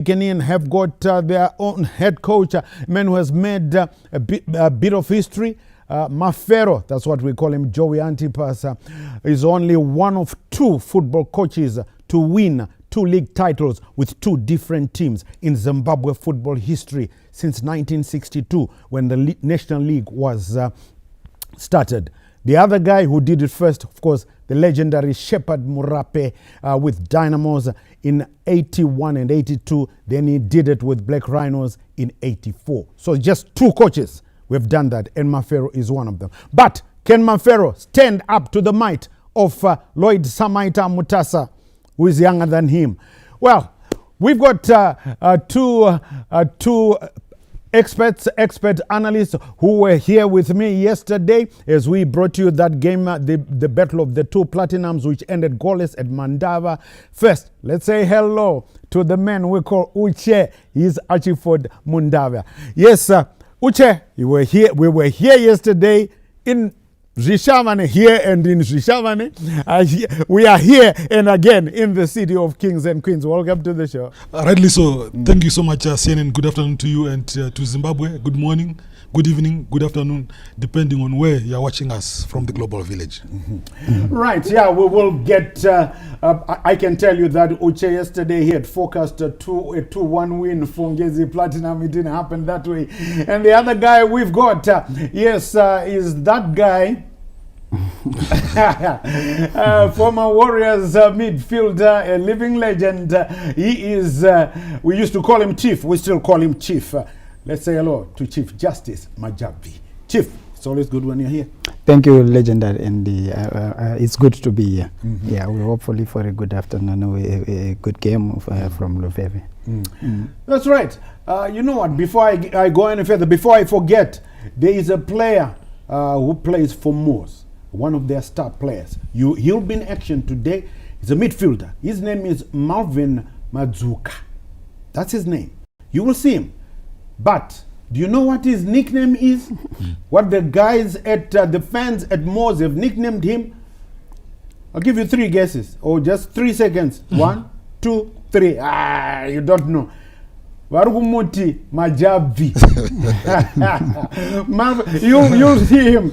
Ghanaian have got their own head coach, a man who has made a bit of history. Mafero, that's what we call him, Joey Antipas, is only one of two football coaches to win 2 league titles with 2 different teams in Zimbabwe football history since 1962, when the National League was started. The other guy who did it first, of course, the legendary Shepherd Murape with Dynamos in 81 and 82. Then he did it with Black Rhinos in 84. So just 2 coaches who have done that, and Mafero is one of them. But can Mafero stand up to the might of Lloyd Samaita Mutasa, who is younger than him? Well, we've got two expert analysts who were here with me yesterday as we brought you that game, the battle of the 2 platinums, which ended goalless at Mandava. First, let's say hello to the man we call Uche. He's Achiford Mundava. Yes, Uche, we were here yesterday in Zhishavane, here and in Zhishavane. We are here and again in the city of kings and queens. Welcome to the show. Rightly so. Thank you so much, CNN. Good afternoon to you and to Zimbabwe. Good morning, good evening, good afternoon, depending on where you are watching us from the global village. Right, yeah, we will get, I can tell you that Uche yesterday, he had forecast a 2-1 win for Ngezi Platinum. It didn't happen that way. And the other guy we've got, is that guy, former Warriors midfielder, a living legend. He is, we used to call him Chief, we still call him Chief. Let's say hello to Chief Justice Majabi. Chief, it's always good when you're here. Thank you, legendary, and it's good to be here. Yeah, we hopefully for a good afternoon, a good game from Lufeve. That's right. You know what, before I go any further, before I forget, there is a player who plays for MWOS, one of their star players. He'll be in action today. He's a midfielder. His name is Marvin Madzuka. That's his name. You will see him. But do you know what his nickname is? What the guys at the fans at MWOS have nicknamed him? I'll give you 3 guesses, or just 3 seconds. 1, 2, 3. You don't know. Varugumuti Majabi. You'll see him.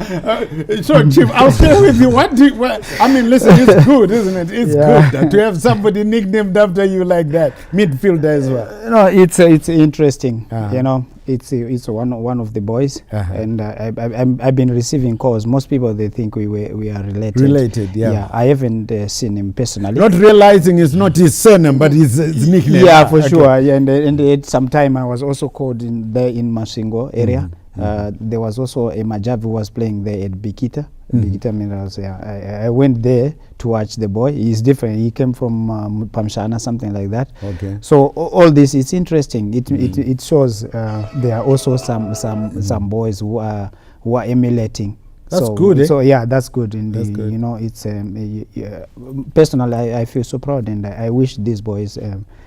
So, Chief, I'll stay with you. I mean, listen, it's good, isn't it? It's good to have somebody nicknamed after you like that. Midfielder as well. No, it's interesting. You know, it's one of the boys, and I've been receiving calls. Most people, they think we are related. Related, yeah. Yeah, I haven't seen him personally. Not realizing it's not his surname, but his nickname. Yeah, for sure. Yeah, and at some time I was also called in there in Masingo area. There was also a Majavi who was playing there at Bikita. Bikita Minerals. Yeah, I went there to watch the boy. He's different. He came from Pamshana, something like that. Okay. So all this, it's interesting. It shows there are also some boys who are emulating. That's good. So yeah, that's good. And that's good. You know, it's personally I feel so proud, and I wish these boys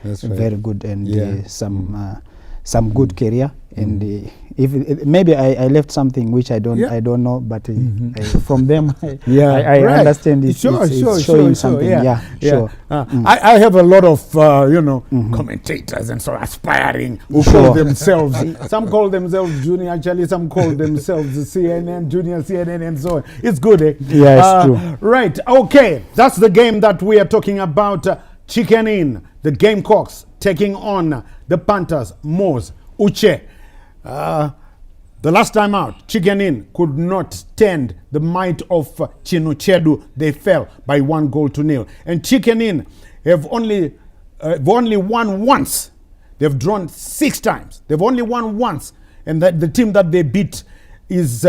very good and some good career. And if maybe I left something which I don't know, but from them I understand it's showing something. Sure. I have a lot of commentators and so aspiring who call themselves. Some call themselves junior, actually. Some call themselves CNN, junior CNN, and so on. It's good, eh? Yeah, it's true. Right. Okay. That's the game that we are talking about. Chicken In, the Gamecocks taking on the Panthers, MWOS. Uche. The last time out, Chicken In could not stand the might of Chinuchedu. They fell by 1-0. And Chicken In have only won once. They've drawn 6 times. They've only won once. And the team that they beat is...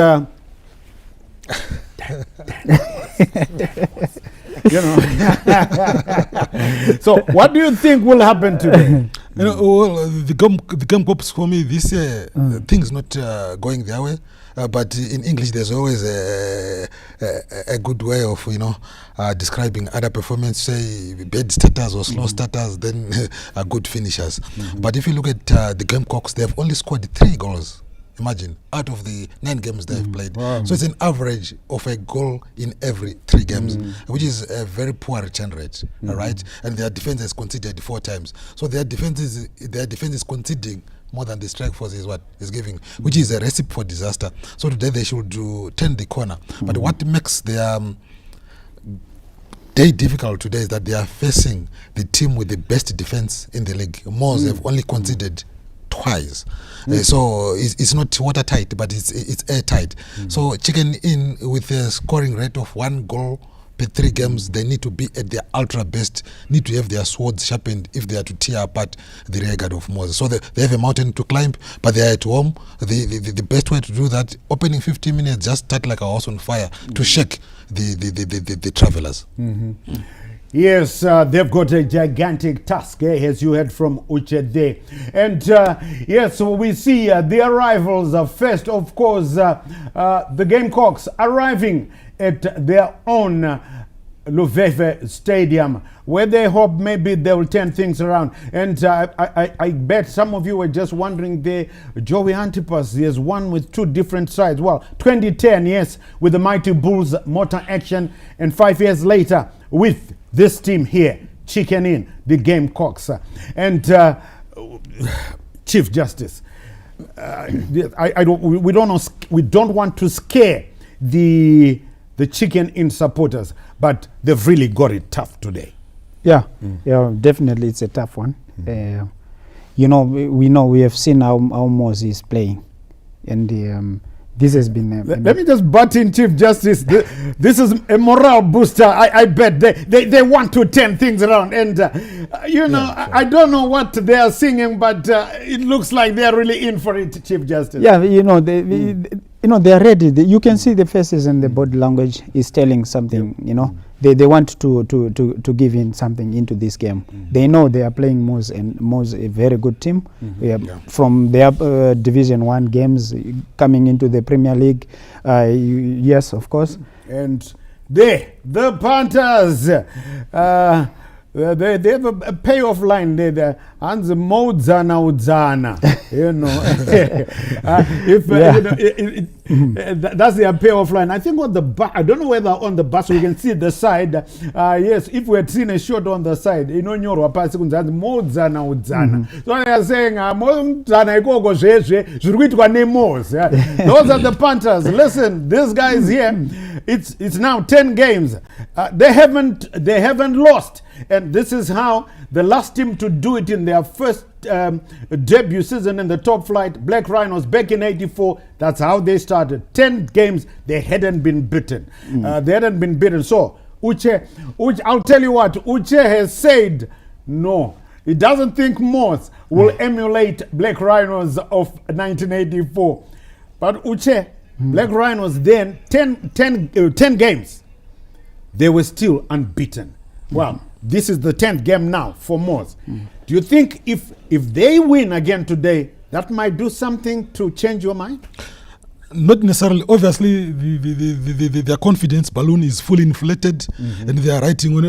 So what do you think will happen today? Well, the Gamecocks for me this year, things not going their way. But in English, there's always a good way of describing other performance. Say bad starters or slow starters, then good finishers. But if you look at the Gamecocks, they have only scored 3 goals Imagine, out of the 9 games they've played. So it's an average of a goal in every 3 games, which is a very poor return rate, all right? And their defense has conceded 4 times. So their defense is conceding more than the strike force is what is giving, which is a recipe for disaster. So today they should turn the corner. But what makes their day difficult today is that they are facing the team with the best defense in the league. MWOS have only conceded twice, so it's not watertight, but it's airtight. So Chicken Inn, with a scoring rate of 1 goal per 3 games, they need to be at their ultra best, need to have their swords sharpened if they are to tear apart the rear guard of MWOS. So they have a mountain to climb, but they are at home. The best way to do that, opening 15 minutes, just start like a house on fire to shake the travelers. Yes, they've got a gigantic task, as you heard from Uche there. And yes, so we see the arrivals first, of course, the Gamecocks arriving at their own Luveve Stadium, where they hope maybe they will turn things around. And I bet some of you were just wondering there, Joey Antipas, he has won with 2 different sides. Well, 2010, yes, with the Mighty Bulls motor action, and 5 years later with this team here, Chicken Inn, the Gamecocks. And Chief Justice, we don't want to scare the Chicken Inn supporters, but they've really got it tough today. Yeah, yeah, definitely it's a tough one. You know, we have seen how MWOS is playing, and this has been let me just butt in, Chief Justice. This is a morale booster. I bet they want to turn things around, and you know, yeah, sure. I don't know what they are singing, but it looks like they are really in for it, Chief Justice. Yeah, you know, they are ready. You can see the faces and the body language is telling something. You know, they want to give in something into this game. They know they are playing MWOS, and MWOS a very good team. From their Division 1 games coming into the Premier League. Yes, of course. And the Panthers. They have a payoff line there. And the Modzana Udzana, you know. That's their payoff line. I think on the back, I don't know whether on the bus we can see the side. Yes, if we had seen a shot on the side, you know, Modzana Udzana. So they are saying, Modzana Ikogo Zezwe, Zurwitwa Nemos. Those are the Panthers. Listen, this guy is here. It's now 10 games. They haven't lost. And this is how the last team to do it in their first debut season in the top flight, Black Rhinos, back in '84. That's how they started. 10 games, they hadn't been beaten. They hadn't been beaten. So, Uche, I'll tell you what, Uche has said no. He doesn't think MWOS will emulate Black Rhinos of 1984. But Uche, Black Rhinos then, 10 games, they were still unbeaten. Well, this is the 10th game now for MWOS. Do you think if they win again today, that might do something to change your mind? Not necessarily. Obviously, their confidence balloon is fully inflated, and they are riding on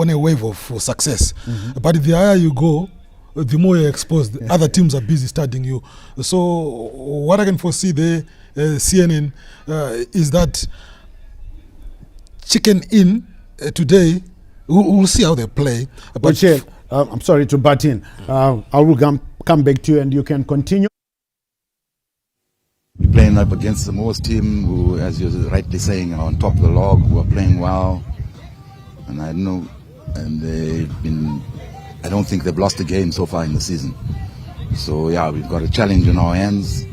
a wave of success. But the higher you go, the more you're exposed. Other teams are busy studying you. So what I can foresee there, CNN, is that Chicken Inn today, we'll see how they play. But I'm sorry to butt in. I will come back to you and you can continue. We're playing up against the MWOS team who, as you're rightly saying, are on top of the log, who are playing well. And I know, and I don't think they've lost a game so far in the season. So yeah, we've got a challenge in our hands.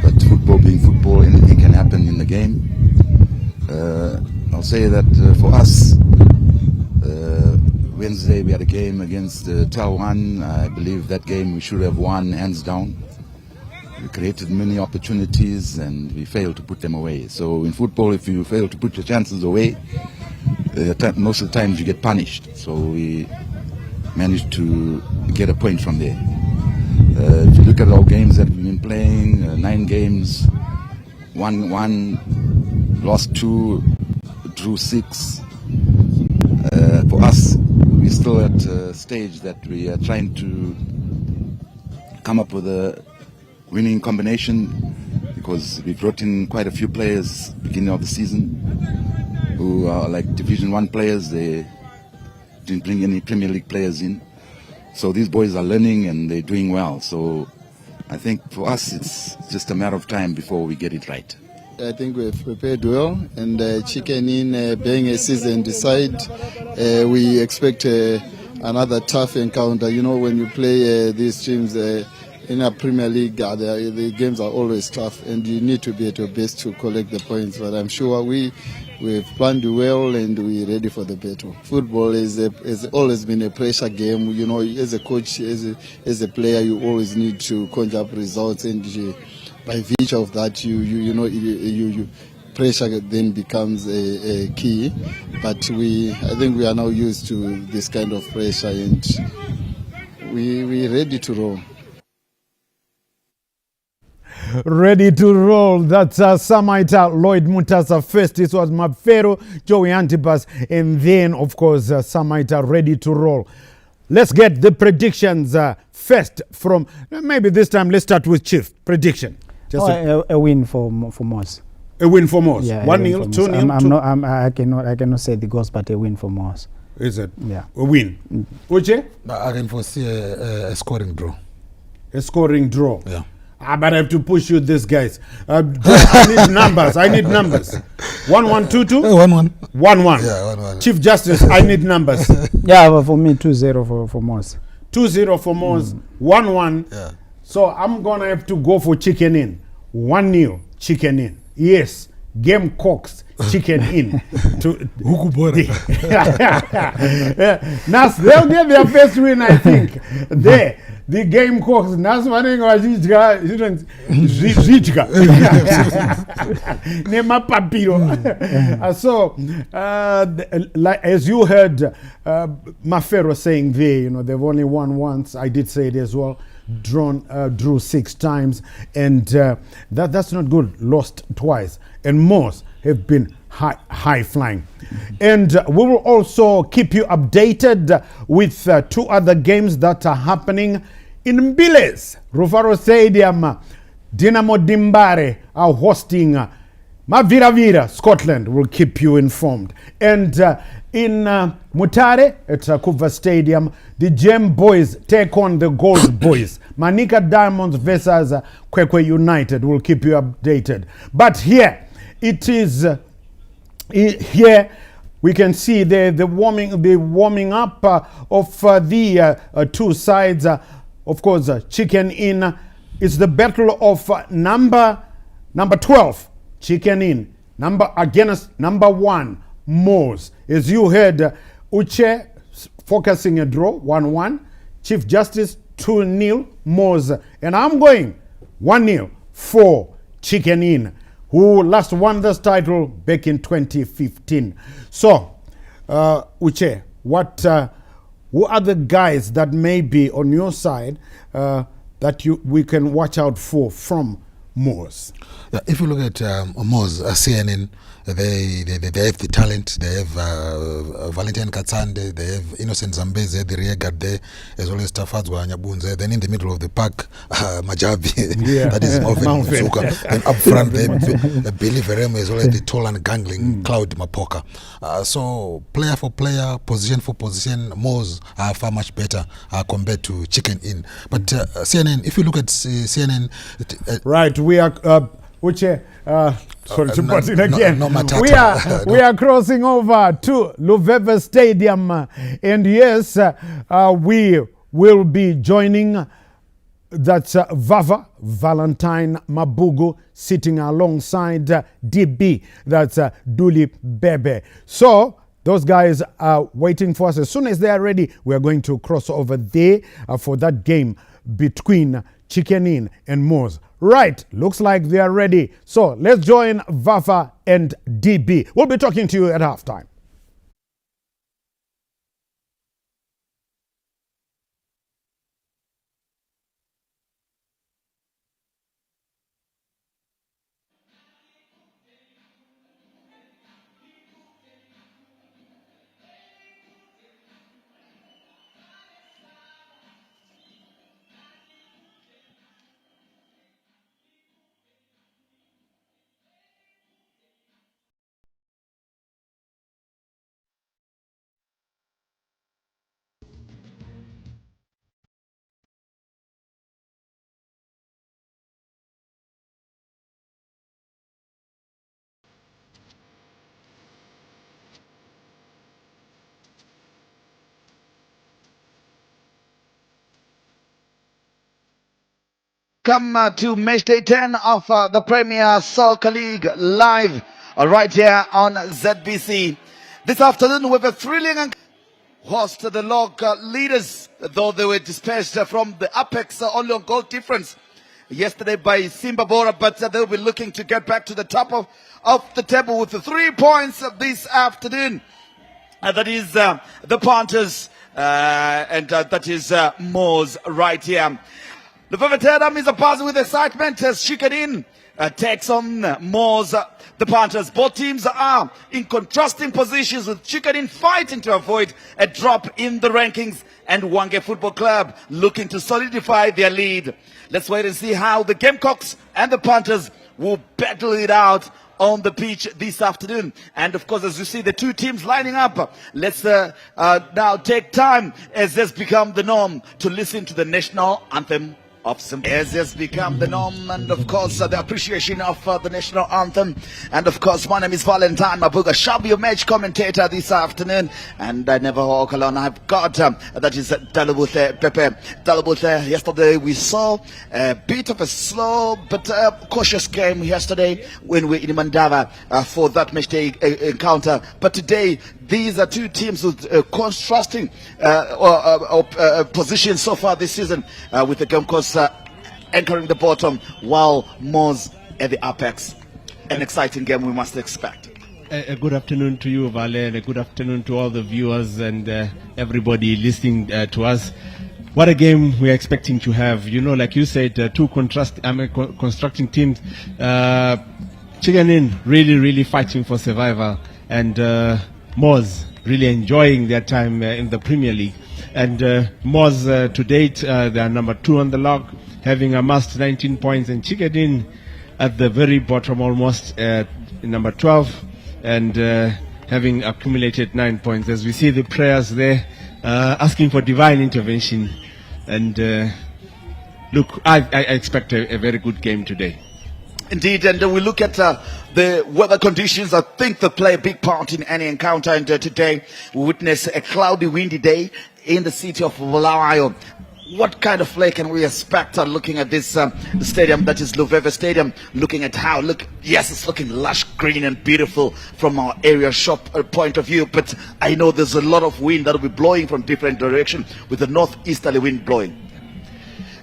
But football being football, anything can happen in the game. I'll say that for us, Wednesday we had a game against Talwan. I believe that game we should have won hands down. We created many opportunities and we failed to put them away. So in football, if you fail to put your chances away, most of the times you get punished. So we managed to get a point from there. If you look at our games that we've been playing, 9 games, won 1, lost 2, drew 6. For us, we're still at a stage that we are trying to come up with winning combination, because we brought in quite a few players beginning of the season who are like Division 1 players. They didn't bring any Premier League players in. So these boys are learning and they're doing well. So I think for us it's just a matter of time before we get it right. I think we've prepared well, and Chicken Inn being a seasoned side, we expect another tough encounter. You know, when you play these teams in a Premier League, the games are always tough, and you need to be at your best to collect the points. But I'm sure we've planned well, and we're ready for the battle. Football has always been a pressure game. You know, as a coach, as a player, you always need to conjure up results, and by virtue of that, you pressure then becomes a key. But I think we are now used to this kind of pressure, and we're ready to roll. Ready to roll. That's Samaita Lloyd Mutasa first. This was Mafero, Joey Antipas, and then, of course, Samaita ready to roll. Let's get the predictions first from, maybe this time let's start with Chief. Prediction. Just a win for MWOS. A win for MWOS. Yeah, 1-0, 2-0. I cannot say the goals, but a win for MWOS. Is it? Yeah. A win. Uche? I can foresee a scoring draw. A scoring draw. Yeah. But I have to push you this, guys. I need numbers. 1-1, 2-2? 1-1. 1-1. Yeah, 1-1. Chief Justice, I need numbers. Yeah, but for me, 2-0 for MWOS. 2-0 for MWOS. 1-1. Yeah. So I'm going to have to go for Chicken Inn. 1-0 Chicken Inn. Yes. Game Cox Chicken Inn. Nas, they'll get their first win, I think. There. The Game Cox. Nas wanting wajijka. Zijka. Nema papiro. So, like as you heard Mafero saying there, you know, they've only won once. I did say it as well. Drew 6 times, and that's not good. Lost twice, and most have been high flying. And we will also keep you updated with 2 other games that are happening in Mbiles, Rufaro Stadium. Dinamo Dimbare are hosting Maviravira, Scotland. Will keep you informed. And in Mutare at Kuva Stadium, the Gem Boys take on the Gold Boys. Manika Diamonds versus Kwekwe United. Will keep you updated. But here, it is here we can see the warming up of the 2 sides. Of course, Chicken Inn. It's the battle of number 12. Chicken Inn. Against number 1, MWOS. As you heard, Uche focusing a draw, 1-1. Chief Justice, 2-0, MWOS. And I'm going 1-0 for Chicken Inn, who last won this title back in 2015. So, Uche, who are the guys that may be on your side that we can watch out for from MWOS? Yeah, if you look at MWOS, CNN, they have the talent. They have Valentine Katsande, they have Innocent Zambeze, the rear guard there, as well as Tafadzwa Nyabunze. Then in the middle of the park, Majabi, yeah. That is Malvin Mzuka. Then up front, they have Billy Veremo, as well as the tall and gangling Cloud Mapoka. So player for player, position for position, MWOS are far much better compared to Chicken Inn. But CNN, if you look at CNN... right, we are... Uche, sorry to put it again. We are crossing over to Luveve Stadium, and yes, we will be joining. That's Vava Valentine Mabugu sitting alongside DB. That's Duli Bebe. So those guys are waiting for us. As soon as they are ready, we are going to cross over there for that game between Chicken Inn and MWOS. Right, looks like they are ready. So let's join Vafa and DB. We'll be talking to you at halftime. Welcome to match day 10 of the Premier Soccer League live right here on ZBC. This afternoon we have a thrilling and host the log leaders, though they were dispersed from the apex only on goal difference yesterday by Simba Bora, but they'll be looking to get back to the top of the table with 3 points this afternoon. That is the Panthers and that is MWOS right here. The Vevetarian is a buzz with excitement as Chicken takes on MWOS, the Panthers. Both teams are in contrasting positions, with Chicken fighting to avoid a drop in the rankings and Hwange Football Club looking to solidify their lead. Let's wait and see how the Gamecocks and the Panthers will battle it out on the pitch this afternoon. And of course, as you see the two teams lining up, let's now take time, as has become the norm, to listen to the national anthem of Zimbabwe. As has become the norm, and of course the appreciation of the national anthem. And of course, my name is Valentine Mabuga, shall be your match commentator this afternoon, and I never walk alone. I've got that is Dalabuthe Pepe. Dalabuthe, yesterday we saw a bit of a slow but cautious game yesterday when we in Mandava for that match day encounter, but today these are two teams with contrasting positions so far this season, with the Gamecocks anchoring the bottom while MWOS at the apex. An exciting game we must expect. A good afternoon to you, Vale, and a good afternoon to all the viewers and everybody listening to us. What a game we're expecting to have. You know, like you said, two constructing teams. Chicken really fighting for survival, and MWOS really enjoying their time in the Premier League. And MWOS to date, they are number 2 on the log, having amassed 19 points, and Chicken at the very bottom, almost number 12, and having accumulated 9 points. As we see the prayers there, asking for divine intervention. And look, I expect a very good game today. Indeed, and we look at the weather conditions. I think they play a big part in any encounter. And today we witness a cloudy, windy day in the city of Bulawayo. What kind of play can we expect looking at this stadium, that is LWEZIMBABWE Stadium, looking at how, yes, it's looking lush, green and beautiful from our area shop point of view, but I know there's a lot of wind that will be blowing from different directions, with the northeasterly wind blowing.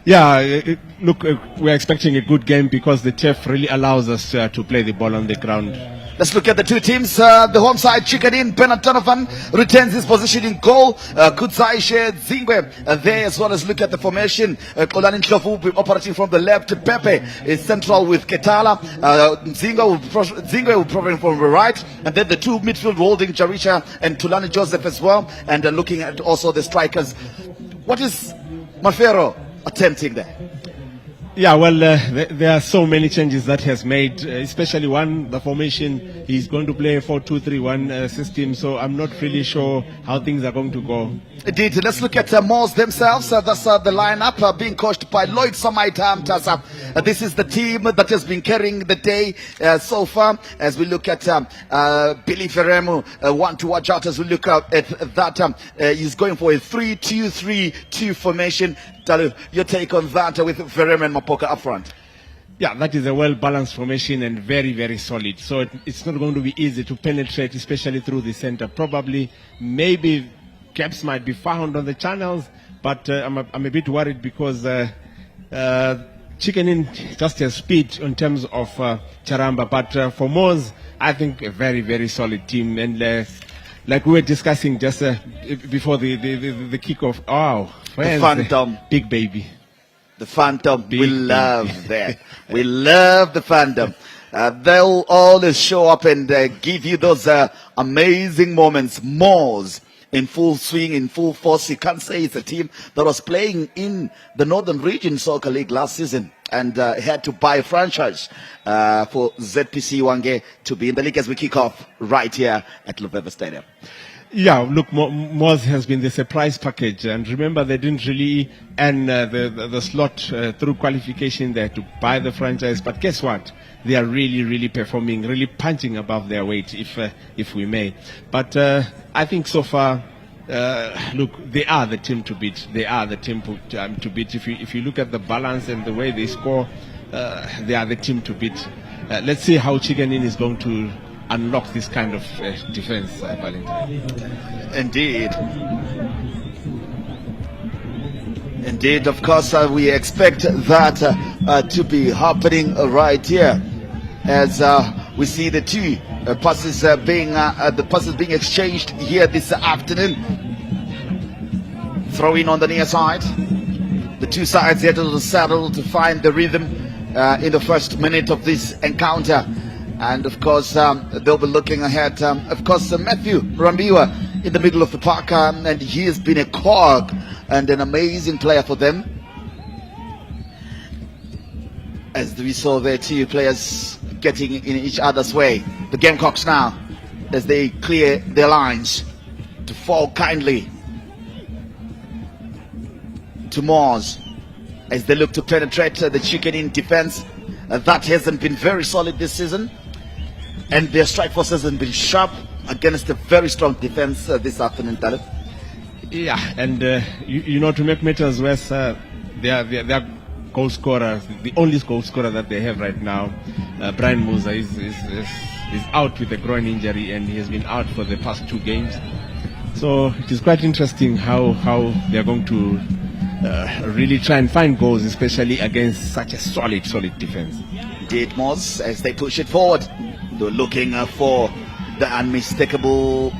Yeah, look, we're expecting a good game because the turf really allows us to play the ball on the ground. Let's look at the two teams. The home side, Chicken Bernard Donovan retains his position in goal. Kutsaishe Zingwe there, as well as look at the formation. Kolani Ndlovu will be operating from the left. Pepe is central with Ketala. Zingwe will be operating from the right. And then the two midfield holding Jarisha and Tulani Joseph as well. And looking at also the strikers. What is Mafero attempting there? Yeah, well, there are so many changes that he has made, especially the formation. He's going to play a 4-2-3-1 system, so I'm not really sure how things are going to go. Indeed, let's look at MWOS themselves. That's the lineup being coached by Lloyd Samaita Mtasa. This is the team that has been carrying the day so far. As we look at Billy Ferremu, one to watch out as we look at that. He's going for a 3-2-3-2 formation. Talu, your take on that with Ferremu and Mapoka up front? Yeah, that is a well-balanced formation and very solid. So it's not going to be easy to penetrate, especially through the center. Probably, maybe gaps might be found on the channels, but I'm a bit worried because Chicken just has speed in terms of Charamba. But for MWOS, I think a very solid team. And like we were discussing just before the kickoff, the Phantom, big baby. The Phantom, we love that. We love the Phantom. They'll always show up and give you those amazing moments. MWOS in full swing, in full force. You can't say it's a team that was playing in the Northern Region Soccer League last season and had to buy a franchise for ZPC Hwange to be in the league as we kick off right here at LWEZIMBABWE Stadium. Yeah, look, MWOS has been the surprise package, and remember they didn't really earn the slot through qualification there to buy the franchise. But guess what? They are really performing, really punching above their weight, if we may. But I think so far look, they are the team to beat. They are the team to beat. If you look at the balance and the way they score, they are the team to beat. Let's see how Chicken Inn is going to unlock this kind of defense, Valentine. Indeed. Indeed, of course, we expect that to be happening right here, as we see the two passes being exchanged here this afternoon. Throw in on the near side. The two sides here to the saddle to find the rhythm in the first minute of this encounter, and of course they'll be looking ahead. Of course, Matthew Rambiwa in the middle of the park, and he has been a cog and an amazing player for them, as we saw their two players getting in each other's way. The Gamecocks now, as they clear their lines, to fall kindly to MWOS as they look to penetrate the Chicken Inn defense. That hasn't been very solid this season, and their strike force hasn't been sharp against a very strong defense this afternoon, Talib. Yeah, and you know, to make matters worse, their goal scorer, the only goal scorer that they have right now, Brian Musa, is out with a groin injury, and he has been out for the past 2 games. So it is quite interesting how they are going to really try and find goals, especially against such a solid defense. Indeed, MWOS, as they push it forward, they're looking for the unmistakable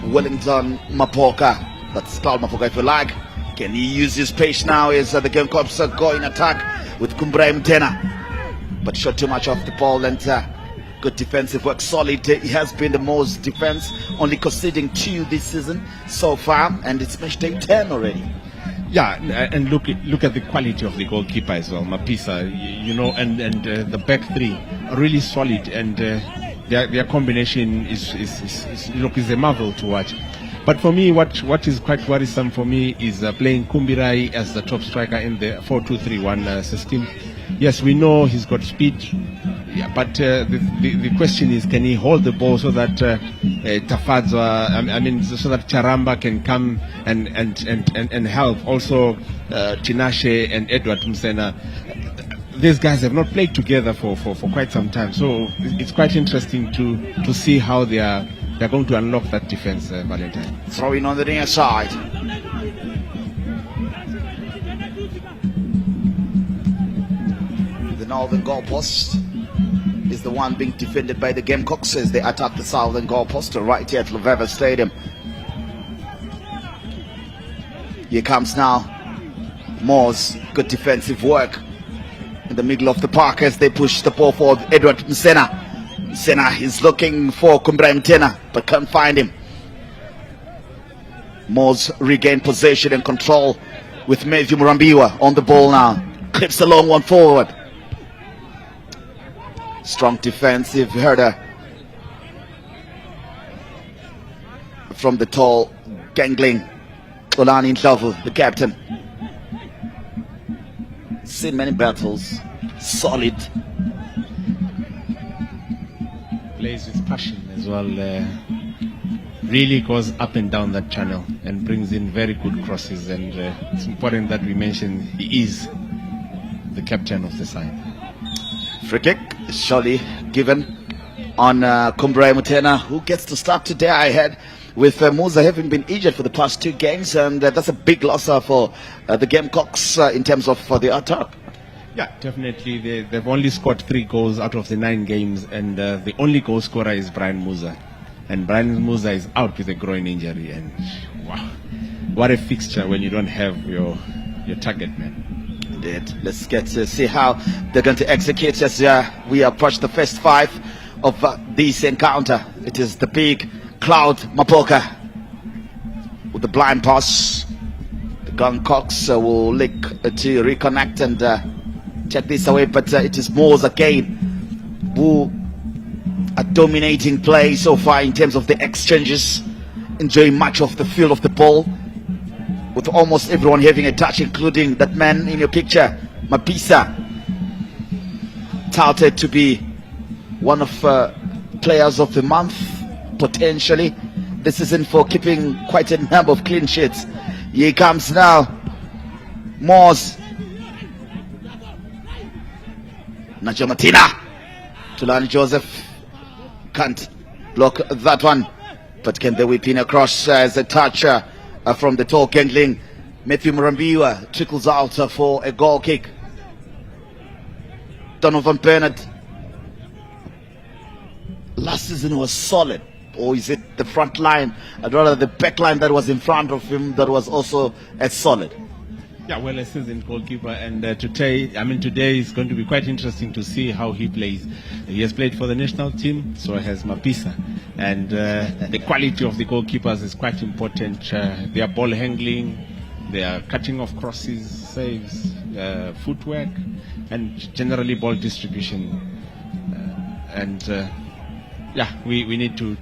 Wellington Mapoka. That's Paul Mapoka, if you like. Can he use his pace now as the Gamecocks go in attack with Kumbrai Mtena, but shot too much off the ball, and good defensive work, solid. He has been the most defense, only conceding 2 this season so far, and it's match day 10 already. Yeah, and look at the quality of the goalkeeper as well, Mapisa. You know, and the back 3 are really solid, and their combination is a marvel to watch. But for me, what is quite worrisome for me is playing Kumbirai as the top striker in the 4-2-3-1 system. Yes, we know he's got speed, yeah, but the question is, can he hold the ball so that Tafadzwa, so that Charamba can come and help. Also, Tinashe and Edward Msena. These guys have not played together for quite some time, so it's quite interesting to see how they are going to unlock that defense, Valentine. Throwing on the near side. The northern goalpost is the one being defended by the Gamecocks as they attack the southern goalpost right here at LWEZIMBABWE Stadium. Here comes now MWOS. Good defensive work in the middle of the park as they push the ball forward. Edward Msena. Msena is looking for Kumbrai Mtena, but can't find him. MWOS regain possession and control with Matthew Murambiwa on the ball now. Clips a long one forward. Strong defensive header from the tall, gangling Olani Ndlovu, the captain. Seen many battles, solid. Plays with passion as well. Really goes up and down that channel and brings in very good crosses, and it's important that we mention he is the captain of the side. Free kick is surely given on Kumbrai Mtena, who gets to start today ahead with Musa having been injured for the past 2 games, and that's a big loss for the Gamecocks in terms of the attack. Yeah, definitely. They've only scored 3 goals out of the 9 games, and the only goal scorer is Brian Musa. And Brian Musa is out with a groin injury, and wow, what a fixture when you don't have your target man. Indeed. Let's get to see how they're going to execute as we approach the first 5 of this encounter. It is the big Cloud Mapoka with the blind pass. The Gamecocks will look to reconnect and check this away, but it is MWOS again who are dominating play so far in terms of the exchanges, enjoying much of the feel of the ball, with almost everyone having a touch, including that man in your picture, Mapisa, touted to be one of players of the month potentially this season for keeping quite a number of clean sheets. Here he comes now. MWOS. Nacho Martina. Tulani Joseph can't block that one. But can they whip in across as a touch from the tall gangling? Matthew Murambiwa trickles out for a goal kick. Donovan Bennett. Last season was solid. Or is it the front line? I'd rather the back line that was in front of him that was also as solid. Yeah, well, a seasoned goalkeeper, and today is going to be quite interesting to see how he plays. He has played for the national team, so has Mapisa, and the quality of the goalkeepers is quite important. Their ball handling, their cutting of crosses, saves, footwork, and generally ball distribution. Yeah, we need to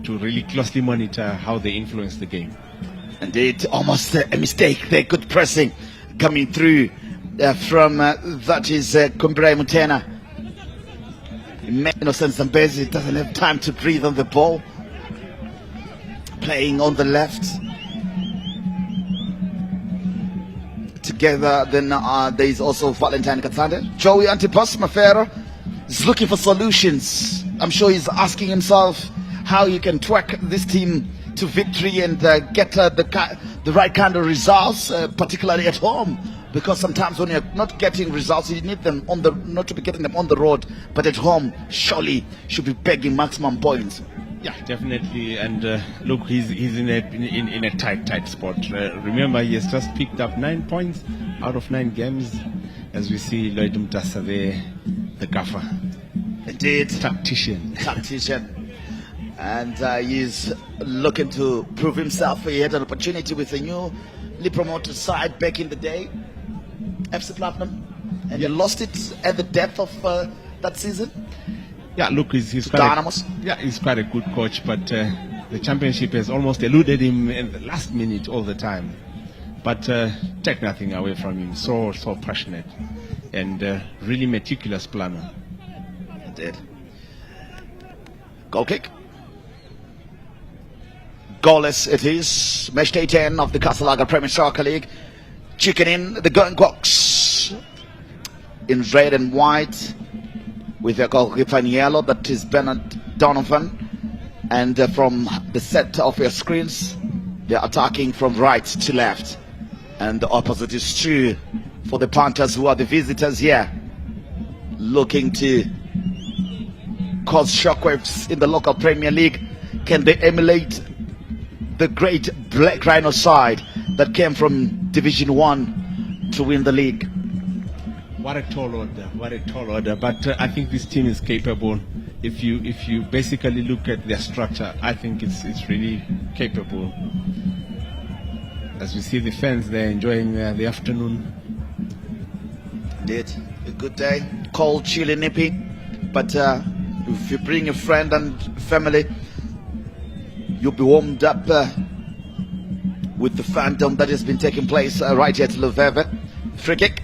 really closely monitor how they influence the game. Indeed, almost a mistake there. Good pressing coming through from that is Kumbrai Mutena. Innocent Zambezi doesn't have time to breathe on the ball. Playing on the left. Together, then there is also Valentine Katsande. Joey Antipas Mafero is looking for solutions. I'm sure he's asking himself how he can twerk this team to victory and get the right kind of results, particularly at home. Because sometimes when you're not getting results, you need them not to be getting them on the road, but at home, surely should be begging maximum points. Yeah, definitely. And look, he's in a tight spot. Remember, he has just picked up 9 points out of 9 games, as we see Lloyd Mtasa there, the gaffer. Indeed. Tactician. And he's looking to prove himself. He had an opportunity with a newly promoted side back in the day, FC Platinum, and he lost it at the depth of that season. Yeah, look, he's quite a good coach, but the championship has almost eluded him in the last minute all the time. But take nothing away from him. So passionate and really meticulous planner. Indeed. Goal kick. Goalless it is. Match day 10 of the Casalaga Premier Soccer League. Chicken in the Going Cox in red and white with the goalkeeper in yellow, that is Bernard Donovan. And from the set of your screens, they're attacking from right to left. And the opposite is true for the Panthers, who are the visitors here, looking to cause shockwaves in the local Premier League. Can they emulate the great Black Rhino side that came from Division 1 to win the league? What a tall order. But I think this team is capable. If you basically look at their structure, I think it's really capable. As we see the fans there enjoying the afternoon. Indeed, a good day, cold, chilly, nippy. But if you bring a friend and family, you'll be warmed up with the phantom that has been taking place right here at Luveve. Free kick.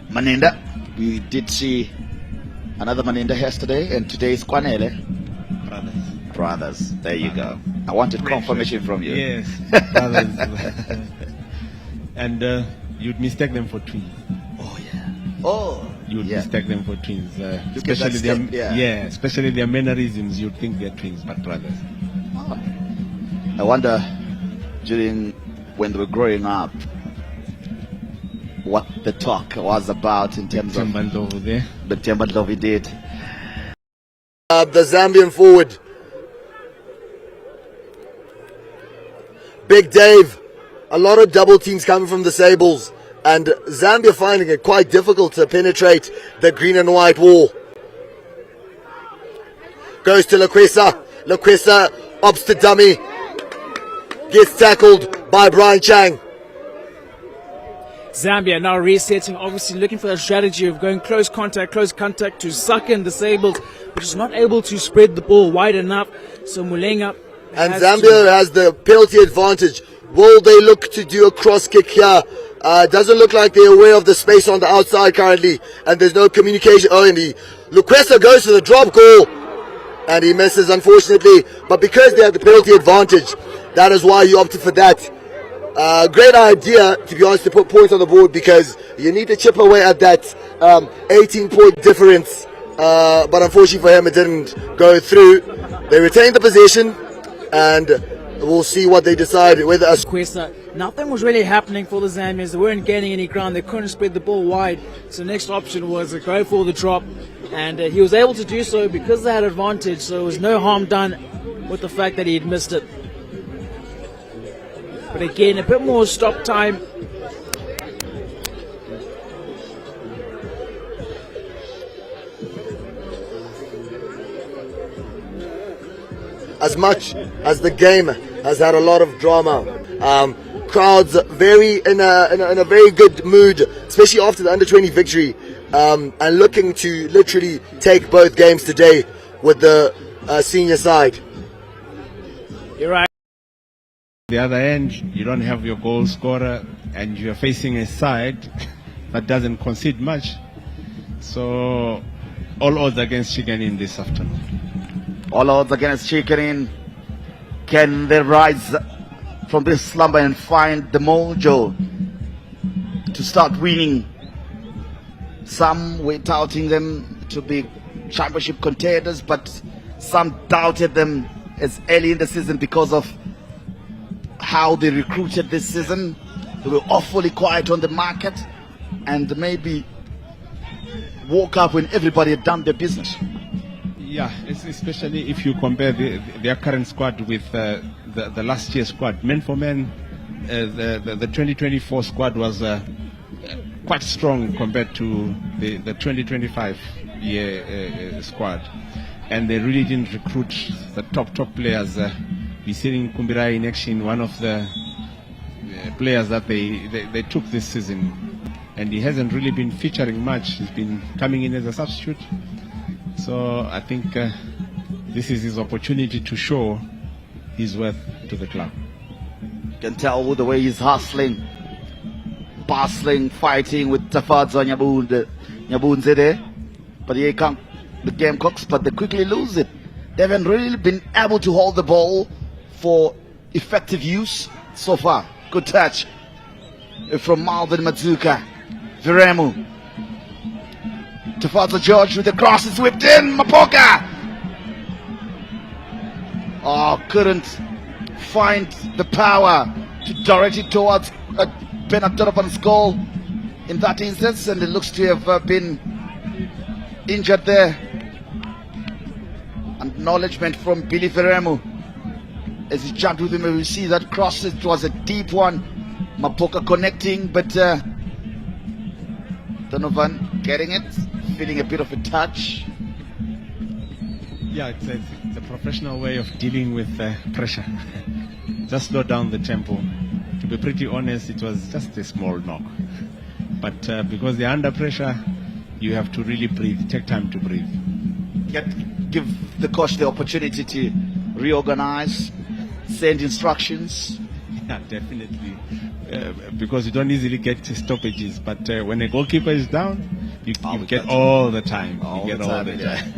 Maninda. We did see another Maninda yesterday, and today is Kwanele. Brothers. There you go. I wanted confirmation from you. Yes, brothers. And you'd mistake them for twins. Oh yeah. Oh. You'd mistake them for twins, especially especially their mannerisms. You'd think they're twins, but brothers. Oh. I wonder, when they were growing up, what the talk was about in terms of the Temba did. The Zambian forward, Big Dave. A lot of double teams coming from the Sables, and Zambia finding it quite difficult to penetrate the green and white wall. Goes to Lakwesa. Lakwesa opts to dummy. Gets tackled by Brian Chang. Zambia now resetting, obviously looking for that strategy of going close contact to suck in the Sables, but is not able to spread the ball wide enough. So Mulenga and Zambia has the penalty advantage. Will they look to do a cross kick here? Doesn't look like they're aware of the space on the outside currently, and there's no communication. Oh, and he Lukwesa goes for the drop goal, and he misses, unfortunately. But because they had the penalty advantage, that is why he opted for that. Great idea, to be honest, to put points on the board, because you need to chip away at that 18-point difference. But unfortunately for him, it didn't go through. They retained the possession, and we'll see what they decide. Whether nothing was really happening for the Zambians. They weren't gaining any ground. They couldn't spread the ball wide. So the next option was to go for the drop, and he was able to do so because they had advantage. So there was no harm done with the fact that he had missed it. But again, a bit more stop time. As much as the game has had a lot of drama, crowds very in a very good mood, especially after the under-20 victory, and looking to literally take both games today with the senior side. You're right. The other end, you don't have your goal scorer, and you're facing a side that doesn't concede much. So all odds against Chicken in this afternoon. All odds against Chicken in. Can they rise from this slumber and find the mojo to start winning? Some were touting them to be championship contenders, but some doubted them as early in the season because of how they recruited this season. They were awfully quiet on the market and maybe woke up when everybody had done their business. Yeah, especially if you compare their current squad with the last year's squad. Men for men, the 2024 squad was quite strong compared to the 2025 year squad. And they really didn't recruit the top players. We're seeing Kumbirai in action, one of the players that they took this season. And he hasn't really been featuring much. He's been coming in as a substitute. So I think this is his opportunity to show his worth to the club. You can tell the way he's hustling, bustling, fighting with Tafadzo Nyabunze there. But here come the Gamecocks, but they quickly lose it. They haven't really been able to hold the ball for effective use so far. Good touch from Malvin Madzuka. Viremu. Tafadzo George with the cross is whipped in. Mapoka! Oh, couldn't find the power to direct it towards Bernard Donovan's goal in that instance, and it looks to have been injured there. Acknowledgement from Billy Viremu as he jumped with him. We see that cross, it was a deep one. Mapoka connecting, but Donovan getting it, feeling a bit of a touch. Yeah, it's a professional way of dealing with pressure. Just slow down the tempo. To be pretty honest, it was just a small knock. But because they're under pressure, you have to really breathe, take time to breathe. Give the coach the opportunity to reorganize, send instructions. Yeah, definitely. Because you don't easily get stoppages, but when a goalkeeper is down, you get all the time. You get all the time.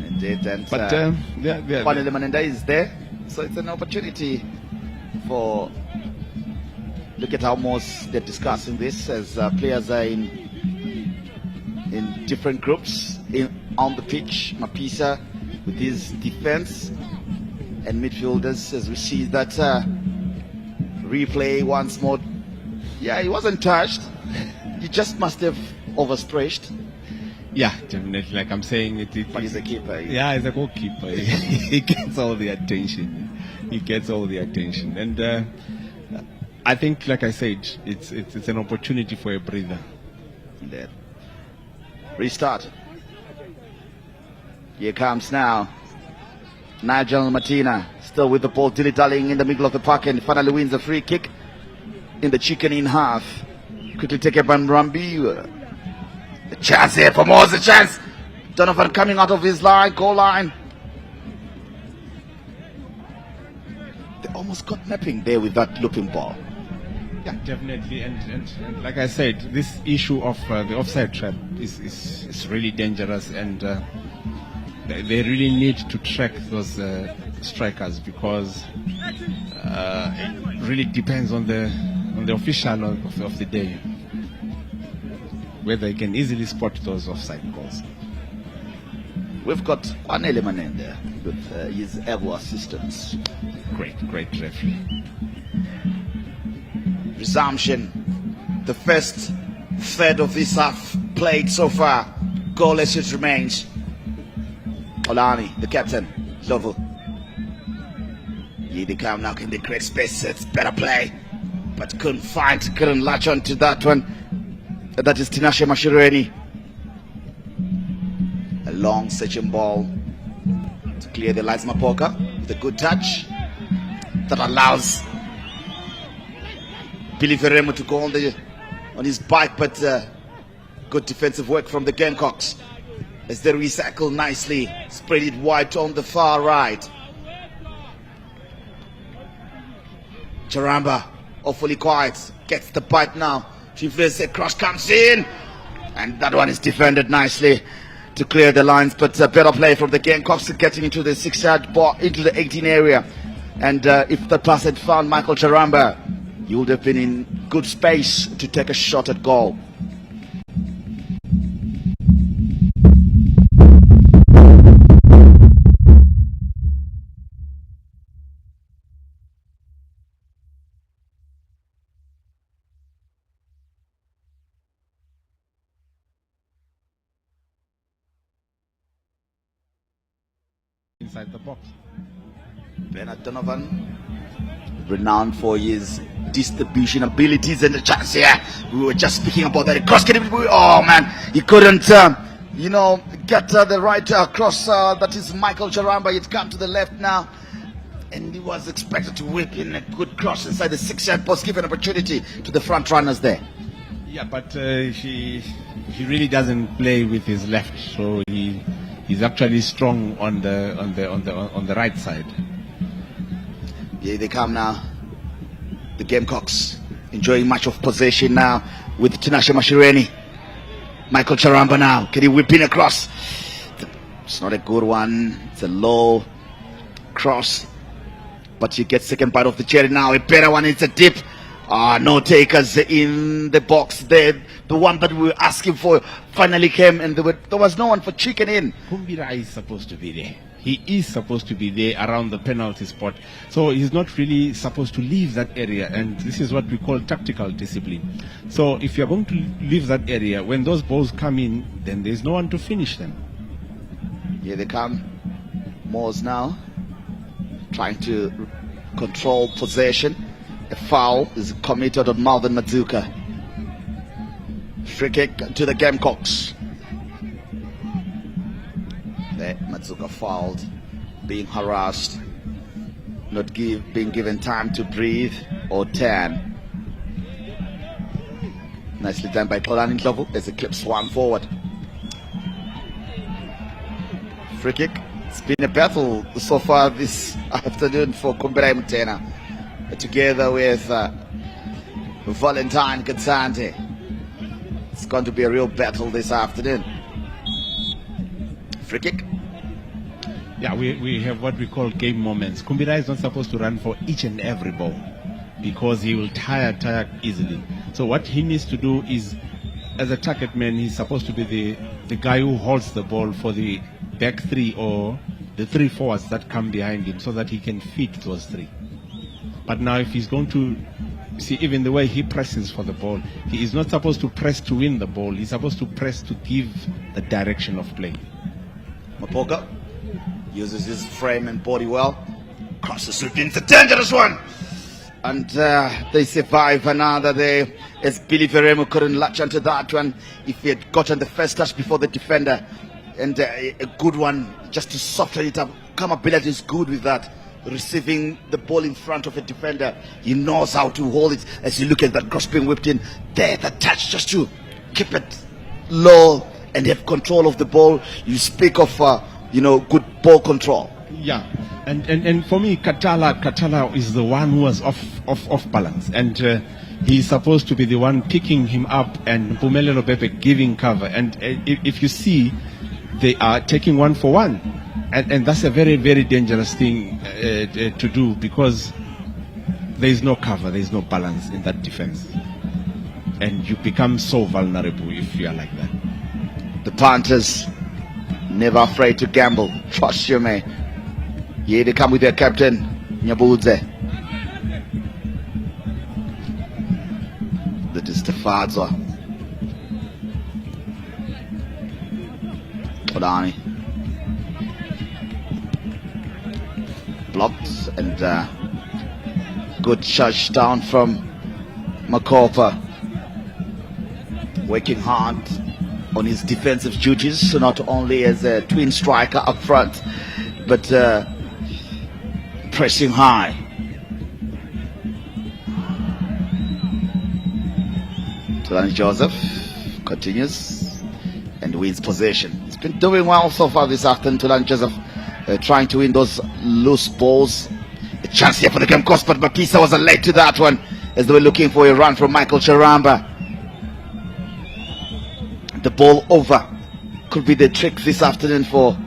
Indeed, and Panele Manenda is there, so it's an opportunity for. Look at how most they're discussing this as players are in different groups on the pitch. Mapisa with his defense and midfielders, as we see that replay once more. Yeah, he wasn't touched. He just must have overstretched. Yeah, definitely. Like I'm saying, but he's a keeper. Yeah, he's a goalkeeper. He gets all the attention. He gets all the attention, and I think, like I said, it's an opportunity for a breather. Indeed. Restart. Here comes now Nigel Martina, still with the ball, dilly-dallying in the middle of the park, and finally wins a free kick in the Chicken in half. Quickly take up on Rambi. The chance here for Mo's, a chance. Donovan coming out of his goal line. They almost got napping there with that looping ball. Yeah, definitely. And like I said, this issue of the offside trap is really dangerous, and they really need to track those strikers, because it really depends on the official of the day whether he can easily spot those offside goals. We've got one element in there with his ever assistance. Great referee. Resumption. The first third of this half played so far. Goalless it remains. Olani, the captain, Lovo. Here they come now, can they create space? It's better play, but couldn't latch on to that one. That is Tinashe Mashireni. A long searching ball to clear the lines. Mapoka with a good touch that allows Billy Veremo to go on his bike, but good defensive work from the Gamecocks as they recycle nicely, spread it wide on the far right. Charamba, awfully quiet, gets the bite now. Chifres cross comes in, and that one is defended nicely to clear the lines, but better play from the Gamecocks getting into the 6-yard ball, into the 18 area. And if the pass had found Michael Charamba, he would have been in good space to take a shot at goal. Inside the box. Bernard Donovan, renowned for his distribution abilities, and the chance here. We were just speaking about that cross. Oh man, he couldn't, get the right cross. That is Michael Charamba. It's come to the left now, and he was expected to whip in a good cross inside the 6-yard box, give an opportunity to the front runners there. Yeah, but he really doesn't play with his left, so he's actually strong on the right side. Here they come now. The Gamecocks enjoying much of possession now with Tinashe Mashireni. Michael Charamba now. Can he whip in across? It's not a good one. It's a low cross. But you get second bite of the cherry now. A better one. It's a dip. No takers in the box there. The one that we were asking for finally came, and there was no one for chicken in. Kumbira is supposed to be there. He is supposed to be there around the penalty spot. So he's not really supposed to leave that area. And this is what we call tactical discipline. So if you're going to leave that area, when those balls come in, then there's no one to finish them. Here they come. MWOS now trying to control possession. A foul is committed on Malvin Madzuka. Free kick to the Gamecocks. There, Madzuka fouled, being harassed, not being given time to breathe or turn. Nicely done by Polani Ndlovu as the clip swung forward. Free kick. It's been a battle so far this afternoon for Kumbira Mtena, together with Valentine Katsante. It's going to be a real battle this afternoon. Free kick. Yeah, we have what we call game moments. Kumbira is not supposed to run for each and every ball because he will tire easily. So what he needs to do is, as a target man, he's supposed to be the guy who holds the ball for the back three or the 3 forwards that come behind him, so that he can feed those 3. But now if he's going to see, even the way he presses for the ball, he is not supposed to press to win the ball. He's supposed to press to give the direction of play. Mapoka uses his frame and body well. Crosses it in. It's a dangerous one. And they survive another there, as Billy Veremo couldn't latch onto that one. If he had gotten the first touch before the defender, and a good one just to soften it up. Kamabila is good with that. Receiving the ball in front of a defender, he knows how to hold it. As you look at that cross being whipped in there, that touch just to keep it low and have control of the ball. You speak of good ball control. Yeah, and for me, Katala is the one who was off balance, and he's supposed to be the one picking him up, and Mpumelelo Bebe giving cover. And if you see, they are taking 1-for-1, and that's a very, very dangerous thing to do, because there is no cover, there is no balance in that defense, and you become so vulnerable if you are like that. The Panthers, never afraid to gamble. Trust your man. Here they come with their captain, Nyabudze. That is Tafadzwa. Kodani. Blocked, and good touchdown from Makopa. Working hard on his defensive duties, so not only as a twin striker up front, but pressing high. Tulani Joseph continues and wins possession. He's been doing well so far this afternoon. Tulani Joseph trying to win those loose balls. A chance here for the Game Coast, but Mapisa was late to that one as they were looking for a run from Michael Charamba. The ball over could be the trick this afternoon for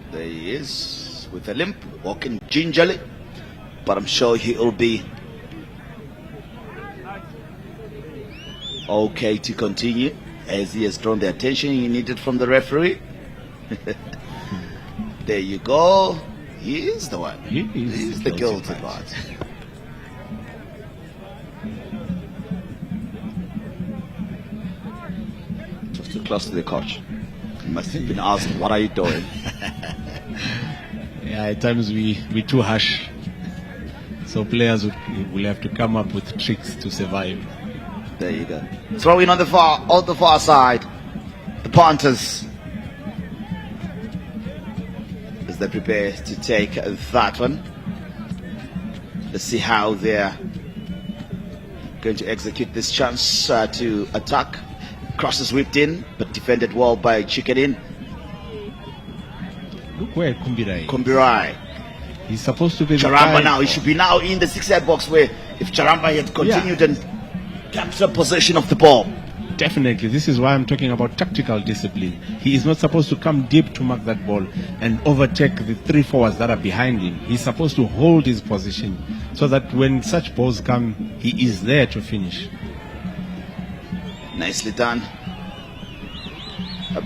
there he is with a limp, walking gingerly, but I'm sure he'll be okay to continue, as he has drawn the attention he needed from the referee. There you go. He is the one. He's the guilty part. Just too close to the coach. He must have been asked, what are you doing? Yeah, at times we too harsh, so players will have to come up with tricks to survive. There you go. Throw in on the far side. The Panthers, as they prepare to take that one. Let's see how they're going to execute this chance to attack. Crosses whipped in, but defended well by Chikenin. Look where Kumbirai. He's supposed to be Charamba now. He should be now in the 6-yard box, where if Charamba had continued and captured possession of the ball. Definitely. This is why I'm talking about tactical discipline. He is not supposed to come deep to mark that ball and overtake the 3 forwards that are behind him. He's supposed to hold his position so that when such balls come, he is there to finish. Nicely done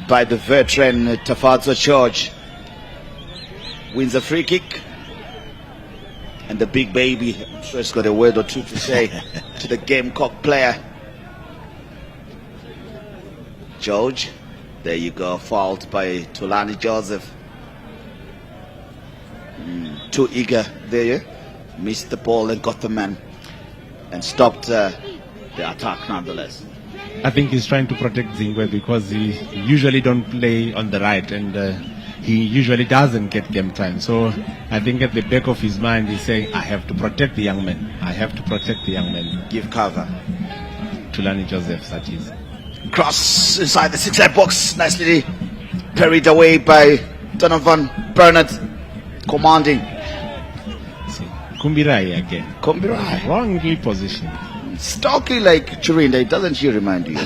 by the veteran Tafadzwa George. Wins a free kick, and the big baby, I'm sure he's got a word or two to say to the Gamecock player. George, there you go, fouled by Tulani Joseph. Too eager there, missed the ball and got the man and stopped the attack nonetheless. I think he's trying to protect Zingwe because he usually don't play on the right, and he usually doesn't get game time. So I think at the back of his mind he's saying, I have to protect the young man. I have to protect the young man. Give cover. Tulani Joseph, that is. Cross inside the 6-yard box, nicely parried away by Donovan Burnett, commanding. Kumbirai again. Kumbirai. Wrongly positioned. Stocky like Chirinda, doesn't she remind you?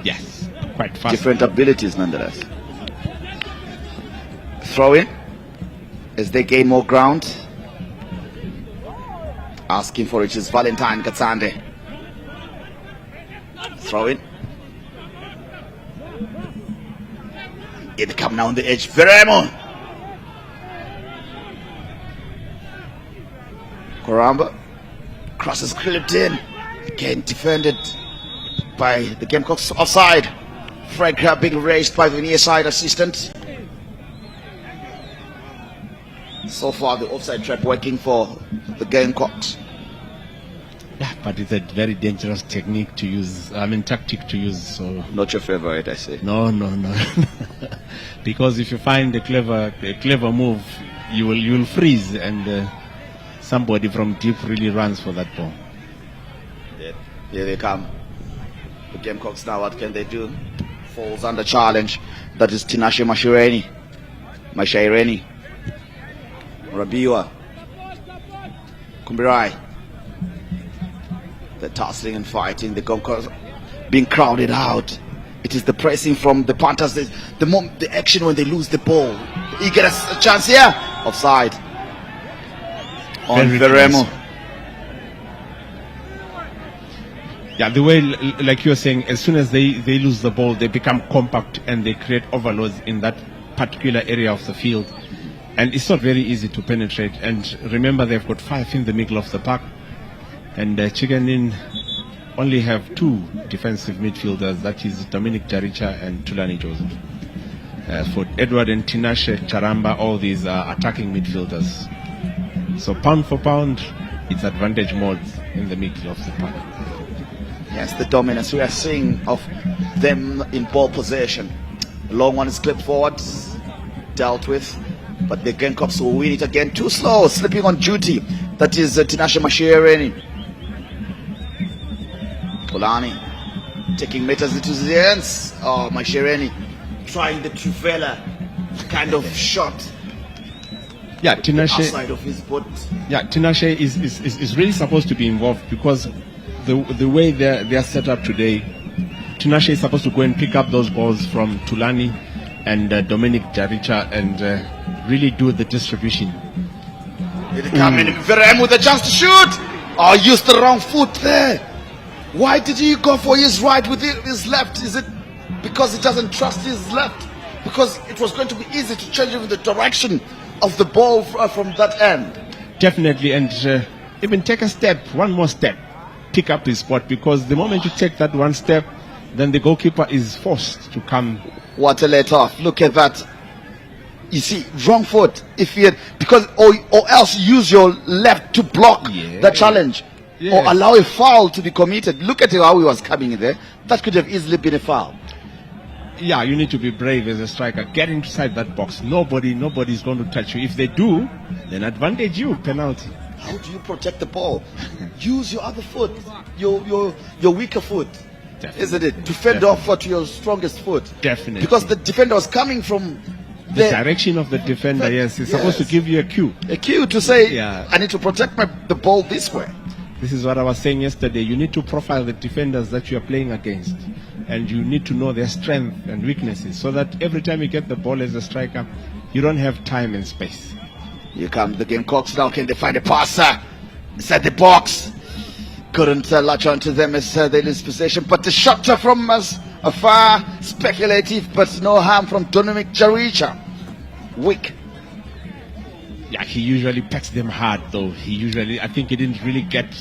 Yes, quite fast. Different abilities nonetheless. Throw in as they gain more ground. Asking for it is Valentine Katsande. Throw in. It come now on the edge. Veremo. Koramba. Crosses clipped in. Again defended by the Gamecocks offside. Flag grab being raised by the near side assistant. So far the offside trap working for the Gamecocks. Yeah, but it's a very dangerous technique to use. Tactic to use. So not your favorite, I say. No. Because if you find a clever move, you'll freeze, and somebody from deep really runs for that ball. Here they come. The Gamecocks now, what can they do? Falls under challenge. That is Tinashe Mashaireni. Rabiwa. Kumbirai. They're tussling and fighting. The Gamecocks being crowded out. It is the pressing from the Panthers. The action when they lose the ball. He gets a chance here. Offside. On Veremo. Yeah, the way, like you're saying, as soon as they lose the ball, they become compact and they create overloads in that particular area of the field. And it's not very easy to penetrate. And remember, they've got 5 in the middle of the park. And Chicken Inn only have 2 defensive midfielders. That is Dominic Jaricha and Tulani Joseph. For Edward and Tinashe, Charamba, all these are attacking midfielders. So pound for pound, it's advantage modes in the middle of the park. Yes, the dominance we are seeing of them in ball possession. The long one is clipped forward, dealt with, but the Gamecocks will win it again. Too slow, slipping on duty. That is Tinashe Mashaireni. Polani taking meters into the ends. Oh, Mashaireni trying the Trivela kind of shot. Yeah, Tinashe. Outside of his foot. Yeah, Tinashe is really supposed to be involved because the way they're set up today, Tinashe is supposed to go and pick up those balls from Tulani and Dominic Jaricha and really do the distribution. Verem with a chance to shoot. Oh, used the wrong foot there. Why did he go for his right with his left? Is it because he doesn't trust his left? Because it was going to be easy to change even the direction of the ball from that end. Definitely, and even take a step, one more step, pick up his spot, because the moment you take that one step, then the goalkeeper is forced to come. What a let off. Look at that. You see, wrong foot. If you had, because or else use your left to block the challenge. Yes. Or allow a foul to be committed. Look at how he was coming in there. That could have easily been a foul. Yeah, you need to be brave as a striker. Get inside that box. Nobody's going to touch you. If they do, then advantage you. Penalty. How do you protect the ball? Use your other foot, your weaker foot. Definitely. Isn't it? To fend off to your strongest foot. Definitely. Because the defender was coming from the direction of the defender. Yes, he's supposed to give you a cue. A cue to say, I need to protect the ball this way. This is what I was saying yesterday. You need to profile the defenders that you are playing against. And you need to know their strengths and weaknesses so that every time you get the ball as a striker, you don't have time and space. Here come the Gamecocks now. Can they find a passer inside the box? Couldn't latch onto them as they lose possession. But the shot from afar, speculative, but no harm from Dominic Jaricha. Weak. Yeah, he usually pecks them hard though. I think he didn't really get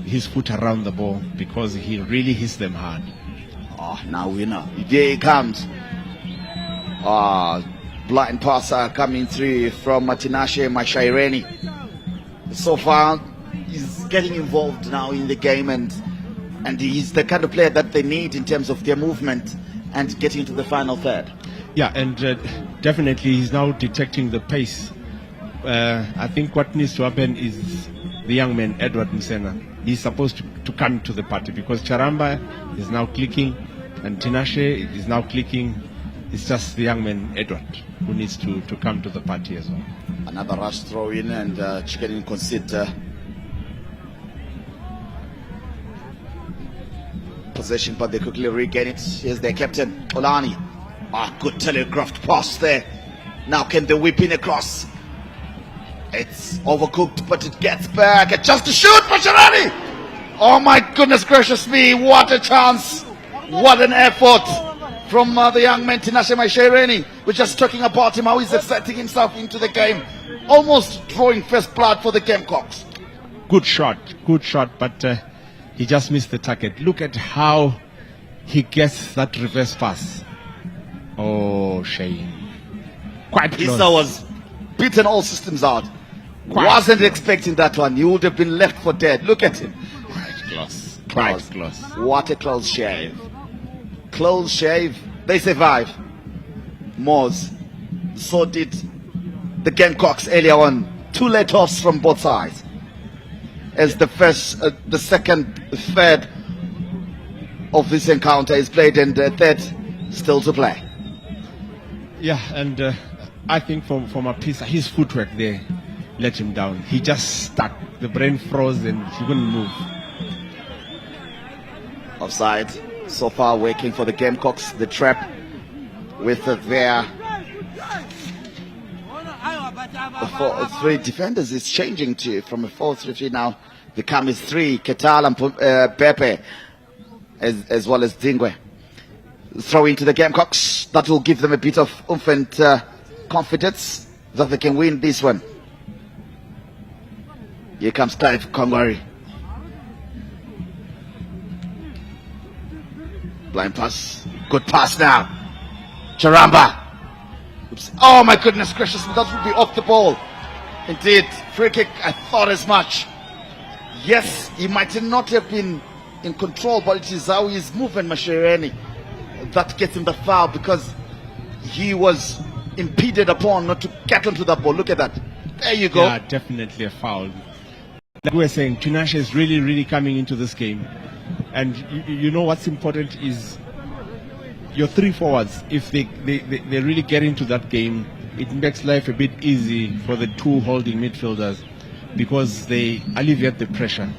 his foot around the ball because he really hits them hard. Oh, now we know. There he comes. Blind passer coming through from Tinashe Mashaireni. So far, he's getting involved now in the game, and he's the kind of player that they need in terms of their movement and getting to the final third. Yeah, and definitely he's now detecting the pace. I think what needs to happen is the young man, Edward Msena, he's supposed to come to the party because Charamba is now clicking and Tinashe is now clicking. It's just the young man, Edward, who needs to come to the party as well. Another rush throw in and Chicken consider possession, but they quickly regain it. Here's their captain, Olani. Good telegraphed pass there. Now can they whip in across? It's overcooked, but it gets back. And just to shoot, Masharani! Oh my goodness gracious me, what a chance! What an effort from the young man Tinashe Maishereni. We're just talking about him, how he's exerting himself into the game, almost drawing first blood for the Gamecocks. Good shot, but he just missed the target. Look at how he gets that reverse pass. Oh, shame. Quite close. Issa was beaten all systems out. Wasn't expecting that one. He would have been left for dead. Look at him. Quite close. What a close shave. Close shave. They survive. MWOS. So did the Gamecocks earlier on. 2 let-offs from both sides. As the second, third of this encounter is played, and the third still to play. Yeah, and I think for Mapisa, his footwork there let him down. He just stuck. The brain froze and he couldn't move. Offside. So far working for the Gamecocks. The trap with their 3 defenders is changing from a 4-3-3 now. Becomes 3. Ketal and Pepe as well as Dingwe. Throw into the Gamecocks. That will give them a bit of oomph and confidence that they can win this one. Here comes Clive Kongwari. Blind pass. Good pass now. Charamba. Oops. Oh my goodness gracious. That would be off the ball. Indeed. Free kick. I thought as much. Yes, he might not have been in control, but it is how he's moving, Mashereni, that gets him the foul, because he was impeded upon not to get onto that ball. Look at that. There you go. Yeah, definitely a foul. Like we were saying, Tinashe is really coming into this game. And you know what's important is your 3 forwards. If they really get into that game, it makes life a bit easy for the 2 holding midfielders, because they alleviate the pressure.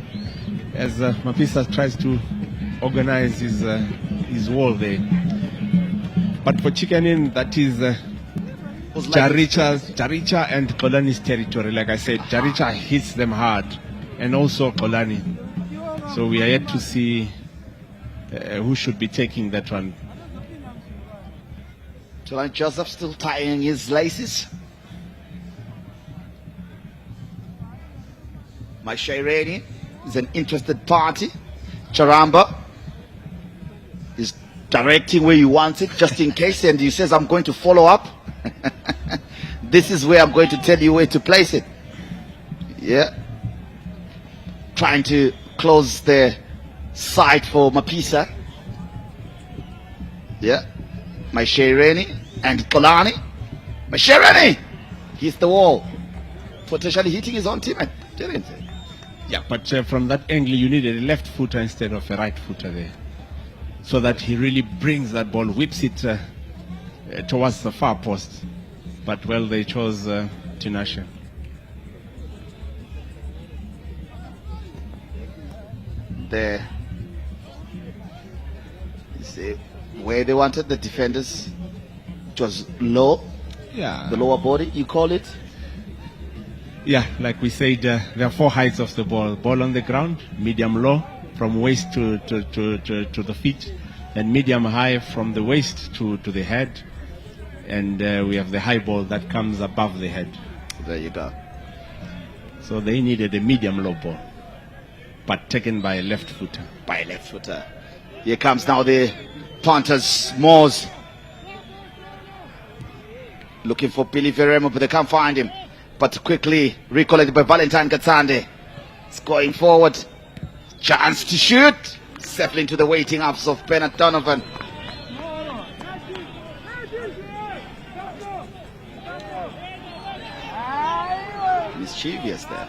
As Mapisa tries to organize his wall there. But for Chicken Inn, that is Jaricha and Kolani's territory. Like I said, Jaricha hits them hard, and also Kolani. So we are yet to see who should be taking that one. Jelani Joseph still tying his laces. Maishereni is an interested party. Charamba is directing where he wants it, just in case, and he says, I'm going to follow up. This is where I'm going to tell you where to place it. Yeah. Trying to close the sight for Mapisa. Yeah. Maishereni and Kolani. Maishereni hits the wall, potentially hitting his own teammate, didn't he? Yeah, but from that angle, you needed a left footer instead of a right footer there, so that he really brings that ball, whips it towards the far post. But well, they chose Tinashe. There, you see where they wanted the defenders. It was low. Yeah. The lower body, you call it. Yeah, like we said, there are 4 heights of the ball. Ball on the ground, medium low, from waist to the feet, and medium high from the waist to the head. And we have the high ball that comes above the head. There you go. So they needed a medium low ball, but taken by a left footer. By a left footer. Here comes now the punters, MWOS. Looking for Billy Veremo, but they can't find him. But quickly recollected by Valentine Gatsande. It's going forward. Chance to shoot. Settling to the waiting arms of Bernard Donovan. Mischievous there.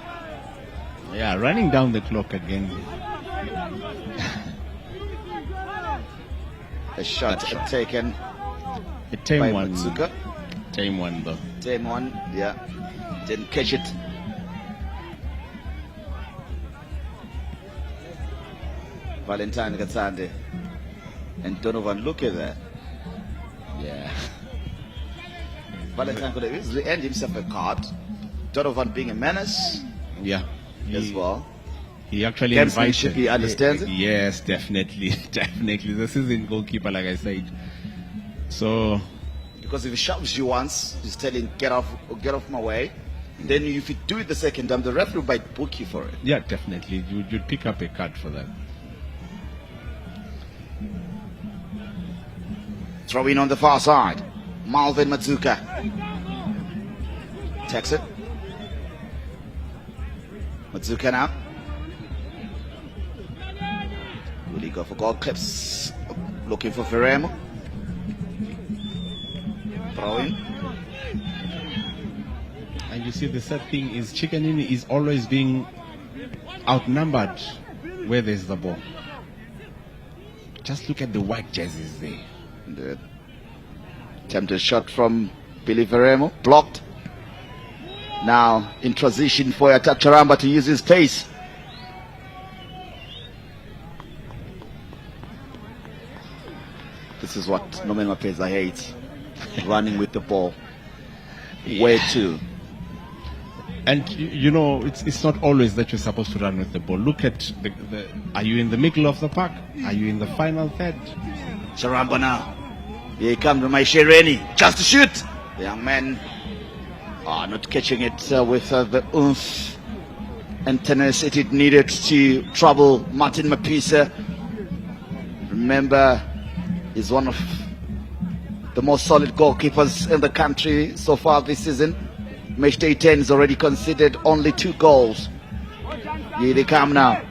Yeah, running down the clock again. A shot taken. A tame by one. Matsuka. Tame one though. Tame one, yeah. Didn't catch it. Valentine Gatsande and Donovan, look at that. Yeah. Valentine could have easily earned himself a card. Donovan being a menace. Yeah. As well. He actually Gamesmanship, he understands it. Yes, definitely. Definitely. The seasoned goalkeeper, like I said. So, because if he shoves you once, he's telling get off my way. Then if you do it the second time, the referee might book you for it. yeah, definitely. You'd pick up a card for that. Throw in on the far side. Malvin Matsuka takes it. Matsuka now. Will he go for goal clips? Looking for Ferremo. Throw in. And you see, the sad thing is Chicanini is always being outnumbered where there's the ball. Just look at the white jerseys there. The attempted shot from Billy Ferremo, blocked. Now in transition for Charamba to use his pace. This is what Nomen Mapeza hates. Running with the ball. Where to? And you know, it's not always that you're supposed to run with the ball. Look at are you in the middle of the park? Are you in the final third? Charamba now. Here comes Maishereni, just to shoot. The young man not catching it with the oomph and tenacity needed to trouble Martin Mapisa. Remember, he's one of the most solid goalkeepers in the country so far this season. Match day 10 has already conceded only 2 goals. Here they come now.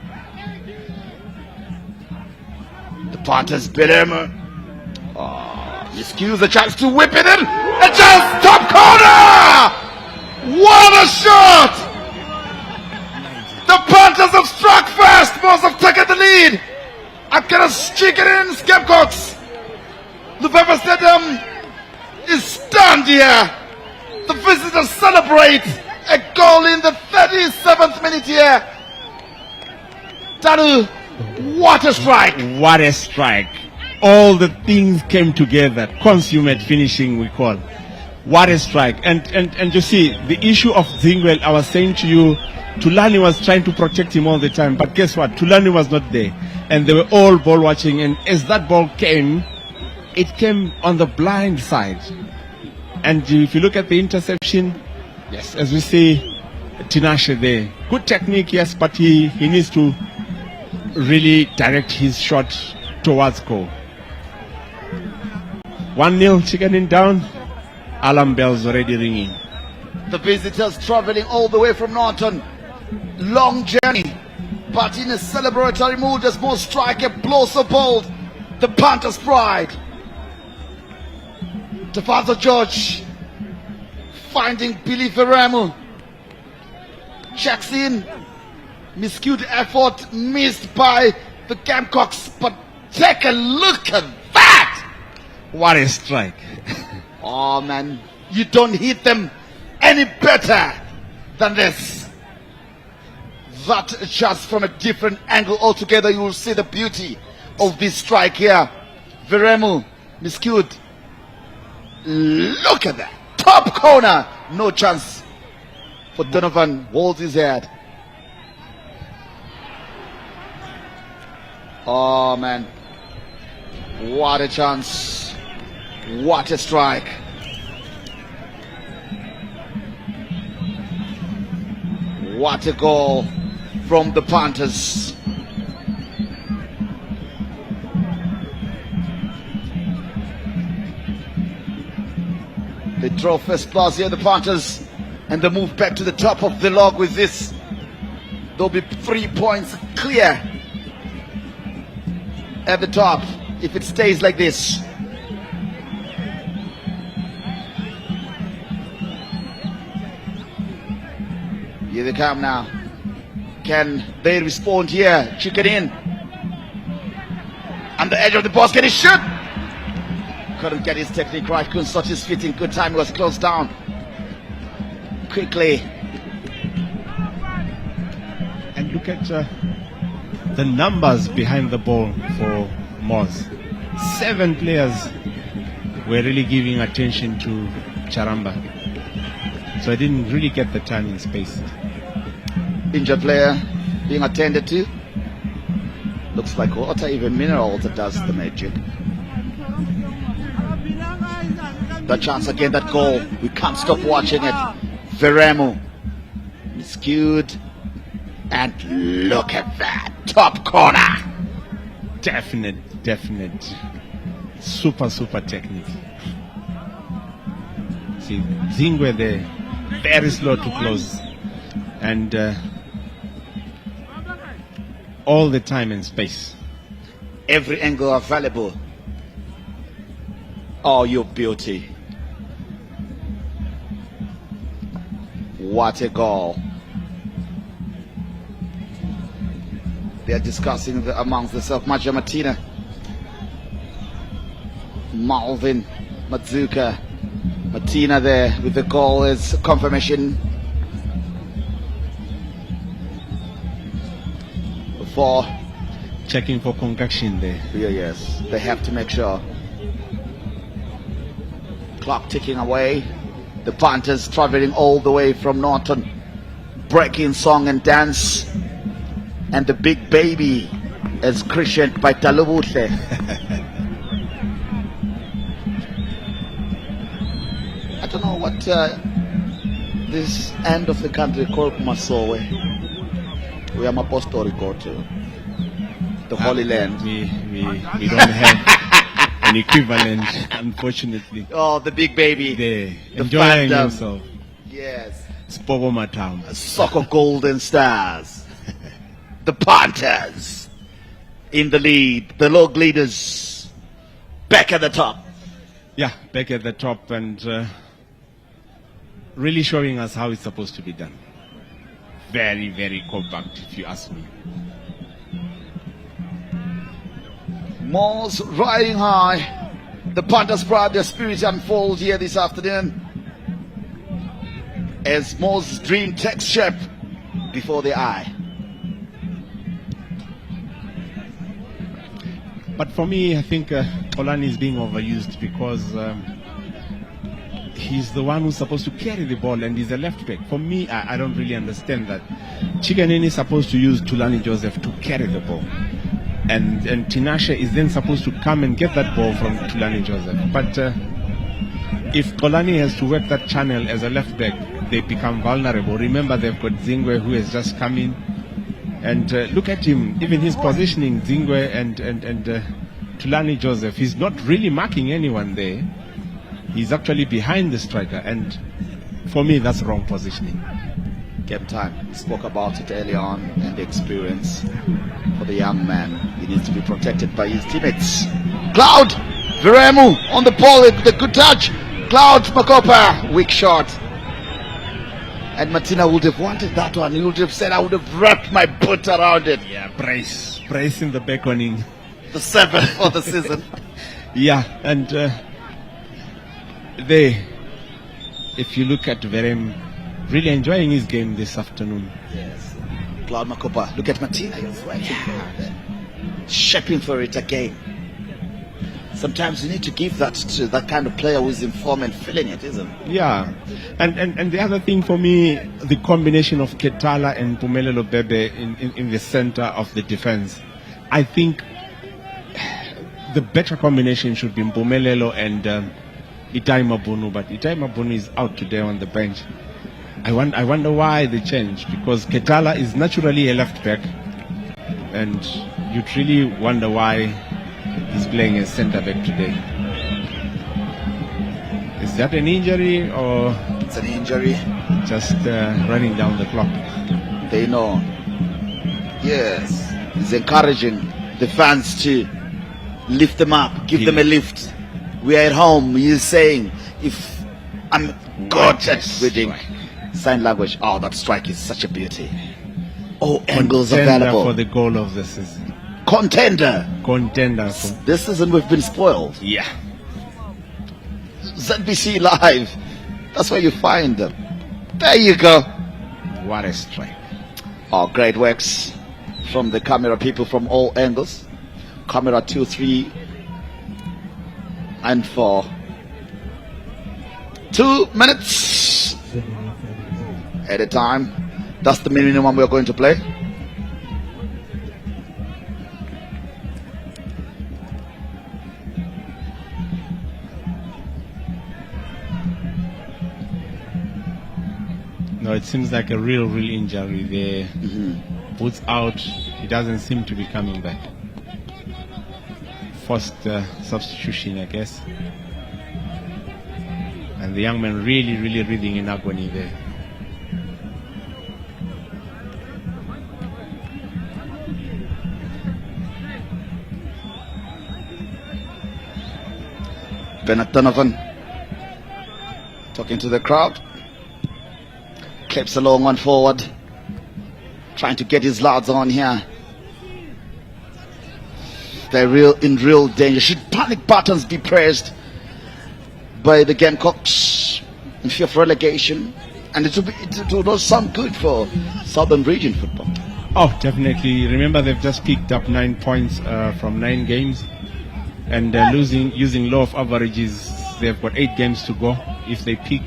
The Panthers, Bilermo. Excuse the chance to whip it in. A chance, top corner! What a shot! The Panthers have struck fast. Most have taken the lead. I'm gonna stick it in, Scapegoats. Lufever Stadium is stunned here. The visitors celebrate a goal in the 37th minute here. Tanu, what a strike! What a strike! All the things came together. Consummate finishing, we call. What a strike! And you see, the issue of Zingwell, I was saying to you, Tulani was trying to protect him all the time, but guess what? Tulani was not there, and they were all ball watching. And as that ball came, it came on the blind side. And if you look at the interception, yes, as we say, Tinashe there. Good technique, yes, but he needs to really direct his shot towards goal. 1-0, Chicanin down. Alarm bells already ringing. The visitors traveling all the way from Norton. Long journey, but in a celebratory mood as more striker blows a bolt. The Panthers' pride. The Father George finding Billy Ferramo. Checks in. Miscued effort missed by the Gamecocks, but take a look at that! What a strike. Oh man, you don't hit them any better than this. That just from a different angle altogether, you will see the beauty of this strike here. Veremu, miscued. Look at that. Top corner. No chance for Donovan. Holds his head. Oh man. What a chance. What a strike. What a goal from the Panthers. They draw first class here, the Panthers, and they move back to the top of the log with this. There'll be 3 points clear at the top if it stays like this. Here they come now. Can they respond here? Chicken in. On the edge of the box, can he shoot? Couldn't get his technique right, couldn't sort his feet in good time, he was closed down quickly. And look at the numbers behind the ball for Moz. 7 players were really giving attention to Charamba, so I didn't really get the time in space. Injured player being attended to. Looks like water, even mineral water does the magic. That chance again, that goal. We can't stop watching it. Veremu skewed, and look at that top corner. Definite. Super technique. See, Zingwe there, very slow to close. And all the time and space. Every angle available. Oh, you beauty. What a goal. They are discussing amongst themselves. Maja Martina, Malvin, Madzuka. Martina there with the goal as confirmation for checking for concoction there. Yeah, yes, they have to make sure. Clock ticking away. The Panthers traveling all the way from Norton, breaking song and dance, and the big baby is christened by Talubute. I don't know what this end of the country called Masowe. We are Mapostorico to the Holy Land. We don't have an equivalent, unfortunately. Oh, the big baby. There, enjoying fandom. himself. Yes. Spogoma Town. Soccer Golden Stars. The Panthers in the lead. The log leaders back at the top. Yeah, back at the top and really showing us how it's supposed to be done. Very compact, if you ask me. Malls riding high. The Panthers pride their spirit unfold here this afternoon as Malls' dream takes shape before their eye. But for me, I think Polani is being overused because he's the one who's supposed to carry the ball and he's a left back. For me, I don't really understand that. Chikanini is supposed to use Tulani Joseph to carry the ball. And Tinashe is then supposed to come and get that ball from Tulani Joseph. But if Polani has to work that channel as a left back, they become vulnerable. Remember, they've got Zingwe who has just come in. And look at him, even his positioning, Zingwe and Tulani Joseph, he's not really marking anyone there. He's actually behind the striker, and for me, that's wrong positioning. Game time. We spoke about it early on, and the experience for the young man. He needs to be protected by his teammates. Cloud Veremu on the ball with the good touch. Cloud Makopa, weak shot. And Martina would have wanted that one. He would have said, I would have wrapped my butt around it. Yeah, brace in the beckoning. The 7th for the season. Yeah, and there, if you look at Verem, really enjoying his game this afternoon. Yes. Cloud Makopa, look at Martina. He's waiting for it. Shaping for it again. Sometimes you need to give that to that kind of player who's in form and feeling it, isn't it? Yeah, and the other thing for me, the combination of Ketala and Pumelelo Bebe in the center of the defense. I think the better combination should be Mpumelelo and Itai Mabunu, but Itai Mabunu is out today on the bench. I wonder why they changed, because Ketala is naturally a left back, and you'd really wonder why he's playing as centre back today. Is that an injury or? It's an injury. Just running down the clock. They know. Yes, he's encouraging the fans to lift them up, give them a lift. We are at home. He's saying, if I'm good at reading sign language, oh, that strike is such a beauty. Oh, angles available for the goal of the season. Contender. This season we've been spoiled. Yeah. ZBC Live. That's where you find them. There you go. What a strike. Oh, great works from the camera people from all angles. Camera 2, 3, and 4. 2 minutes at a time. That's the minimum we're going to play. No, it seems like a real injury there. Boots out, he doesn't seem to be coming back. Forced substitution, I guess. And the young man really reading in agony there. Bennett Donovan talking to the crowd. Clips a long one forward, trying to get his lads on here. They're in real danger. Should panic buttons be pressed by the Gamecocks in fear of relegation? And it will not sound good for Southern Region football. Oh, definitely. Remember, they've just picked up 9 points from 9 games, and using law of averages, they've got 8 games to go. If they pick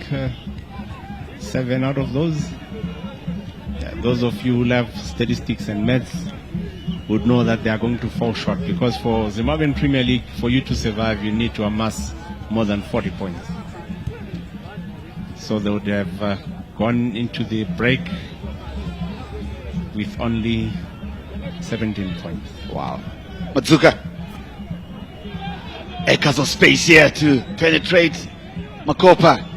7 out of those, those of you who love statistics and maths would know that they are going to fall short, because for Zimbabwean Premier League, for you to survive, you need to amass more than 40 points. So they would have gone into the break with only 17 points. Wow. Matsuka. Acres of space here to penetrate Makopa.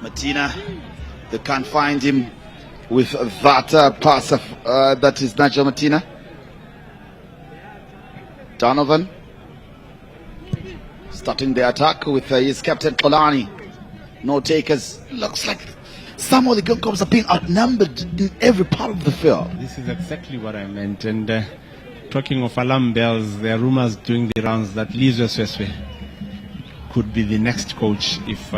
Martina, they can't find him with that pass of, that is Nigel Martina. Donovan starting the attack with his captain Kolani. No takers. Looks like some of the Gamecocks are being outnumbered in every part of the field. This is exactly what I meant. And talking of alarm bells, there are rumors doing the rounds that LWEZIMBABWE could be the next coach if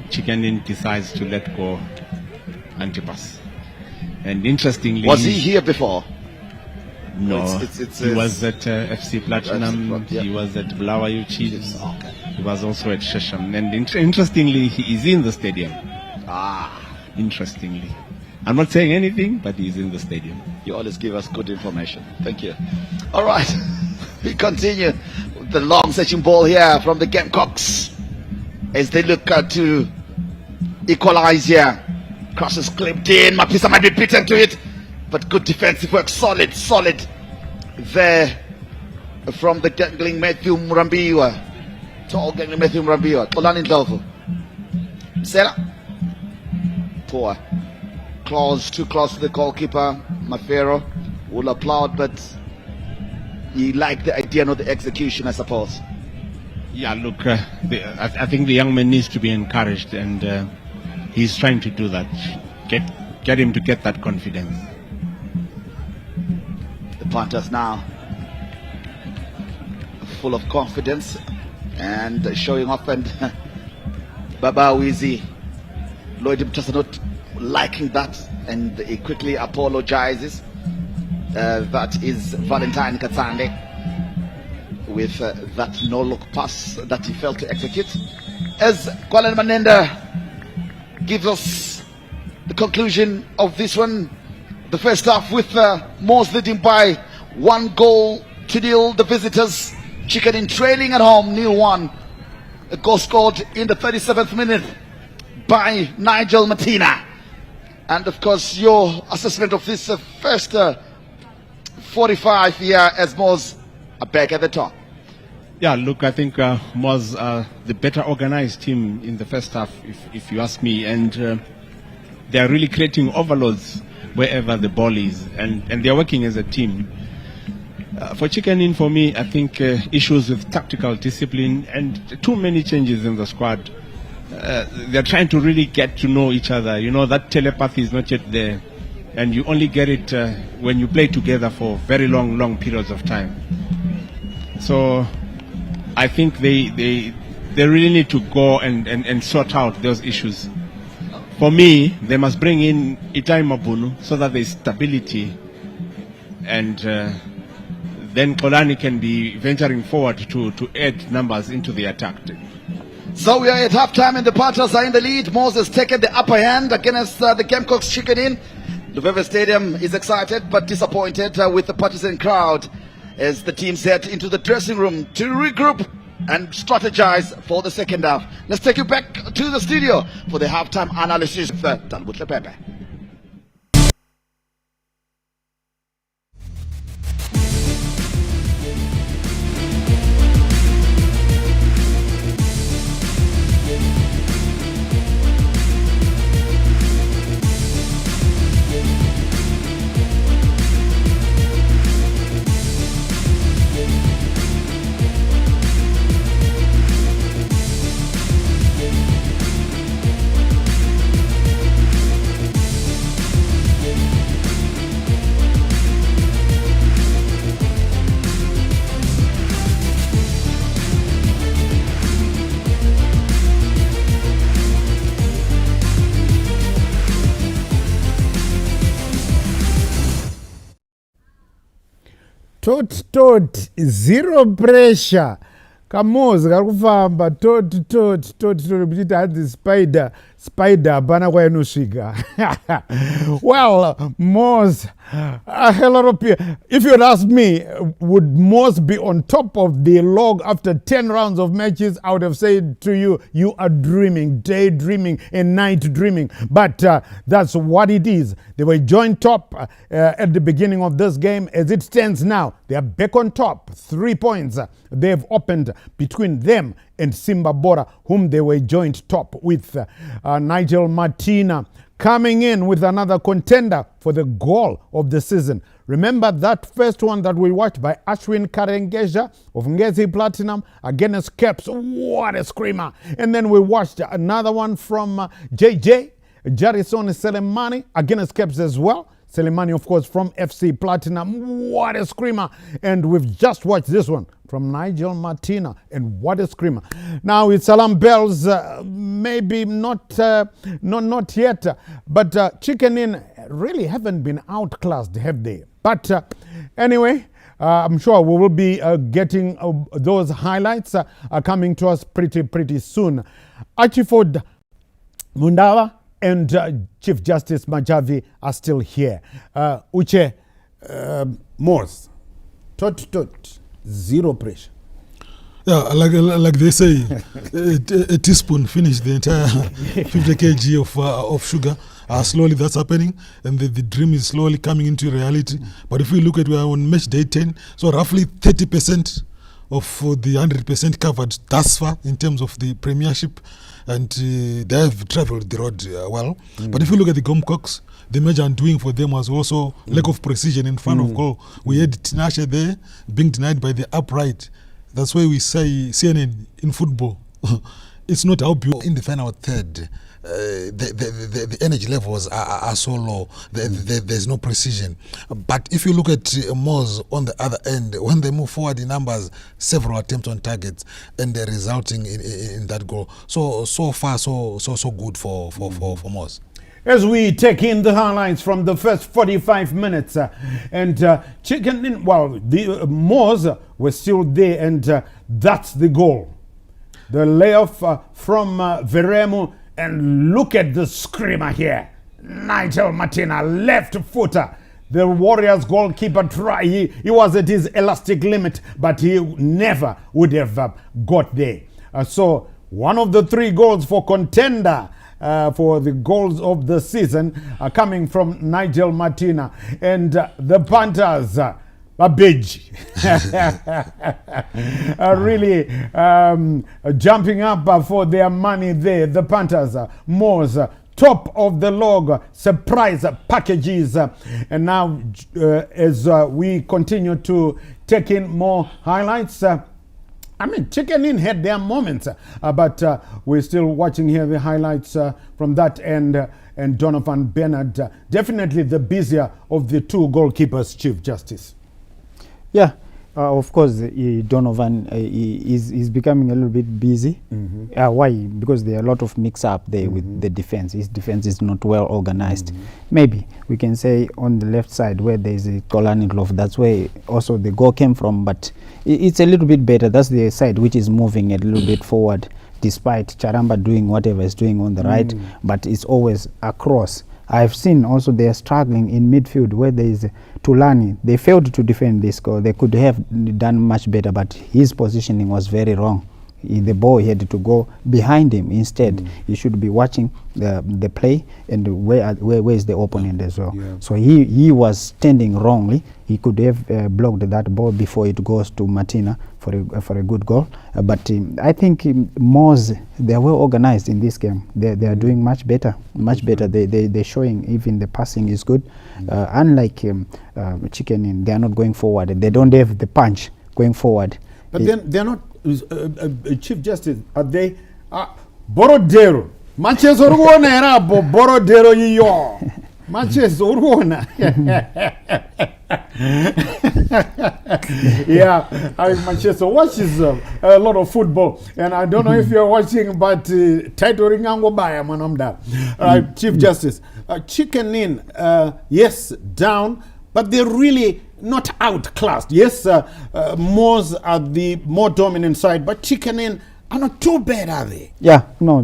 Chikanin decides to let go Antipas. And interestingly, was he here before? No, he was at FC Platinum, he was at Bulawayo Chiefs, he was also at Shesham. And interestingly, he is in the stadium. Interestingly. I'm not saying anything, but he's in the stadium. You always give us good information. Thank you. All right, we continue with the long searching ball here from the Gamecocks as they look to equalize here. Crosses clipped in. Mapisa might be beaten to it, but good defensive work. Solid there from the gangling Matthew Murambiwa. Tall gangling Matthew Murambiwa. Tolani Ndlovu. Sela. Poor. Too close to the goalkeeper. Mafero will applaud, but he liked the idea, not the execution, I suppose. Yeah, look, I think the young man needs to be encouraged, and he's trying to do that. Get him to get that confidence. The Panthers now full of confidence and showing off, and Baba Wizi, Lloyd Mtasa not liking that, and he quickly apologizes. That is Valentine Katsande with that no-look pass that he failed to execute. As Kwalen Manenda gives us the conclusion of this one, the first half, with MWOS leading by 1-0. The visitors, Chicken trailing at home 0-1. A goal scored in the 37th minute by Nigel Martina. And of course, your assessment of this first 45 here as MWOS are back at the top. Yeah, look, I think MWOS are the better organized team in the first half, if you ask me, and they are really creating overloads wherever the ball is, and they are working as a team. For Chicken, for me, I think issues with tactical discipline and too many changes in the squad. They're trying to really get to know each other. You know, that telepathy is not yet there, and you only get it when you play together for very long periods of time. So I think they really need to go and sort out those issues. For me, they must bring in Itai Mabunu so that there's stability, and then Kolani can be venturing forward to add numbers into the attack. So we are at halftime and the Panthers are in the lead. MWOS has taken the upper hand against the Gamecocks Chicken Inn. LWEZIMBABWE Stadium is excited but disappointed with the partisan crowd as the teams head into the dressing room to regroup and strategize for the second half. Let's take you back to the studio for the halftime analysis with Talbutle Pepe. Tot, zero pressure. Kamozi kari kufamba tot bichiti hadzi spider hapana kwainosvika. Well, MWOS, a lot of people, if you'd ask me, would MWOS be on top of the log after 10 rounds of matches? I would have said to you, you are dreaming, daydreaming, and night dreaming. But that's what it is. They were joint top at the beginning of this game. As it stands now, they are back on top. 3 points they've opened between them and Simba Bora, whom they were joint top with. Nigel Martina coming in with another contender for the goal of the season. Remember that first one that we watched by Ashwin Karengeja of Ngezi Platinum against Caps. What a screamer. And then we watched another one from JJ, Jarison Selemani against Caps as well. Selemani, of course, from FC Platinum. What a screamer. And we've just watched this one from Nigel Martina. And what a screamer. Now, it's alarm bells. Maybe not yet. But Chicken Inn really haven't been outclassed, have they? But anyway, I'm sure we will be getting those highlights coming to us pretty soon. Archiford Mundawa and Chief Justice Majavi are still here. Uche, MWOS, tot, zero pressure. Yeah, like they say, a teaspoon finished the entire 50 kg of sugar. Slowly that's happening, and the dream is slowly coming into reality. But if we look at, we are on match day 10, so roughly 30% of the 100% covered thus far in terms of the premiership, and they have traveled the road well. But if you look at the Gomcocks, the major undoing for them was also lack of precision in front of goal. We had Tinashe there being denied by the upright. That's why we say CNN in football. It's not how beautiful. In the final third, the energy levels are so low. There's no precision. But if you look at MWOS on the other end, when they move forward in numbers, several attempts on targets, and they're resulting in that goal. So far, so good for MWOS. As we take in the highlights from the first 45 minutes, and Chicken Inn, well, the MWOS were still there, and that's the goal. The layoff from Veremu, and look at the screamer here. Nigel Martina, left footer. The Warriors goalkeeper tried. He was at his elastic limit, but he never would have got there. So one of the 3 goals for contender for the goals of the season coming from Nigel Martina. And the Panthers, a big really jumping up for their money there. The Panthers, MWOS, top of the log, surprise packages. And now as we continue to take in more highlights, I mean, Chicken Inn had their moments, but we're still watching here the highlights from that end. And Donovan Bernard, definitely the busier of the 2 goalkeepers, Chief Justice. Yeah, of course, Donovan is becoming a little bit busy. Why? Because there are a lot of mix-up there with the defense. His defense is not well organized. Maybe we can say on the left side where there is a Kolani glove, that's where also the goal came from. But it's a little bit better. That's the side which is moving a little bit forward, despite Charamba doing whatever is doing on the right. But it's always across. I've seen also they are struggling in midfield where there is Tulani. They failed to defend this goal. They could have done much better, but his positioning was very wrong. The ball had to go behind him instead. He should be watching the play and where is the opponent as well. So he was standing wrongly. He could have blocked that ball before it goes to Martina for a good goal. But I think MWOS, they are well organized in this game. They are doing much better, much better. They're showing even the passing is good. Unlike Chicken Inn, they are not going forward. They don't have the punch going forward. But then they're not, Chief Justice, are they Borodero? Matches Urwana era Borodero yo. Matches Urwana. Yeah, Manchester watches a lot of football, and I don't know if you're watching, but title ringango baya manamda. Chief Justice, Chicken Inn, yes, down, but they're really not outclassed. Yes, MWOS are the more dominant side, but Chicken Inn are not too bad, are they? Yeah, no,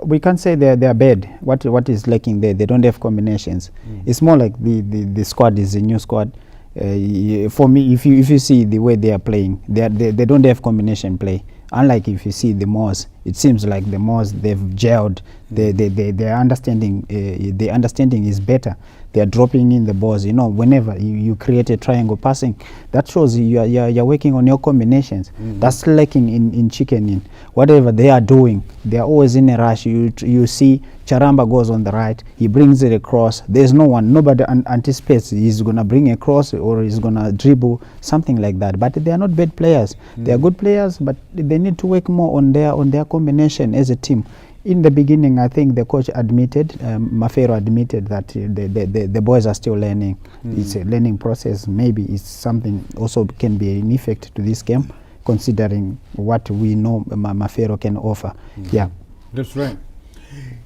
we can't say they're bad. What is lacking there? They don't have combinations. It's more like the squad is a new squad. For me, if you see the way they are playing, they don't have combination play. Unlike if you see the MWOS, it seems like the MWOS, they've gelled. Their understanding, the understanding is better. They are dropping in the balls. You know, whenever you create a triangle passing, that shows you're working on your combinations. That's lacking in Chicken Inn. Whatever they are doing, they are always in a rush. You see Charamba goes on the right, he brings it across. There's nobody anticipates he's gonna bring a cross or he's gonna dribble, something like that. But they are not bad players. They are good players, but they need to work more on their combination as a team. In the beginning, I think the coach admitted, Mafero admitted that the boys are still learning. It's a learning process. Maybe it's something also can be an effect to this game, considering what we know Mafero can offer. Yeah, that's right.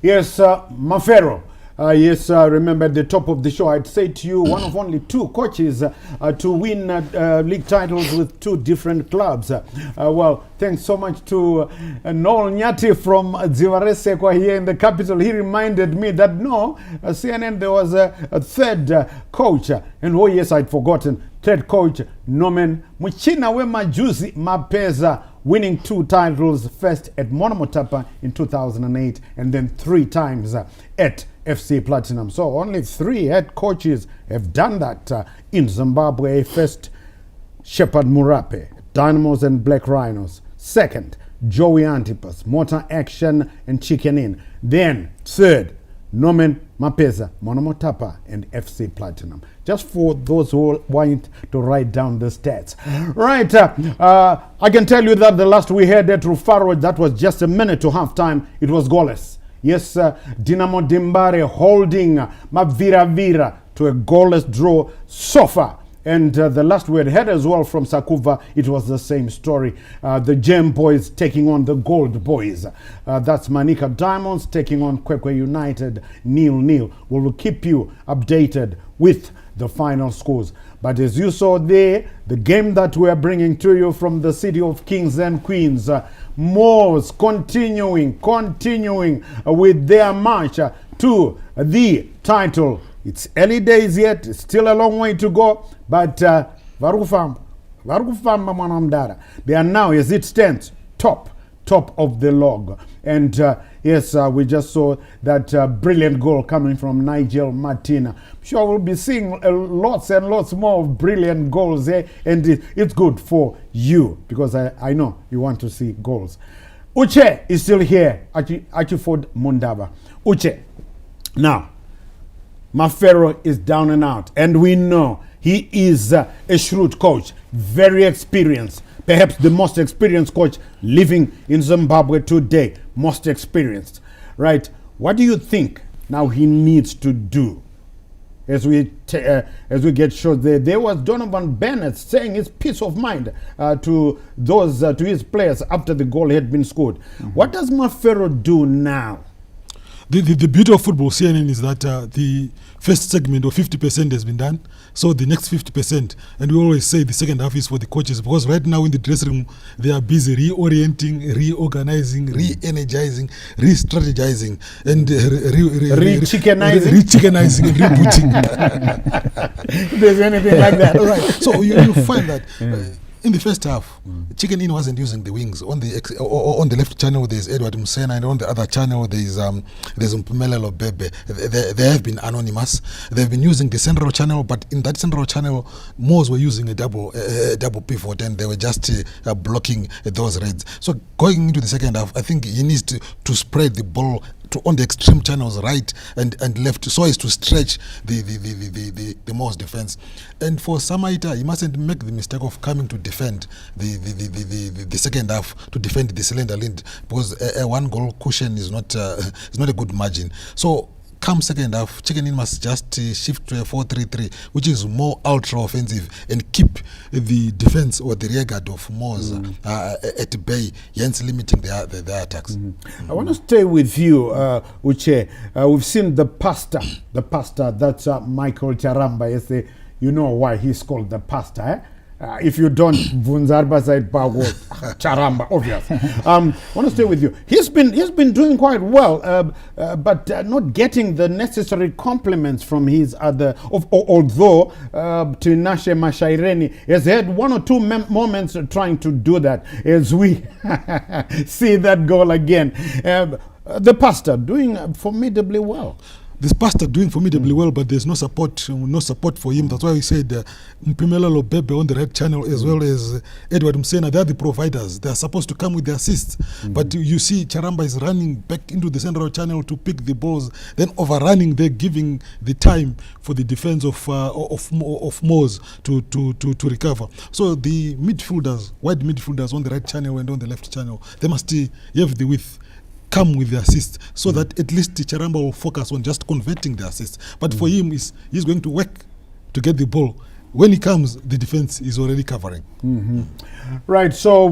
Yes, Mafero. Yes, remember at the top of the show, I'd say to you, one of only two coaches to win league titles with two different clubs. Well, thanks so much to Noel Nyati from Dzivaresekwa here in the capital. He reminded me that no, CNN, there was a third coach. And oh yes, I'd forgotten. Third coach, Norman Muchina Majuzi Mapeza, winning 2 titles, first at Monomotapa in 2008 and then 3 times at FC Platinum. So only 3 head coaches have done that in Zimbabwe. First, Shepard Murape, Dynamos and Black Rhinos. Second, Joey Antipas, Motor Action and Chicken Inn. Then third, Norman Mapeza, Monomotapa and FC Platinum. Just for those who want to write down the stats. Right, I can tell you that the last we had at Rufaro, that was just a minute to halftime. It was goalless. Yes, Dinamo Dimbare holding Mavira Vira to a goalless draw so far. And the last we had as well from Sakuva, it was the same story. The Gem Boys taking on the Gold Boys. That's Manika Diamonds taking on Kwekwe United 0-0. We will keep you updated with the final scores. But as you saw there, the game that we are bringing to you from the city of kings and queens, MWOS continuing with their march to the title. It's early days yet, it's still a long way to go, but Varufamba Manamdara, they are now, as it stands, top of the log. And yes, we just saw that brilliant goal coming from Nigel Martina. I'm sure we'll be seeing lots and lots more of brilliant goals there, and it's good for you, because I know you want to see goals. Uche is still here, Achiford Mundaba. Uche, now, Mafero is down and out, and we know he is a shrewd coach, very experienced, perhaps the most experienced coach living in Zimbabwe today, most experienced, right? What do you think now he needs to do? As we get shows there was Donovan Bennett saying his peace of mind to his players after the goal had been scored. What does Mafero do now? The beauty of football, CNN, is that the first segment of 50% has been done. So the next 50%, and we always say the second half is for the coaches, because right now in the dressing room, they are busy reorienting, reorganizing, re-energizing, re-strategizing, and re-chickenizing and rebooting. If there's anything like that. Right. So you find that In the first half, Chicken Inn wasn't using the wings. On the left channel, there's Edward Msena, and on the other channel, there's Mpumelelo Bebe. They have been anonymous. They've been using the central channel, but in that central channel, MWOS were using a double pivot, and they were just blocking those raids. So going into the second half, I think he needs to spread the ball on the extreme channels, right and left, so as to stretch the MWOS defense. And for Samaita, he mustn't make the mistake of coming to defend the second half, to defend the cylinder lead, because a one goal cushion is not a good margin. So come second half, Chicken Inn must just shift to a 4-3-3, which is more ultra offensive, and keep the defense or the rear guard of MWOS at bay, hence limiting their attacks. I want to stay with you, Uche. We've seen the pastor, that's Michael Charamba. Yes, you know why he's called the pastor, eh? If you don't, Vunzarba side Charamba, obvious. I want to stay with you. He's been doing quite well, but not getting the necessary compliments from his other. Although Tinashe Mashaireni has had one or two moments trying to do that, as we see that goal again. The pastor doing formidably well. This pastor doing formidably well, but there's no support for him. That's why we said Mpumelelo Bebe on the red channel, as well as Edward Msena. They're the providers. They're supposed to come with the assists. But you see Charamba is running back into the central channel to pick the balls, then overrunning. They're giving the time for the defense of MWOS to recover. So the midfielders, wide midfielders on the right channel and on the left channel, they must have the width, come with the assist, so that at least Charamba will focus on just converting the assist. But for him, he's going to work to get the ball. When he comes, the defense is already covering. Right, so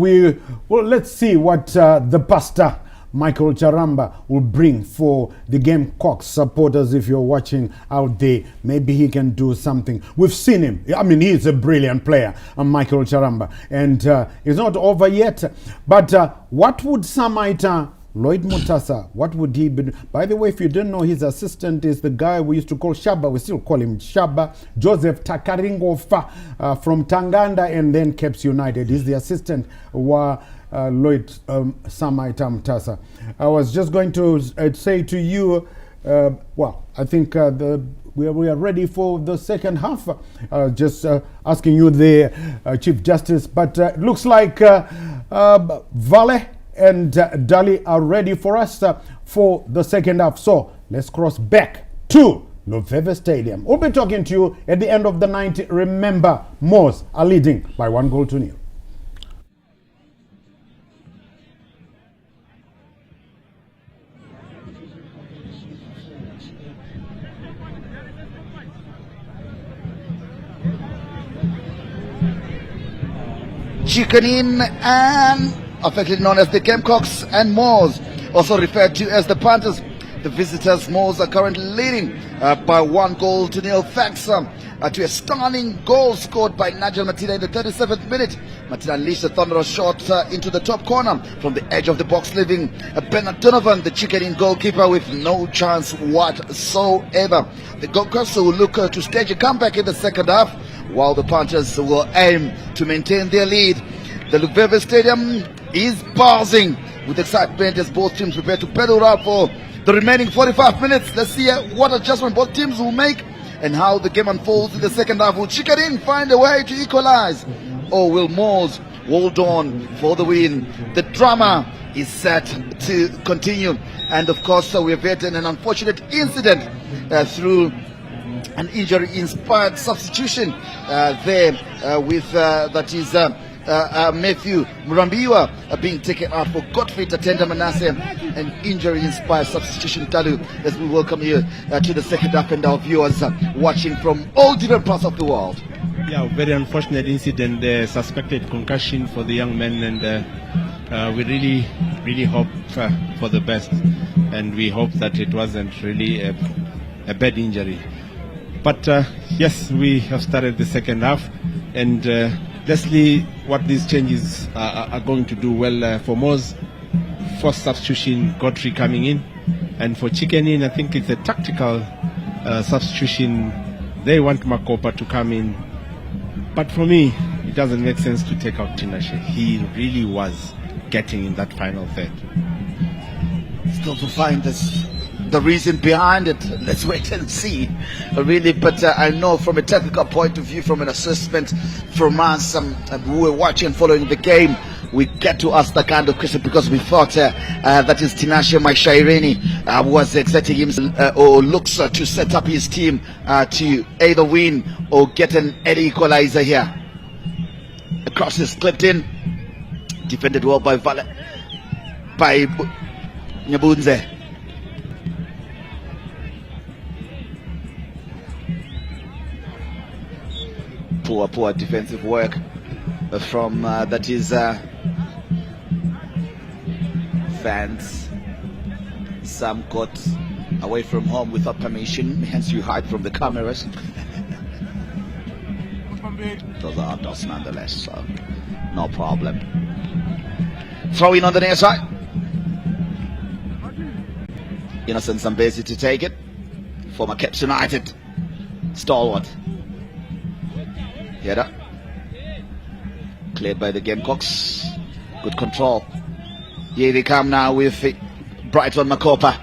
let's see what the pastor Michael Charamba will bring for the Gamecocks supporters. If you're watching out there, maybe he can do something. We've seen him. I mean, he's a brilliant player, Michael Charamba, and it's not over yet. But what would Samaita Lloyd Mutasa, what would he be? By the way, if you didn't know, his assistant is the guy we used to call Shaba. We still call him Shaba. Joseph Takaringofa from Tanganda and then Caps United. He's the assistant wa Lloyd Samaita Mutasa. I was just going to say to you, well, I think we are ready for the second half. Just asking you there, Chief Justice, but looks like Vale and Dali are ready for us for the second half. So let's cross back to LWEZIMBABWE Stadium. We'll be talking to you at the end of the 90. Remember, MWOS are leading by 1-0. Chicken Inn, and affectionately known as the Gamecocks, and MWOS, also referred to as the Panthers. The visitors, MWOS, are currently leading by 1-0 thanks to a stunning goal scored by Nigel Matina in the 37th minute. Matina unleashed a thunderous shot into the top corner from the edge of the box, leaving Bernard Donovan, the Chicken Inn goalkeeper, with no chance whatsoever. The Gamecocks will look to stage a comeback in the second half, while the Panthers will aim to maintain their lead. The LWEZIMBABWE Stadium is buzzing with excitement as both teams prepare to pedal out for the remaining 45 minutes. Let's see what adjustment both teams will make and how the game unfolds in the second half. Will Chicken Inn find a way to equalize, or will MWOS hold on for the win? The drama is set to continue, and of course we have had an unfortunate incident through an injury-inspired substitution there with that is Matthew Murambiwa being taken out for Godfrey Tatenda Manasseh, an injury-inspired substitution. Talu, as we welcome you to the second half, and our viewers watching from all different parts of the world. Yeah, very unfortunate incident, suspected concussion for the young man, and we really hope for the best, and we hope that it wasn't really a bad injury. But yes, we have started the second half, and let's see what these changes are going to do well for MWOS. First substitution, Godfrey coming in, and for Chicken Inn, I think it's a tactical substitution. They want Makopa to come in, but for me, it doesn't make sense to take out Tinashe. He really was getting in that final third. Still to find the reason behind it. Let's wait and see, really. But I know from a technical point of view, from an assessment from us who were watching, following the game, we get to ask the kind of question because we thought that is Tinashe Maishairini was exerting himself or looks to set up his team to either win or get an early equalizer here. The cross is clipped in, defended well by Nyabunze. Poor defensive work from that is fans. Some got away from home without permission, hence you hide from the cameras. Those are adults nonetheless, so no problem. Throw in on the near side. Innocent Zambezi to take it. Former Caps United stalwart. Header. Cleared by the Gamecocks. Good control. Here they come now with Brighton Makopa.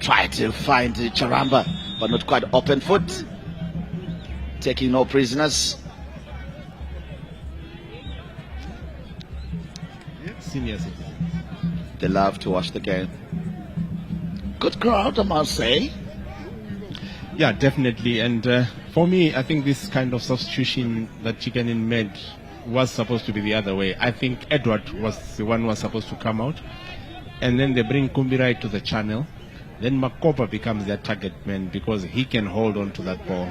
Try to find Charamba, but not quite open foot. Taking no prisoners. Senior citizens. They love to watch the game. Good crowd, I must say. Yeah, definitely. And for me, I think this kind of substitution that Chikenin made was supposed to be the other way. I think Edward was the one who was supposed to come out. And then they bring Kumbirai to the channel. Then Makopa becomes their target man because he can hold on to that ball.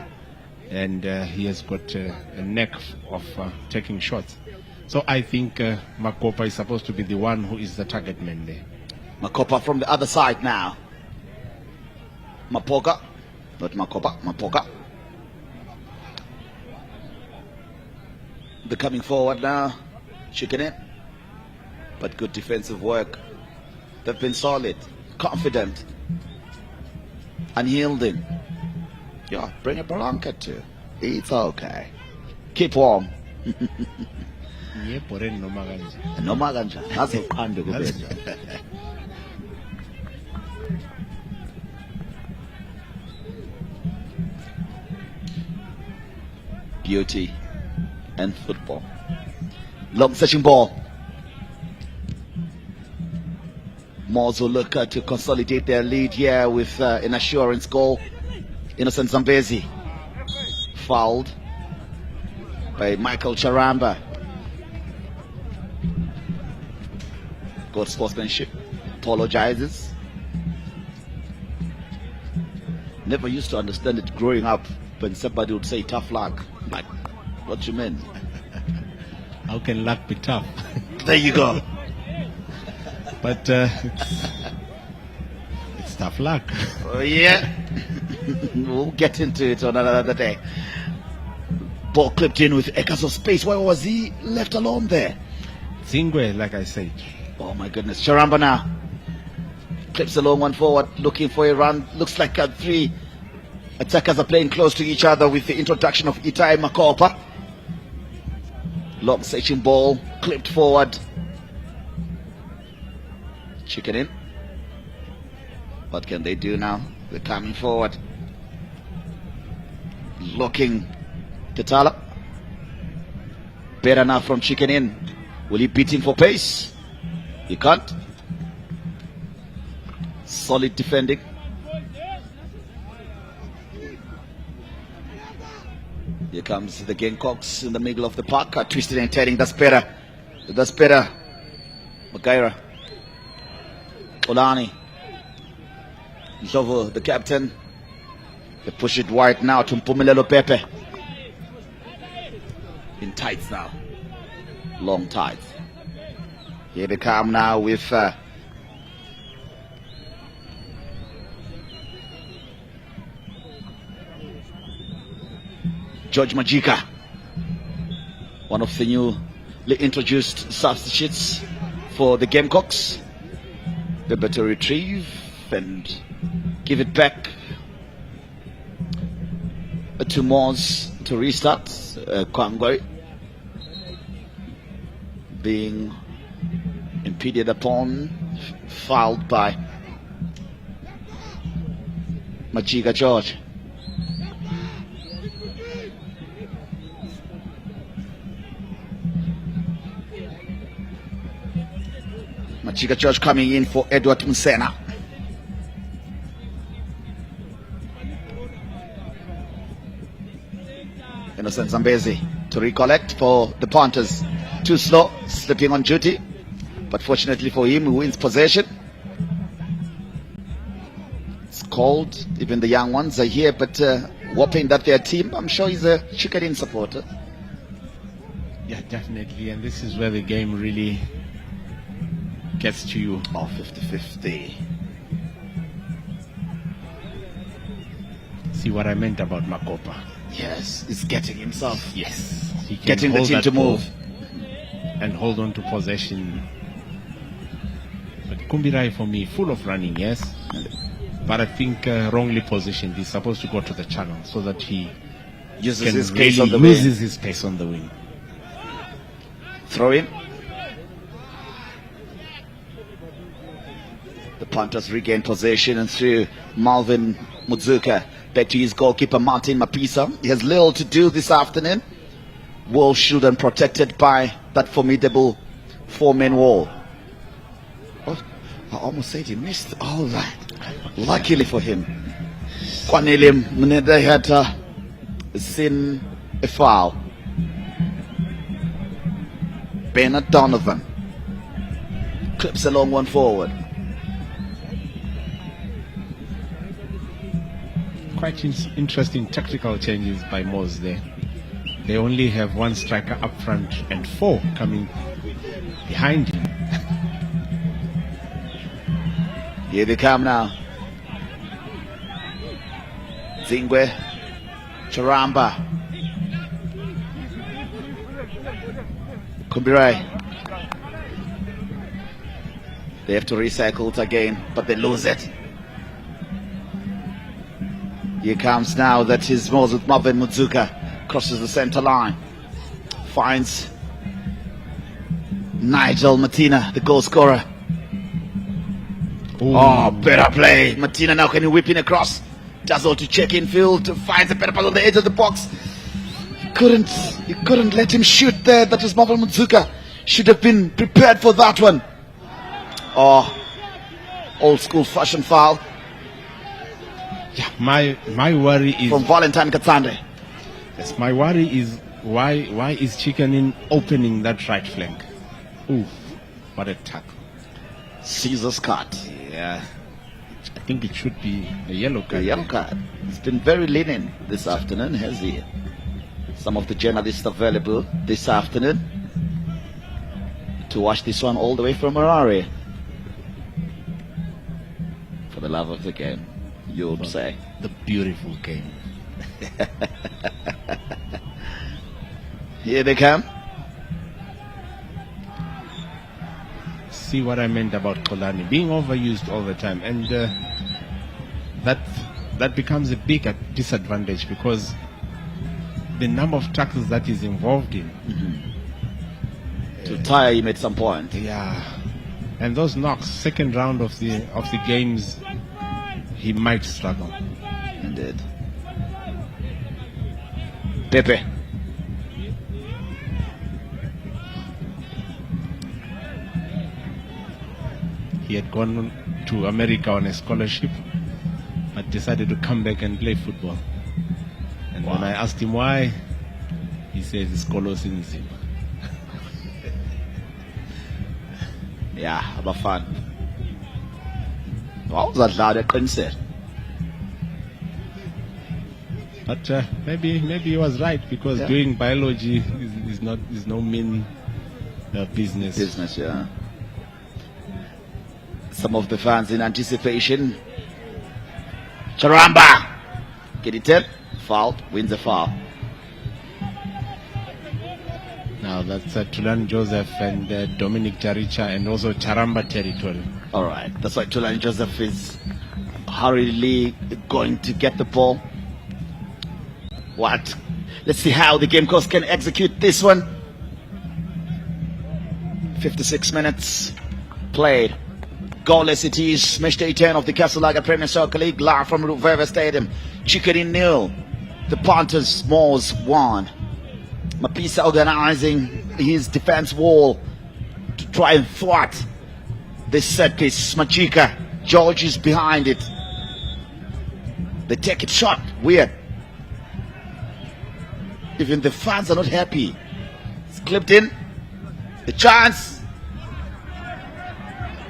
And he has got a knack of taking shots. So I think Makopa is supposed to be the one who is the target man there. Makopa from the other side now. Mapoka. Not Makopa, Mapoka. They're coming forward now. Chicken in. But good defensive work. They've been solid, confident, unyielding. Yeah, bring a blanket too. It's okay. Keep warm. Noma kanja. That's a kind of beauty and football. Long searching ball. Moz will look to consolidate their lead here with an assurance goal. Innocent Zambezi fouled by Michael Charamba. Good sportsmanship. Apologizes. Never used to understand it growing up when somebody would say tough luck. Like, what you mean? How can luck be tough? There you go. But it's tough luck. Oh, yeah. We'll get into it on another day. Ball clipped in with acres of space. Why was he left alone there? Zingwe, like I said. Oh my goodness. Charamba now. Clips a long one forward, looking for a run. Looks like three attackers are playing close to each other with the introduction of Itai Makopa. Long searching ball, clipped forward. Chicken in. What can they do now? They're coming forward. Looking to Tala. Better now from Chicken in. Will he beat him for pace? He can't. Solid defending. Here comes the Gamecocks in the middle of the park. Twisted and turning. That's better. That's better. Magaira. Olani. Jovo, the captain. They push it wide now to Mpumelelo Pepe. In tights now. Long tights. Here they come now with George Majika, one of the newly introduced substitutes for the Gamecocks. They're better retrieve and give it back to Moz to restart. Kwangwe being impeded upon, fouled by Machiga George. Machiga George coming in for Edward Musena. Innocent Zambezi to recollect for the Panthers. Too slow, slipping on duty. But fortunately for him, he wins possession. It's cold. Even the young ones are here, but hoping that their team, I'm sure he's a Chicken supporter. Yeah, definitely. And this is where the game really gets to you. Oh, 50-50. See what I meant about Makopa? Yes, he's getting himself. Yes. He can Getting the hold team that to ball move. and hold on to possession. But Kumbirai for me, full of running, yes. But I think wrongly positioned. He's supposed to go to the channel so that he Uses can his pace really on the wing. loses his pace on the wing. Throw in. The Panthers regain possession and through Malvin Mudzuka. Back to his goalkeeper Martin Mapisa. He has little to do this afternoon. Well shielded and protected by that formidable four-man wall. Oh, I almost said he missed all that. Luckily for him. Kwanelim Mnede had seen a foul. Bernard Donovan clips a long one forward. Quite interesting tactical changes by MWOS there. They only have one striker up front and four coming behind him. Here they come now. Zingwe, Charamba, Kumbirai. They have to recycle it again, but they lose it. Here comes now, that is MWOS with Marvin Mudzuka. Crosses the center line. Finds Nigel Matina, the goal scorer. Ooh. Oh, better play. Matina now can whip in across. Does all to check in field. Finds a better pass on the edge of the box. He couldn't let him shoot there. That was Marvin Mudzuka. Should have been prepared for that one. Oh, old school fashion foul. Yeah, my worry is from Valentine Katsande. Yes, my worry is why is Chicken in opening that right flank? Ooh, what a tackle. Caesar's cut. Yeah. I think it should be a yellow card. A yellow card. It's been very lenient this afternoon, has he? Some of the journalists available this afternoon to watch this one all the way from Mumhari. For the love of the game, you would say. The beautiful game. Here they come. See what I meant about Kolani being overused all the time, and that becomes a big disadvantage because the number of tackles that he's involved in. To tire him at some point. Yeah, and those knocks, second round of the games, he might struggle. Indeed. Pepe. He had gone to America on a scholarship, but decided to come back and play football. And when I asked him why, he says it's Kolosinzima. Yeah, abafana. Wawuzadlala eqinisele. But maybe he was right, because doing biology is no mean business. Business, yeah. Some of the fans in anticipation. Charamba! Get it in. Foul. Wins the foul. Now that's Tulani Joseph and Dominic Jaricha, and also Charamba territory. Alright, that's why Tulani Joseph is hurriedly going to get the ball. What? Let's see how the game coach can execute this one. 56 minutes played. Goalless it is. Match day 10 of the Castle Premier Soccer League, live from Ruveva Stadium. Chicken 0. The Panthers MWOS 1. Mapisa organizing his defense wall to try and thwart this set piece. Machika, George is behind it. They take it shot. Weird. Even the fans are not happy. It's clipped in. The chance.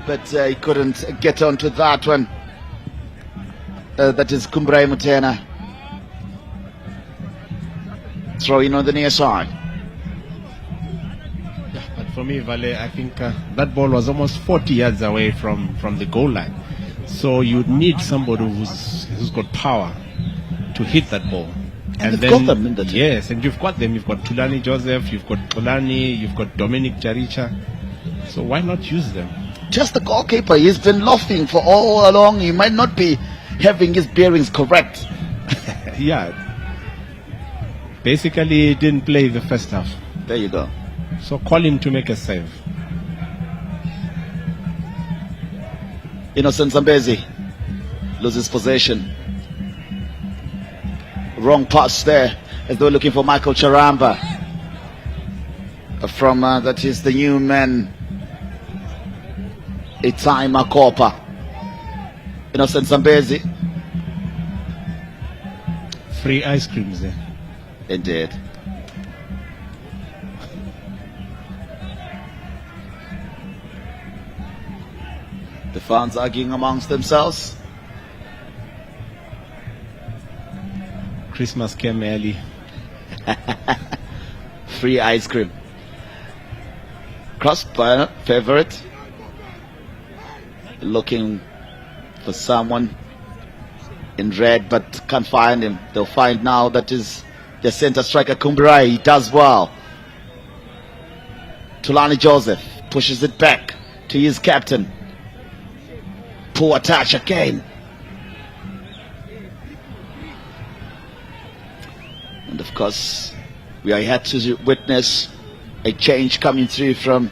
But he couldn't get onto that one. That is Kumbrai Mutena. Throw in on the near side. Yeah, but for me, Vale, I think that ball was almost 40 yards away from the goal line. So you need somebody who's got power to hit that ball. And they've got them in the team. Yes, and you've got them. You've got Tulani Joseph, you've got Tulani, you've got Dominic Charicha. So why not use them? Just the goalkeeper. He's been laughing for all along. He might not be having his bearings correct. Yeah. Basically, he didn't play the first half. There you go. So call him to make a save. Innocent Zambezi loses possession. Wrong pass there as they were looking for Michael Charamba from that is the new man Itai Makopa. Innocent Zambezi. Free ice creams there. Indeed. The fans arguing amongst themselves. Christmas came early. Free ice cream. Cross by favorite. Looking for someone in red but can't find him. They'll find now that is the center striker Kumbrai. He does well. Tulani Joseph pushes it back to his captain. Poor touch again. And of course, we are here to witness a change coming through from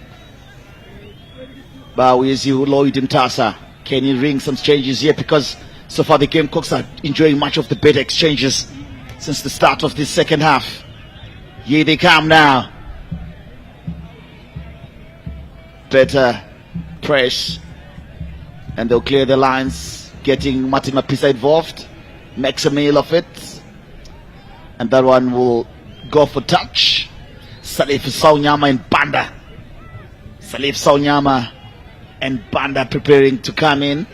Bawizi Lloyd Mtasa. Can he ring some changes here? Because so far the Gamecocks are enjoying much of the better exchanges since the start of this second half. Here they come now. Better press. And they'll clear the lines, getting Martin Mapisa involved. Makes a meal of it. And that one will go for touch. Salif Saunyama and Banda. Salif Saunyama and Banda preparing to come in.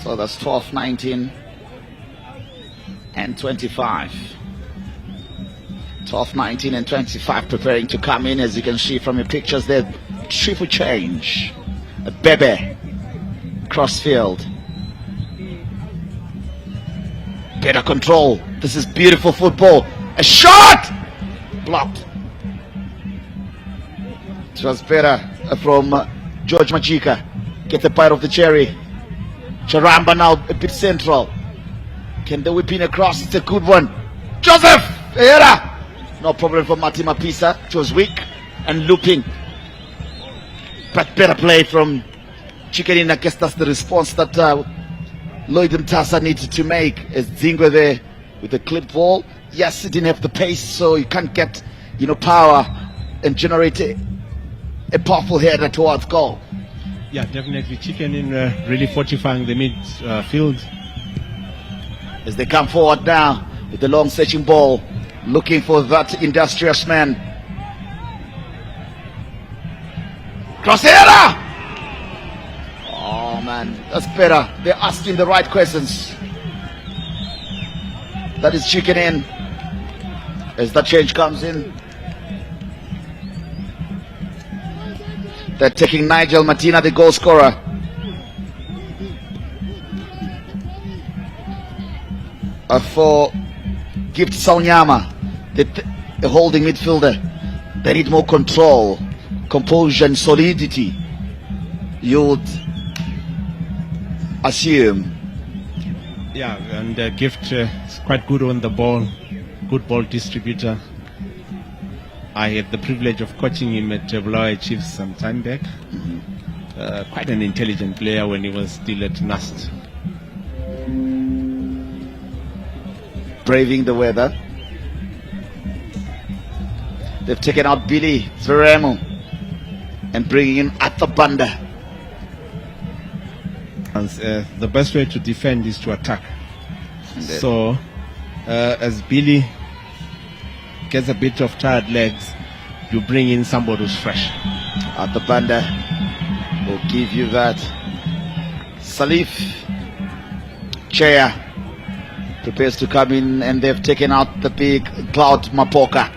So that's 12, 19 and 25. 12, 19 and 25 preparing to come in. As you can see from your pictures there, triple change. A Bebe crossfield. Better control. This is beautiful football. A shot! Blocked. It was better from George Machika. Get the bite of the cherry. Charamba now a bit central. Can they whip in across? It's a good one. Joseph! Era! No problem for Martin Mapisa. It was weak and looping. But better play from Chicken. I guess that's the response that Lloyd Mtasa needed to make. As Zingwe there with the clipped ball. Yes, he didn't have the pace, so you can't get, power and generate a powerful header towards goal. Yeah, definitely. Chicken in really fortifying the midfield. As they come forward now with the long searching ball, looking for that industrious man. Crossera! Oh man, that's better. They're asking the right questions. That is Chicken in. As that change comes in, they're taking Nigel Martina, the goal scorer. For Gift Saunyama, the holding midfielder. They need more control, composure and solidity, you would assume. Yeah, and Gift is quite good on the ball. Good ball distributor. I had the privilege of coaching him at Bulawayo Chiefs some time back. Quite an intelligent player when he was still at NAST. Braving the weather. They've taken out Billy Veremo and bringing in Atabanda. The best way to defend is to attack. So, as Billy gets a bit of tired legs, you bring in somebody who's fresh. Atabanda will give you that. Salif Chea prepares to come in, and they've taken out the big Cloud Mapoka.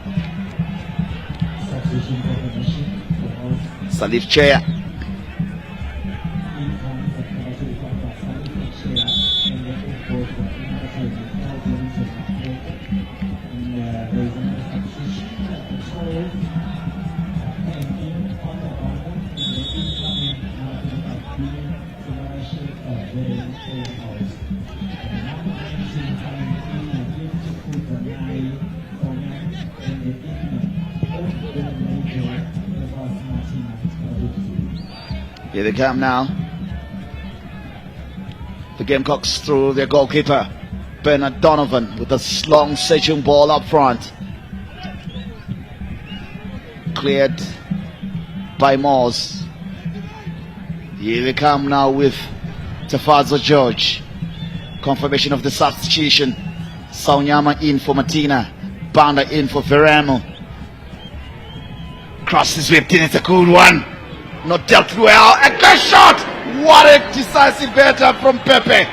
Salif Chea. Here they come now. The Gamecocks through their goalkeeper, Bernard Donovan, with a long searching ball up front. Cleared by Moss. Here they come now with Tafazo George. Confirmation of the substitution. Saunyama in for Martina. Banda in for Veramo. Crosses whipped in, it's a good one. Not dealt well. A good shot! What a decisive header from Pepe.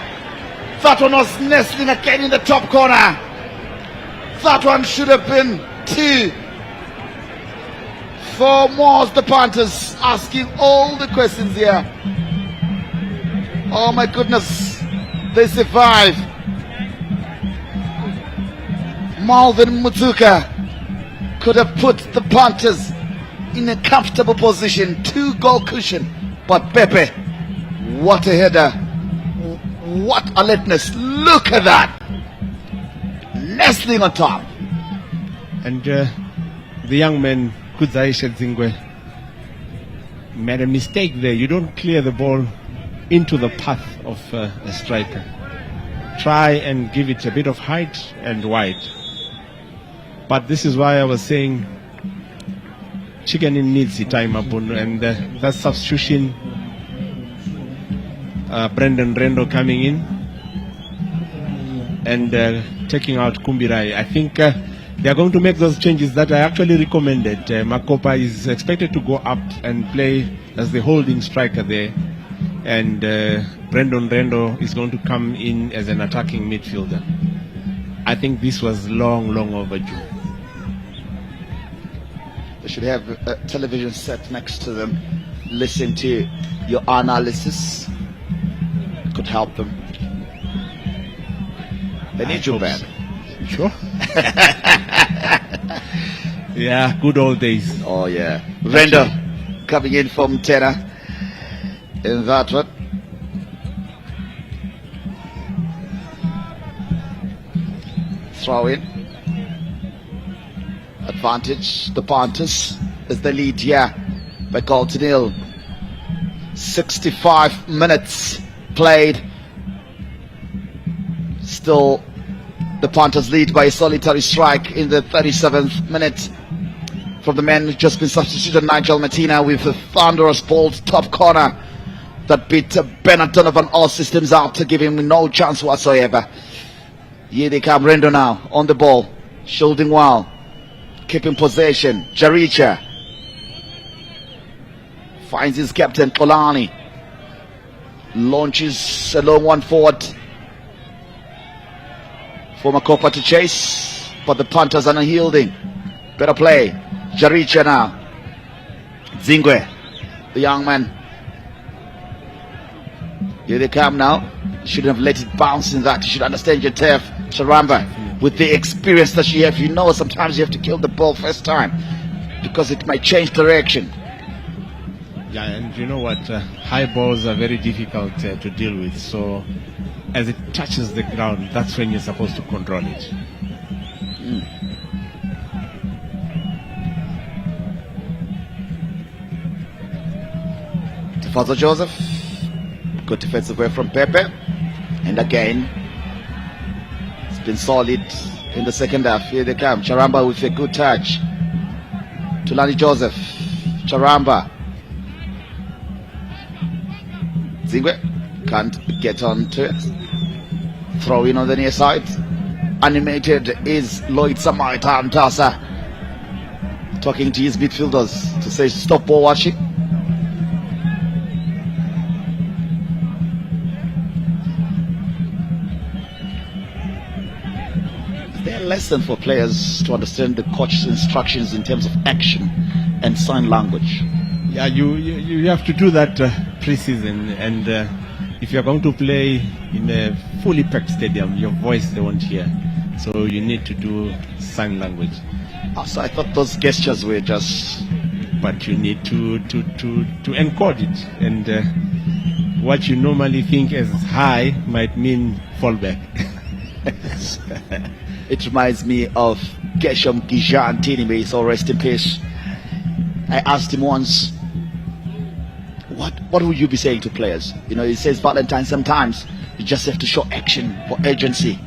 That one was nestling again in the top corner. That one should have been 2. For Moss, the Panthers asking all the questions here. Oh my goodness. They survive. Malvin Mutuka could have put the Panthers in a comfortable position, 2-goal cushion, but Pepe, what a header, what alertness, look at that, nestling on top. And the young man Kudzai Shedzingwe made a mistake there. You don't clear the ball into the path of a striker. Try and give it a bit of height and wide. But this is why I was saying Chicken needs the time up, and that substitution, Brendan Rendo coming in and taking out Kumbirai. I think they are going to make those changes that I actually recommended. Makopa is expected to go up and play as the holding striker there, and Brendan Rendo is going to come in as an attacking midfielder. I think this was long overdue. They should have a television set next to them. Listen to your analysis. It could help them. They need you, man. Sure. Yeah, good old days. Oh, yeah. Render coming in from Terra. In that one. Throw in. Advantage, the Panthers is the lead here by goal to nil. 65 minutes played. Still the Panthers lead by a solitary strike in the 37th minute from the man who's just been substituted, Nigel Martina, with a thunderous ball to top corner that beat Bernard Donovan all systems out to give him no chance whatsoever. Here they come, Rendo now on the ball, shielding well. Keeping possession, Jaricha finds his captain Kolani, launches a long one forward for Makopa to chase, but the Panthers are not yielding. Better play, Jaricha now, Zingwe, the young man. Here they come now. You shouldn't have let it bounce in that. You should understand your turf, Charamba. With the experience that you have, you know sometimes you have to kill the ball first time because it might change direction. Yeah, and you know what? High balls are very difficult to deal with. So as it touches the ground, that's when you're supposed to control it. Father Joseph. Good defensive work from Pepe. And again, it's been solid in the second half. Here they come. Charamba with a good touch. Tulani Joseph. Charamba. Zingwe can't get onto it. Throw in on the near side. Animated is Lloyd Samaita Ntasa talking to his midfielders to say stop ball watching. Is there a lesson for players to understand the coach's instructions in terms of action and sign language? Yeah, you have to do that pre-season, and if you're going to play in a fully packed stadium, your voice they won't hear. So you need to do sign language. So I thought those gestures were just... But you need to encode it. And what you normally think as high might mean fall back. It reminds me of Gesham Gijan, may so rest in peace. I asked him once, what would you be saying to players? You know, he says, Valentine, sometimes you just have to show action for urgency.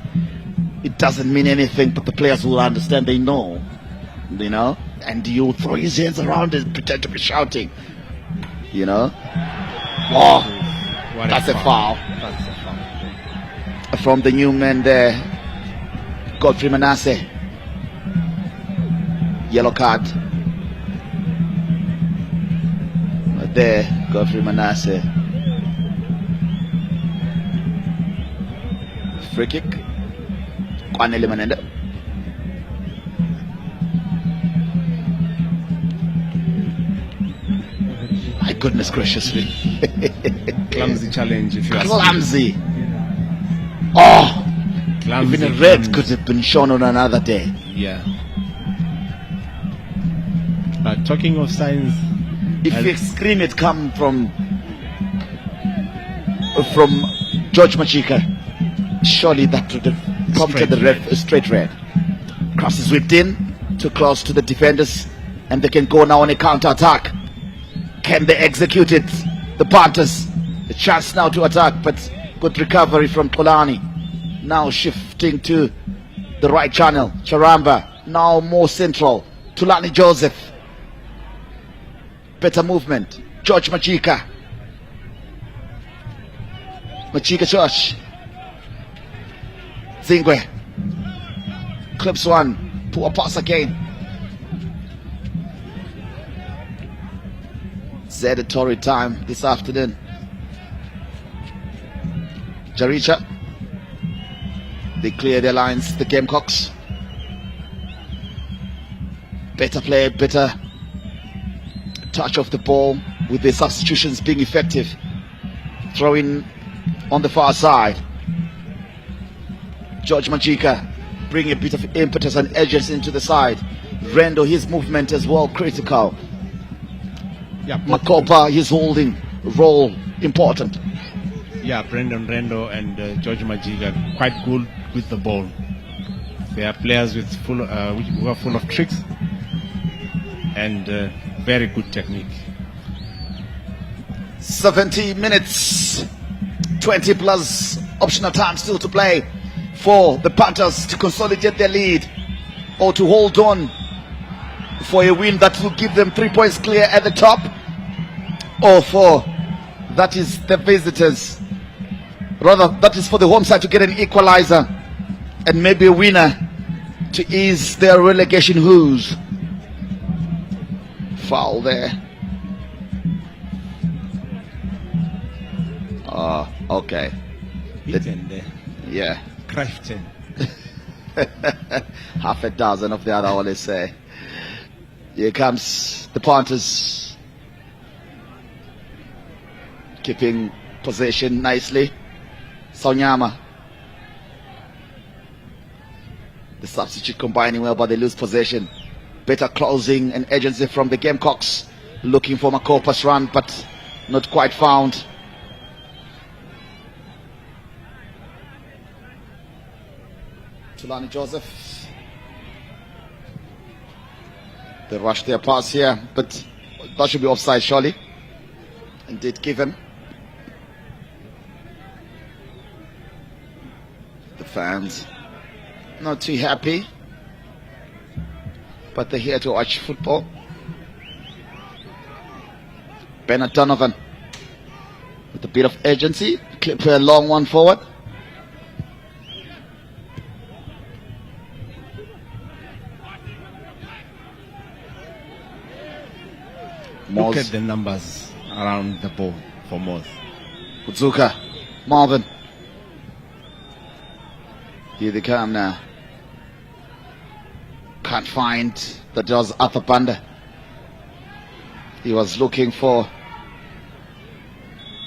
It doesn't mean anything, but the players will understand, they know, you know, and you throw his hands around and pretend to be shouting, you know. Oh, that's a foul. That's a foul. From the new man there, Godfrey Manasseh. Yellow card. There, Godfrey Manasseh. Free kick. Kwanele Manenda. My goodness gracious me. Clumsy challenge if you ask me. Clumsy. Oh, Clumsy, even a red clumsy. could have been shown on another day. Yeah. Talking of signs, If a scream had come from George Machika, surely that would have prompted the ref a straight red. Cross is whipped in, too close to the defenders, and they can go now on a counter-attack. Can they execute it? The Panthers, a chance now to attack, but good recovery from Kolani. Now shifting to the right channel. Charamba, now more central. Tulani Joseph. Better movement. George Machika. Machika Josh. Zingwe. Clips one. Poor pass again. Zedatory time this afternoon. Jaricha. They clear their lines, the Gamecocks. Better play, better touch of the ball with the substitutions being effective. Throwing on the far side. George Machika bring a bit of impetus and edges into the side. Rendo, his movement as well critical. yeah, Makopa, his holding role important. Yeah, Brendan Rendo and George Majiga quite good with the ball. They are players with who are full of tricks and very good technique. 70 minutes, 20 plus optional time still to play for the Panthers to consolidate their lead or to hold on for a win that will give them 3 points clear at the top, or for that is the visitors, rather that is for the home side to get an equalizer and maybe a winner to ease their relegation woes. Foul there. Okay. Beaten there. Yeah. Crafton. Half a dozen of the other, all they say. Here comes the Panthers. Keeping possession nicely. Sonyama. The substitute combining well, but they lose possession. Better closing and agency from the Gamecocks. Looking for Makopa's run, but not quite found. Tulani Joseph. They rush their pass here, but that should be offside surely. indeed given. The fans not too happy, but they're here to watch football. Bernard Donovan with a bit of urgency, clip a long one forward. Look at the numbers around the ball for Moz. Udzuka, Marvin. Here they come now. Can't find that was Arthur Banda. He was looking for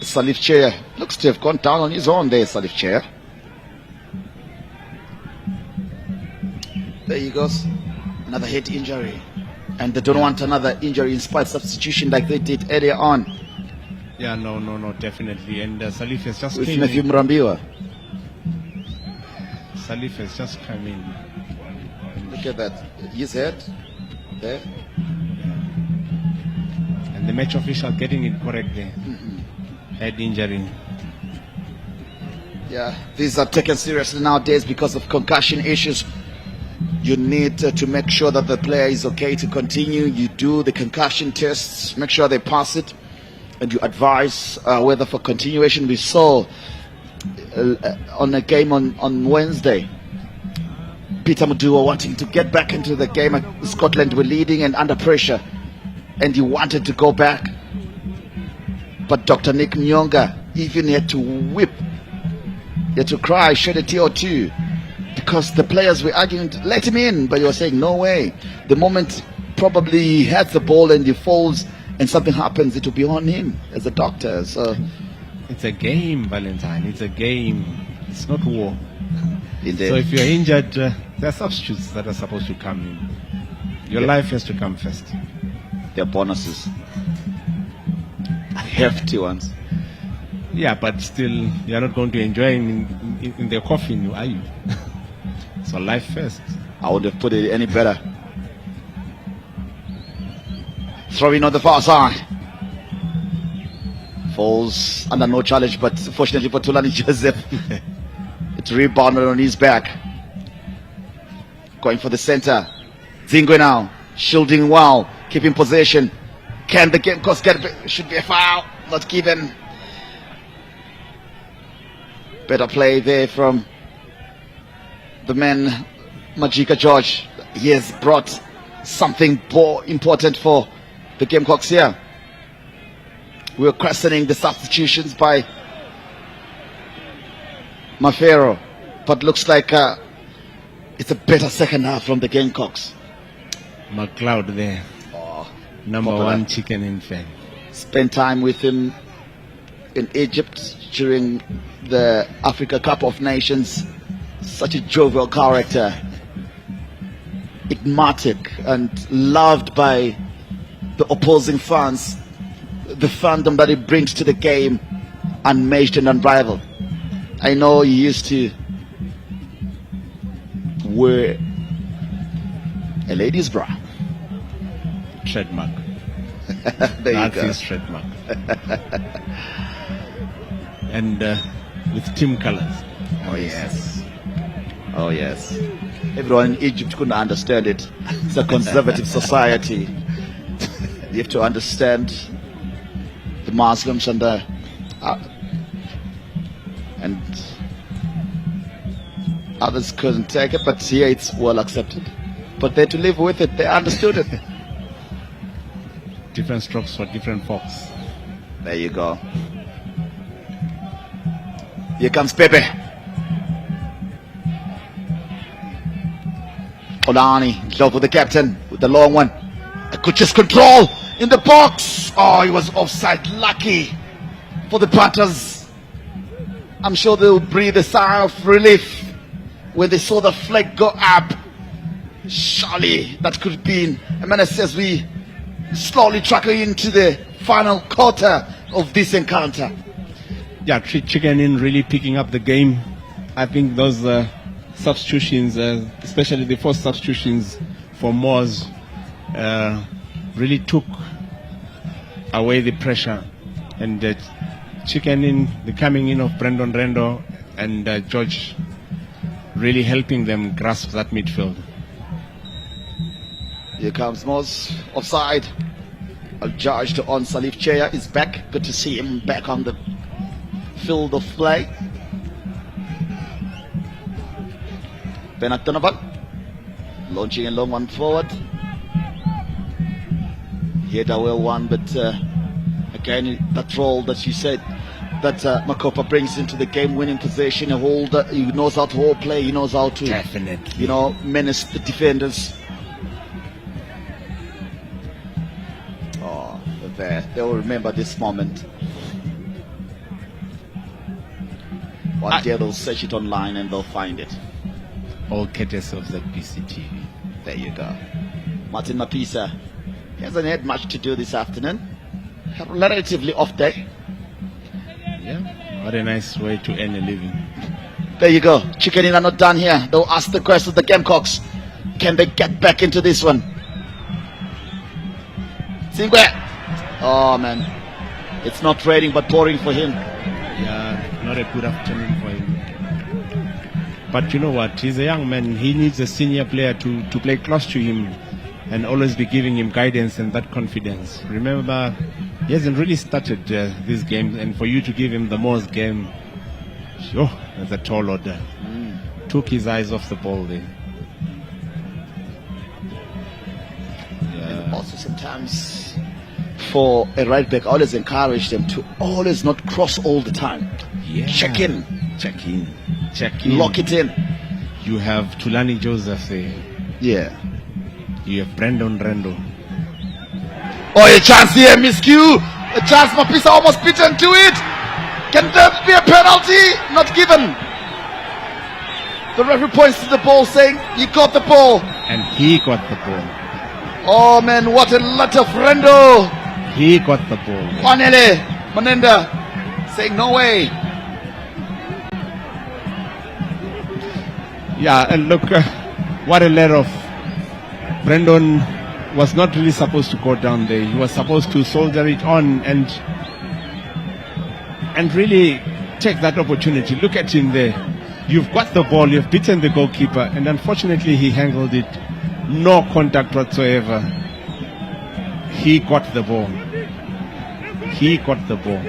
Salif Chair. Looks to have gone down on his own there, Salif Chair. There he goes. Another head injury. And they don't want another injury inspired substitution like they did earlier on. Yeah, no, definitely. And Salif has just with came Matthew in. Mrambiwa. Salif has just come in. Look at that. His head there. And the match official getting it correct there. Head injury. Yeah, these are taken seriously nowadays because of concussion issues. You need to make sure that the player is okay to continue. You do the concussion tests, make sure they pass it, and you advise whether for continuation. We saw on a game on Wednesday, Peter Mudua wanting to get back into the game. Scotland were leading and under pressure, and he wanted to go back. But Dr. Nick Nyonga even had to whip, he had to cry, shed a tear or two, because the players were arguing to let him in, but he was saying no way. The moment probably he has the ball and he falls and something happens, it will be on him as a doctor. So it's a game, Valentine. It's a game. It's not war. Indeed. So if you're injured, there are substitutes that are supposed to come in. Your life has to come first. There are bonuses. Hefty ones. Yeah, but still, you're not going to enjoy him in the coffin, are you? So life first. I would have put it any better. Throwing on the far side. Falls under no challenge, but fortunately for Tulani Joseph, it's rebounded on his back. Going for the center. Zingwe now, shielding well, keeping possession. Can the game cost get should be a foul, not given. Better play there from the man Majika George. He has brought something more important for the Gamecocks here. We were questioning the substitutions by Mafero, but looks like it's a better second half from the Gamecocks. McLeod there. Number popular. one chicken in fan. Spent time with him in Egypt during the Africa Cup of Nations. Such a jovial character, enigmatic and loved by the opposing fans. The fandom that he brings to the game, unmatched and unrivaled. I know he used to wear a lady's bra. Trademark. There That's you go. his trademark. And with team colors. Oh yes. Oh yes. Everyone in Egypt couldn't understand it. It's a conservative society. You have to understand the Muslims and others couldn't take it, but here it's well accepted. But they had to live with it. They understood it. Different strokes for different folks. There you go. Here comes Pepe. Olani, Ndlovu the captain with the long one. A good chest control in the box. Oh, he was offside. Lucky for the Panthers. I'm sure they'll breathe a sigh of relief when they saw the flag go up. Surely that could have been a menace as we slowly trickle into the final quarter of this encounter. Yeah, Chicken in really picking up the game. I think those substitutions, especially the first substitutions for Moz, really took away the pressure And chicken in, the coming in of Brendan Rendo and George really helping them grasp that midfield. Here comes Moz, offside. Judged on Salif Cheya is back. Good to see him back on the field of play. Bernard Donovan launching a long one forward. He had a well one, but again, that role that you said that Makopa brings into the game, winning possession, a holder. He knows how to hold play. He knows how to, definitely, menace the defenders. Oh, there, they'll remember this moment. One day they'll search it online and they'll find it. All courtesy of the PCTV. There you go. Martin Mapisa, he hasn't had much to do this afternoon. A relatively off day. Yeah, what a nice way to earn a living. There you go. Chicken in are not done here. They'll ask the question of the Gamecocks. Can they get back into this one? Singwe. Oh man, it's not raining but pouring for him. Yeah, not a good afternoon for him. But you know what? He's a young man. He needs a senior player to play close to him and always be giving him guidance and that confidence. Remember, he hasn't really started this game, and for you to give him the most game, that's a tall order. Took his eyes off the ball there. And also sometimes for a right back, I always encourage them to always not cross all the time. Yeah. Check in. Check in. Check in. Lock it in. You have Tulani Joseph there. Yeah. You have Brendan Rendo. Oh, a chance here, miscue. A chance, Mapisa almost beaten to it. Can there be a penalty? Not given. The referee points to the ball saying, he got the ball. And he got the ball. Oh man, what a lot of Rendo. He got the ball. Kwanele Manenda saying no way. Yeah, and look, what a let off. Brendan was not really supposed to go down there. He was supposed to soldier it on and really take that opportunity. Look at him there. You've got the ball, you've beaten the goalkeeper, and unfortunately he handled it. No contact whatsoever. He got the ball. He got the ball.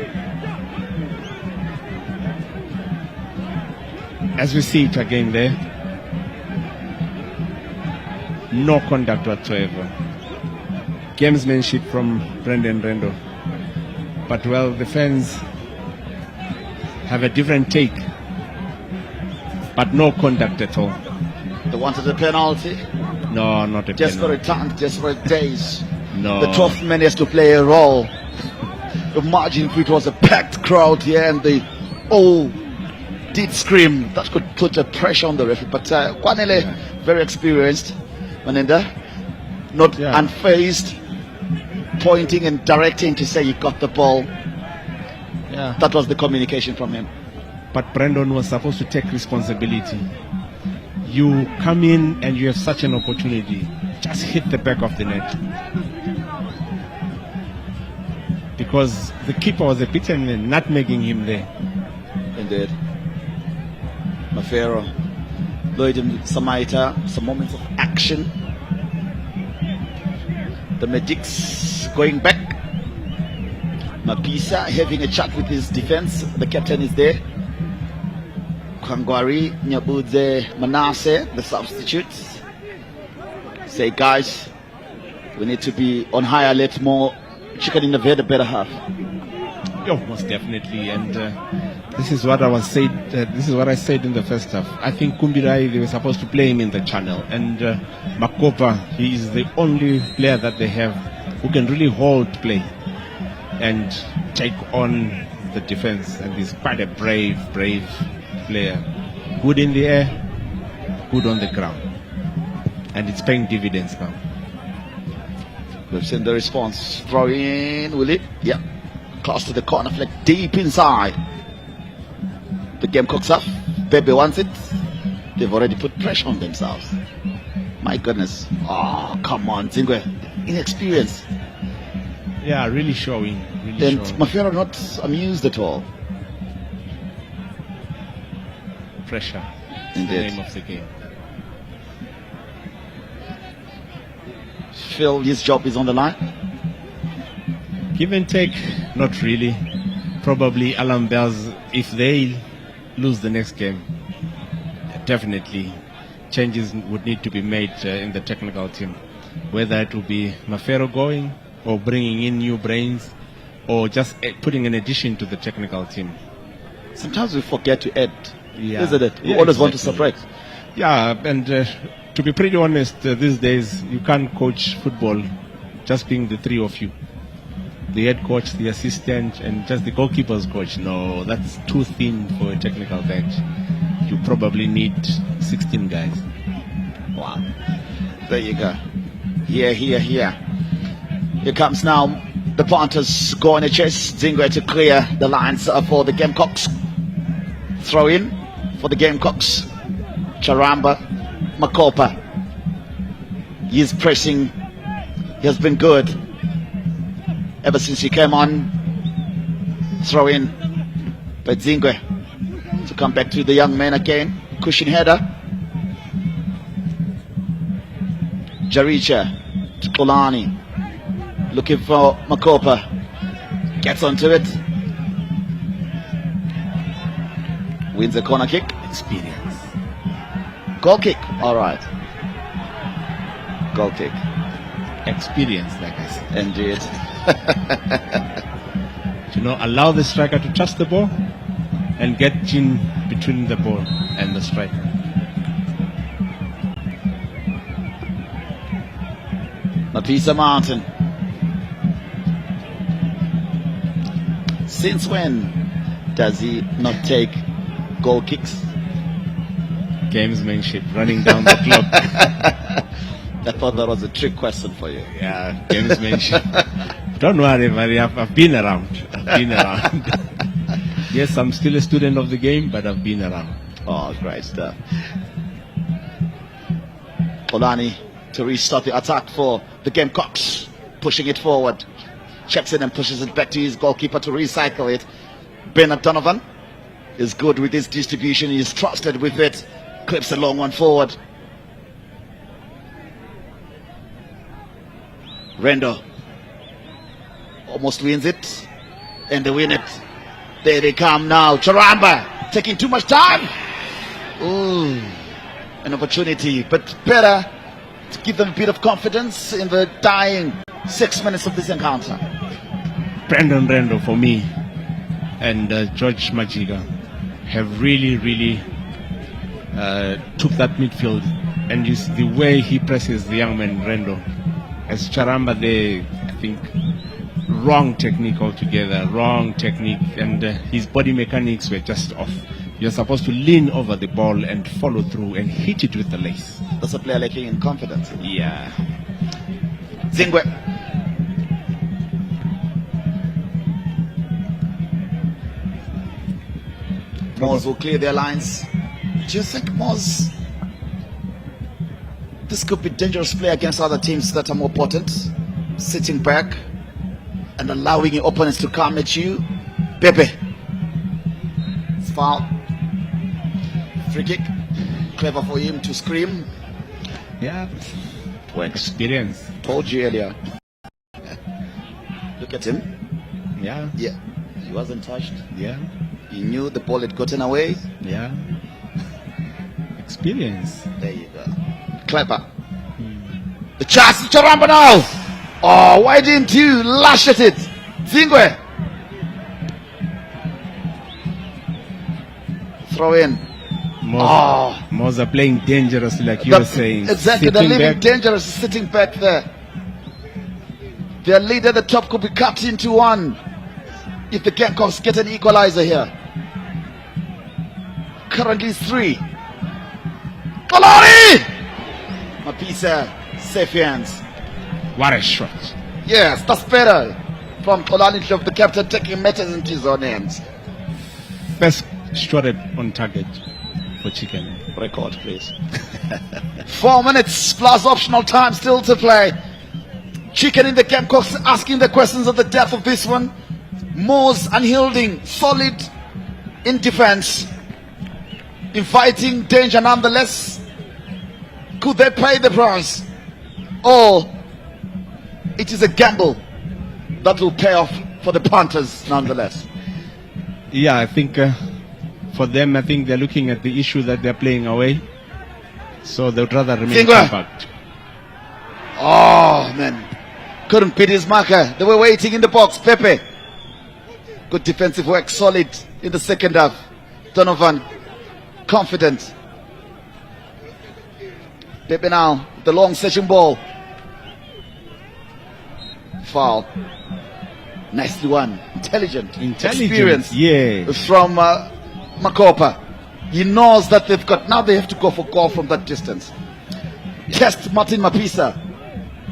As we see it again there, no contact whatsoever. Gamesmanship from Brendan Rendo. But well, the fans have a different take. But no contact at all. They wanted a penalty. No, not a Desperate penalty. times, desperate days. No. The 12th man has to play a role. Imagine if it was a packed crowd here and they all did scream. That could put a pressure on the referee. But Kwanele, very experienced. Manenda, not unfazed, pointing and directing to say he got the ball. Yeah. That was the communication from him. But Brendan was supposed to take responsibility. You come in and you have such an opportunity. Just hit the back of the net. Because the keeper was a bit and nutmegging him there. Indeed. Mafero, Lloyd and Samaita, some moments of action. The Magics going back. Mapisa having a chat with his defense. The captain is there. Kangwari, Nyabuze, Manase, the substitutes. Say, guys, we need to be on high alert more. Chicken in the better half. Oh, most definitely. And this is what I was said. This is what I said in the first half. I think Kumbirai, they were supposed to play him in the channel, and Makopa, he is the only player that they have who can really hold play and take on the defense. And he's quite a brave player. Good in the air, good on the ground, and it's paying dividends now. We've seen the response. Throw in, will it? Yeah. Close to the corner flag, deep inside. The Gamecocks up. Bebe wants it. They've already put pressure on themselves. My goodness. Oh, come on, Zingwe. Inexperience. Yeah, really showing And Mafero not amused at all. Pressure. Indeed. The name of the game. Feel his job is on the line? Give and take, not really. Probably Alarm Bells, if they lose the next game, definitely changes would need to be made in the technical team. Whether it will be Mafero going or bringing in new brains or just putting an addition to the technical team. Sometimes we forget to add, Yeah. isn't it? We Yeah, always want to exactly. subtract. Yeah, and to be pretty honest, these days you can't coach football just being the three of you. The head coach, the assistant, and just the goalkeeper's coach. No, that's too thin for a technical bench. You probably need 16 guys. Wow. There you go. Here. Here comes now the Panthers going to chase. Zingo to clear the lines for the Gamecocks. Throw in for the Gamecocks. Charamba, Makopa. He's pressing. He has been good ever since he came on. Throw in by Zingwe to come back to the young man again. Cushion header. Jaricha to Kolani. Looking for Makopa. Gets onto it. Wins a corner kick. Experience. Goal kick. All right. Goal kick. Experience, like I said. Indeed. Allow the striker to touch the ball and get in between the ball and the striker. Mapisa Martin. Since when does he not take goal kicks? Gamesmanship, running down the clock. I thought that was a trick question for you. Yeah, gamesmanship. Don't worry, Mary, I've been around. Yes, I'm still a student of the game, but I've been around. Oh, great stuff. Olani to restart the attack for the Gamecocks. Pushing it forward. Checks it and pushes it back to his goalkeeper to recycle it. Bernard Donovan is good with his distribution. He's trusted with it. Clips a long one forward. Rendo almost wins it. And they win it. There they come now. Charamba taking too much time. Ooh, an opportunity, but better to give them a bit of confidence in the dying 6 minutes of this encounter. Brandon Rendo for me and George Majiga have really took that midfield, and the way he presses the young man Rendo. As Charamba there, I think wrong technique altogether, and his body mechanics were just off. You're supposed to lean over the ball and follow through and hit it with the lace. That's a player lacking in confidence. Yeah. Zingwe. Moz will clear their lines. Do you think Moz, this could be dangerous play against other teams that are more potent? Sitting back and allowing your opponents to come at you? Pepe. It's foul. Free kick. Clever for him to scream. Yeah. Works. Experience. Told you earlier. Look at him. Yeah. Yeah. He wasn't touched. Yeah. He knew the ball had gotten away. Yeah. Experience. There you go. Clever. The chance to Charamba now. Oh, why didn't you lash at it? Zingwe. Throw in. Moz are playing dangerously, like you were saying. Exactly, they're living dangerous, sitting back there. Their lead at the top could be cut into one if the Gamecocks get an equalizer here. Currently 3. Kolari! Mapisa, safe hands. What a shot. Yes, that's better. From Kolani, the captain, taking matters into his own hands. First shot on target for Chicken. Record, please. 4 minutes plus optional time still to play. Chicken in the Gamecocks asking the questions of the depth of this one. MWOS unyielding, solid in defense, inviting danger nonetheless. Could they pay the price? Or it is a gamble that will pay off for the Panthers nonetheless? Yeah, I think for them, I think they're looking at the issue that they're playing away. So they would rather remain compact. Oh, man. Couldn't beat his marker. They were waiting in the box. Pepe. Good defensive work. Solid in the second half. Donovan. Confident. Pepe now. The long session ball. Foul. Nicely won. Intelligent. Experience. Yeah. From Makopa. He knows that they've got, now they have to go for goal from that distance. Test Martin Mapisa.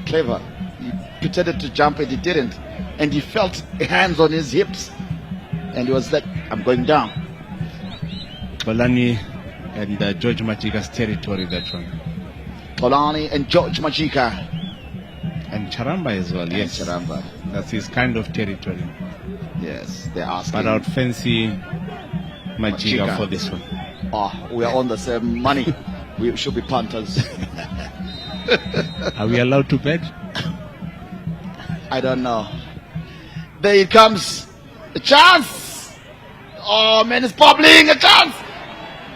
Clever. He pretended to jump and he didn't. And he felt hands on his hips. And he was like, I'm going down. Polani and George Machika's territory, that one. Polani and George Machika. And Charamba as well, yes. Charamba. That's his kind of territory. Yes, they're asking. But I would fancy Machika for this one. Oh, we are on the same money. We should be punters. Are we allowed to bet? I don't know. There it comes. A chance. Oh man, it's bubbling. A chance.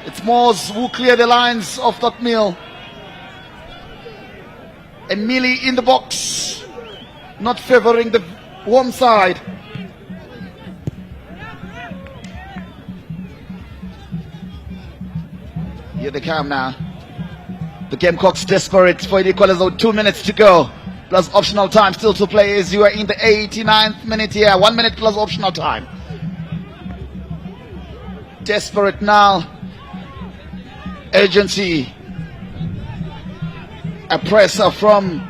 It's MWOS who clear the lines of that meal. And Millie in the box. Not favoring the warm side. Here they come now. The Gamecocks desperate for the equalizer. 2 minutes to go. Plus optional time still to play as you are in the 89th minute here. 1 minute plus optional time. Desperate now. Urgency. A presser from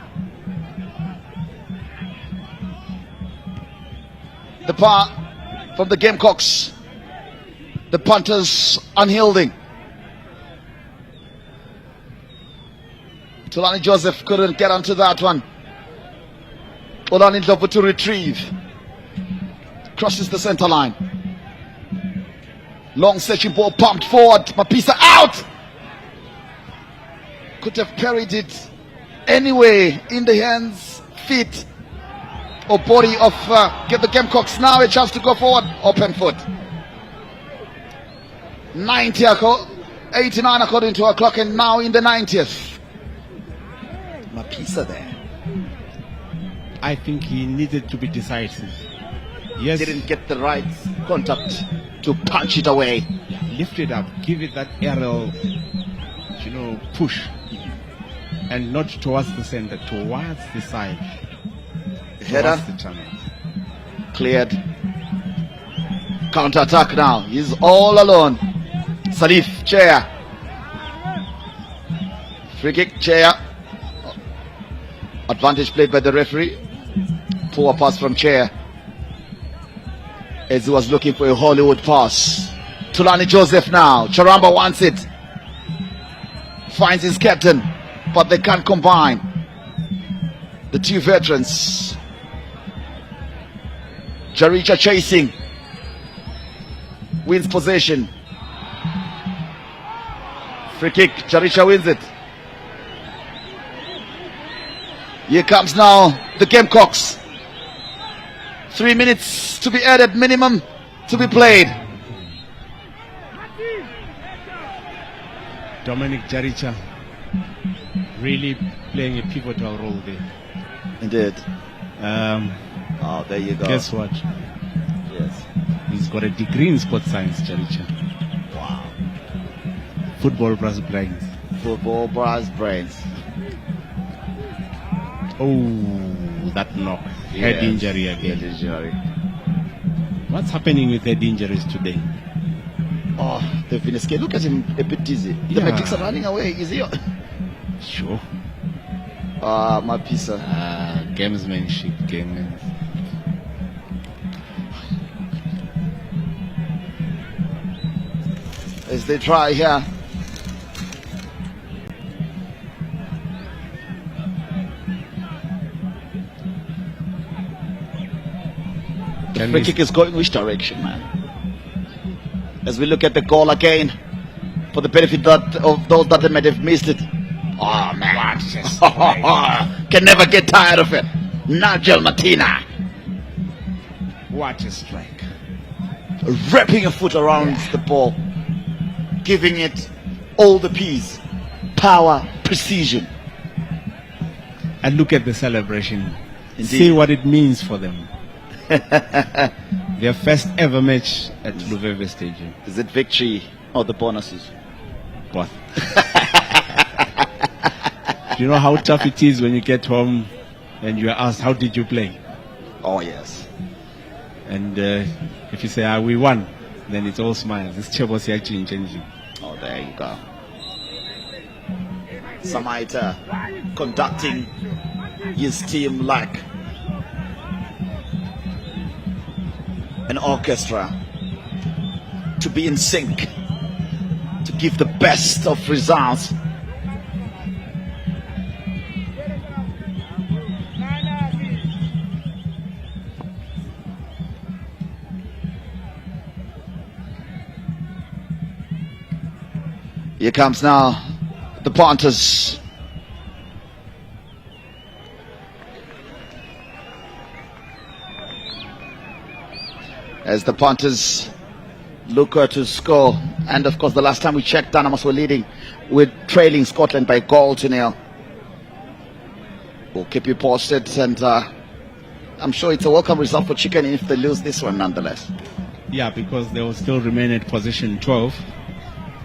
the Gamecocks. The Panthers unyielding. Tulani Joseph couldn't get onto that one. Olani Ndlovu to retrieve. Crosses the center line. Long searching ball pumped forward. Mapisa out. Could have carried it anyway in the hands, feet, or body of get the Gamecocks now a chance to go forward. Open foot. 89 according to our clock, and now in the 90th. Mapisa there. I think he needed to be decisive. Yes. Didn't get the right contact to punch it away. Lift it up, give it that aerial, push. And not towards the center, towards the side. Header. The channel. Cleared. Counter-attack now. He's all alone. Salif, chair. Free kick, chair. Advantage played by the referee. Poor pass from Chair. As he was looking for a Hollywood pass. Tulani Joseph now. Charamba wants it. Finds his captain. But they can't combine. The two veterans. Jaricha chasing. Wins possession. Free kick. Jaricha wins it. Here comes now the Gamecocks. 3 minutes to be added, minimum to be played. Dominic Jaricha really playing a pivotal role there. Indeed. Oh, there you go. Guess what? Yes. He's got a degree in sports science, Jaricha. Wow. Football brass brains. Football brass brains. Oh, that knock. Head injury again. Head injury. What's happening with head injuries today? Oh, they've been scared. Look at him, a bit dizzy. The Matrix are running away. Is he? Sure. Mapisa. Gamesmanship, game. As they try here. The free kick is going which direction, man? As we look at the goal again, for the benefit of those that might have missed it. Oh, man. Can never get tired of it. Nigel Martina. What a strike. Wrapping a foot around the ball. Giving it all the peace. Power, precision. And look at the celebration. Indeed. See what it means for them. Their first ever match at LWEZIMBABWE Stadium. Is it victory or the bonuses? Both. Do you know how tough it is when you get home and you are asked, how did you play? Oh, yes. And if you say, we won, then it's all smiles. This Chebosi actually changing. Oh, there you go. Samaita conducting his team like an orchestra, to be in sync, to give the best of results. Here comes now the Panthers. As the Panthers look to score, and of course the last time we checked, Dynamos were leading, with trailing Scotland by 1-0. We'll keep you posted, and I'm sure it's a welcome result for Chicken if they lose this one nonetheless. Yeah, because they will still remain at position 12,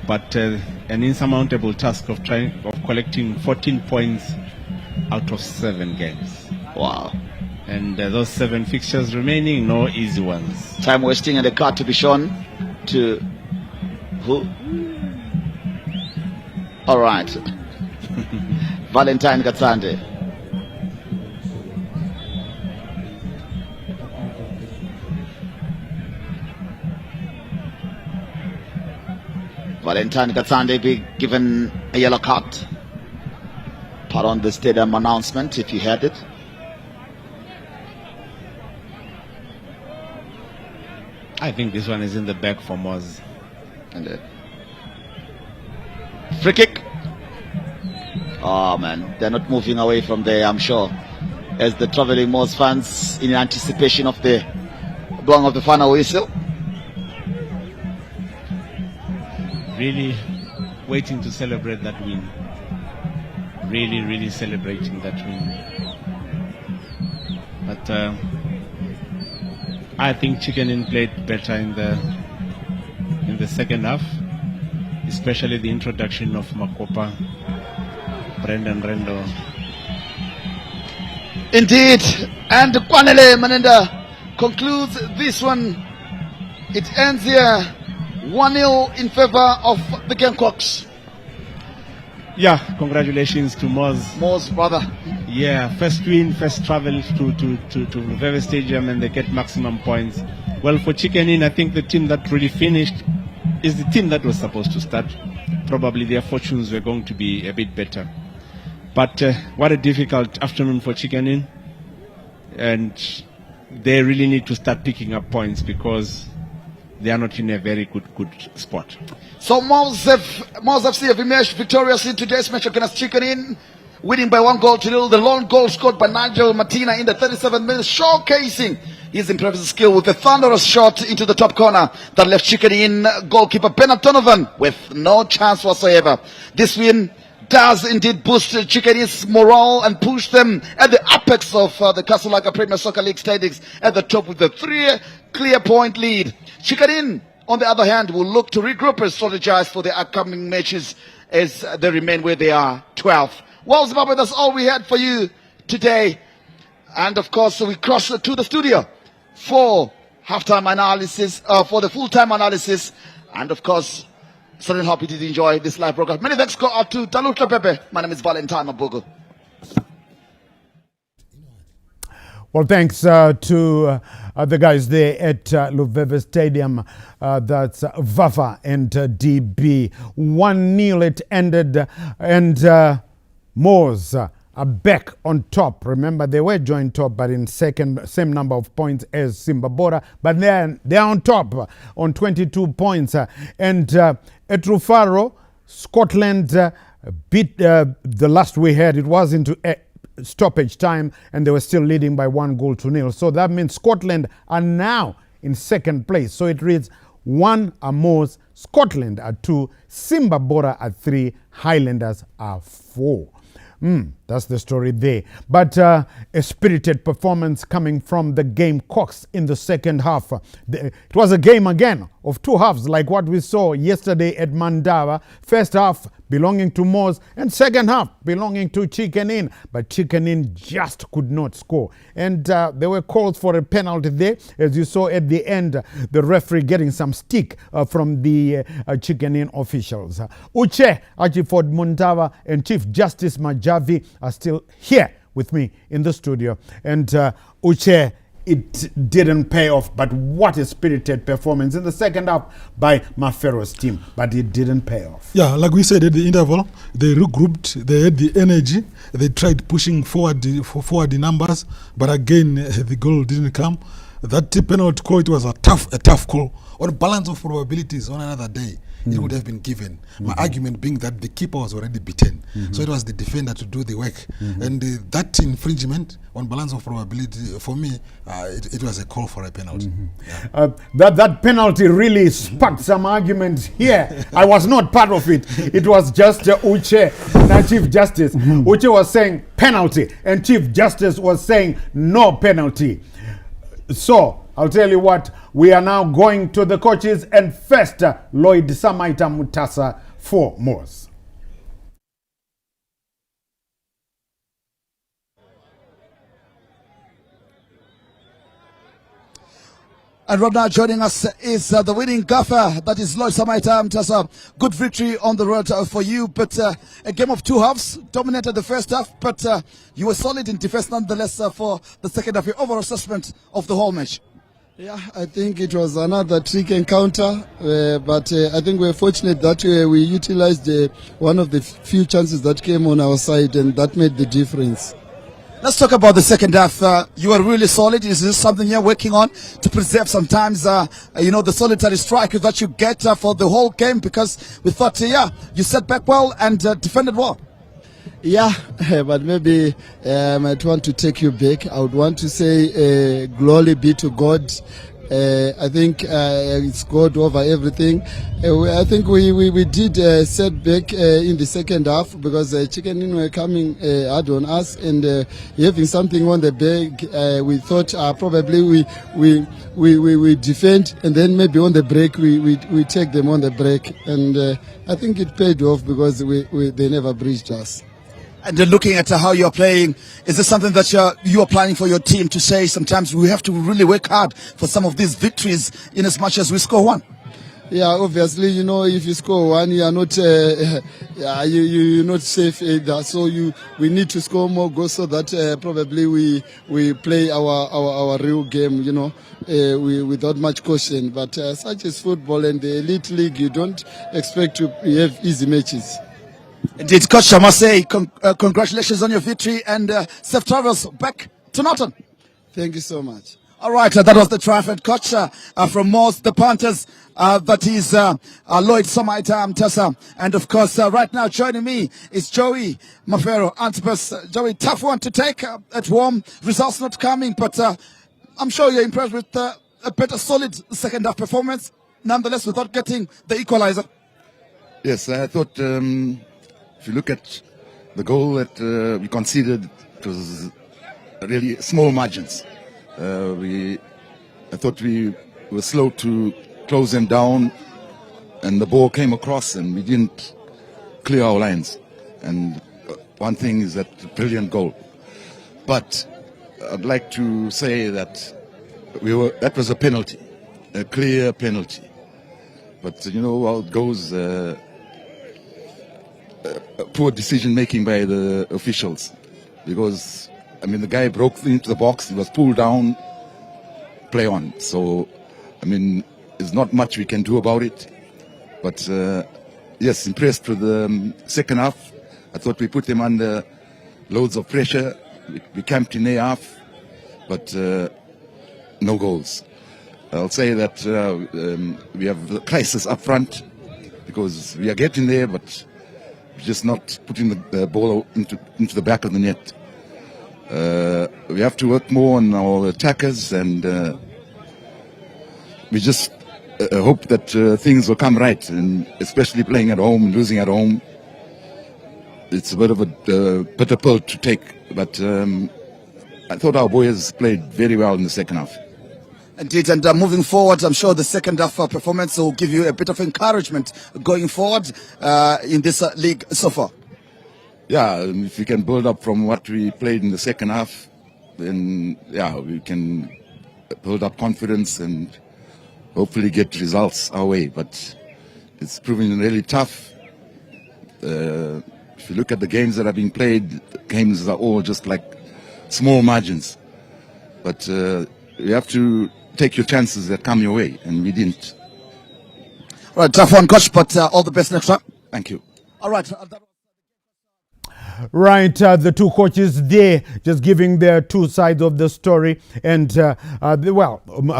but an insurmountable task of collecting 14 points out of 7 games. Wow. And those 7 fixtures remaining, no easy ones. Time wasting and a card to be shown to who? All right. Valentine Gatsande. Valentine Gatsande be given a yellow card. Put on the stadium announcement if you heard it. I think this one is in the back for Moz. And free kick. Oh man, they're not moving away from there, I'm sure. As the traveling Moz fans in anticipation of the blowing of the final whistle. Really waiting to celebrate that win. Really, really celebrating that win. But I think Chicken Inn played better in the second half, especially the introduction of Makopa, Brendan Rendo. Indeed, and Kwanele Manenda concludes this one. It ends here 1-0 in favor of the Gamecocks. Yeah, congratulations to Moz. Moz, brother. Yeah, first win, first travel to LWEZIMBABWE Stadium, and they get maximum points. Well, for Chicken Inn, I think the team that really finished is the team that was supposed to start. Probably their fortunes were going to be a bit better. But what a difficult afternoon for Chicken Inn. And they really need to start picking up points because they are not in a very good spot. MWOS FC have emerged victorious in today's match against Chicken Inn, winning by 1-0. The lone goal scored by Nigel Martina in the 37th minute, showcasing his impressive skill with a thunderous shot into the top corner that left Chicken Inn goalkeeper Bernard Donovan with no chance whatsoever. This win does indeed boost Chicken Inn's morale and push them at the apex of the Casablanca Premier Soccer League standings at the top with a 3-clear point lead. Chicken Inn, on the other hand, will look to regroup and strategize for the upcoming matches as they remain where they are, 12th. Well, Zimbabwe, that's all we had for you today. And of course, we cross to the studio for halftime analysis, for the full-time analysis. And of course, certainly happy to enjoy this live broadcast. Many thanks go out to Talutla Pepe. My name is Valentine Mabugo. Well, thanks to the guys there at LWEZIMBABWE Stadium. That's Vafa and DB. 1-0 it ended, and MWOS are back on top. Remember, they were joint top, but in second, same number of points as Simbabora, but they're on top on 22 points. And at Rufaro, Scotland beat the last we had. It was into stoppage time, and they were still leading by 1-0. So that means Scotland are now in second place. So it reads 1 MWOS, Scotland are 2, Simbabora are 3, Highlanders are 4. That's the story there. But a spirited performance coming from the Gamecocks in the second half. It was a game again of two halves, like what we saw yesterday at Mandava. First half belonging to MWOS, and second half belonging to Chicken Inn. But Chicken Inn just could not score. And there were calls for a penalty there, as you saw at the end, the referee getting some stick from the Chicken Inn officials. Uche Achiford Muntava and Chief Justice Majavi are still here with me in the studio. And Uche, it didn't pay off, but what a spirited performance in the second half by Mafero's team, but it didn't pay off. Yeah, like we said at the interval, they regrouped, they had the energy, they tried pushing forward the numbers, but again, the goal didn't come. That penalty call, it was a tough call. On balance of probabilities, on another day, it would have been given. My argument being that the keeper was already beaten. So it was the defender to do the work. And that infringement on balance of probability, for me, it was a call for a penalty. That penalty really sparked some arguments here. I was not part of it. It was just Uche and Chief Justice. Uche was saying penalty, and Chief Justice was saying no penalty. So, I'll tell you what, we are now going to the coaches, and first, Lloyd Samaita Mutasa for MWOS. And right now joining us is the winning gaffer, that is Lloyd Samaita Mutasa. Good victory on the road for you, but a game of two halves, dominated the first half, but you were solid in defense nonetheless for the second half. Your overall assessment of the whole match? Yeah, I think it was another trick encounter, but I think we're fortunate that we utilized one of the few chances that came on our side, and that made the difference. Let's talk about the second half. You are really solid. Is this something you're working on to preserve sometimes, the solitary strike that you get for the whole game? Because we thought, you set back well and defended well. Yeah, but maybe I might want to take you back. I would want to say glory be to God. I think it's God over everything. I think we did set back in the second half because Chicken Inn were coming hard on us, and having something on the back, we thought probably we defend, and then maybe on the break we take them on the break, and I think it paid off because they never breached us. And looking at how you're playing, is this something that you are planning for your team to say sometimes we have to really work hard for some of these victories in as much as we score one? Yeah, obviously, if you score one, you are not you're not safe either. So we need to score more goals so that probably we play our real game, without much caution. But such as football and the elite league, you don't expect to have easy matches. Indeed, Coach, I must say congratulations on your victory, and safe travels back to Norton. Thank you so much. All right, that was the triumphant coach from MWOS, the Panthers. That is Lloyd Samaita Mutasa. And of course, right now joining me is Joey Mafero Antipas. Joey, tough one to take at home. Results not coming, but I'm sure you're impressed with a better, solid second half performance, nonetheless, without getting the equalizer. Yes, I thought if you look at the goal that we conceded, it was really small margins. I thought we were slow to close them down, and the ball came across and we didn't clear our lines. And one thing is that brilliant goal. But I'd like to say that that was a penalty, a clear penalty. But you know how it goes, poor decision making by the officials, because the guy broke into the box, he was pulled down, play on. So there's not much we can do about it. But yes, impressed with the second half. I thought we put them under loads of pressure. We camped in their half, but no goals. I'll say that we have a crisis up front because we are getting there, but we're just not putting the ball into the back of the net. We have to work more on our attackers, and we just hope that things will come right, and especially playing at home, losing at home. It's a bit of a bitter pill to take, but I thought our boys played very well in the second half. Indeed, and moving forward, I'm sure the second half performance will give you a bit of encouragement going forward in this league so far. Yeah, if we can build up from what we played in the second half, then yeah, we can build up confidence and hopefully get results our way. But it's proving really tough. If you look at the games that are being played, games are all just like small margins. But you have to take your chances that come your way, and we didn't. All right, tough one, coach, but all the best next time. Thank you. All right. Right, the two coaches there just giving their two sides of the story, and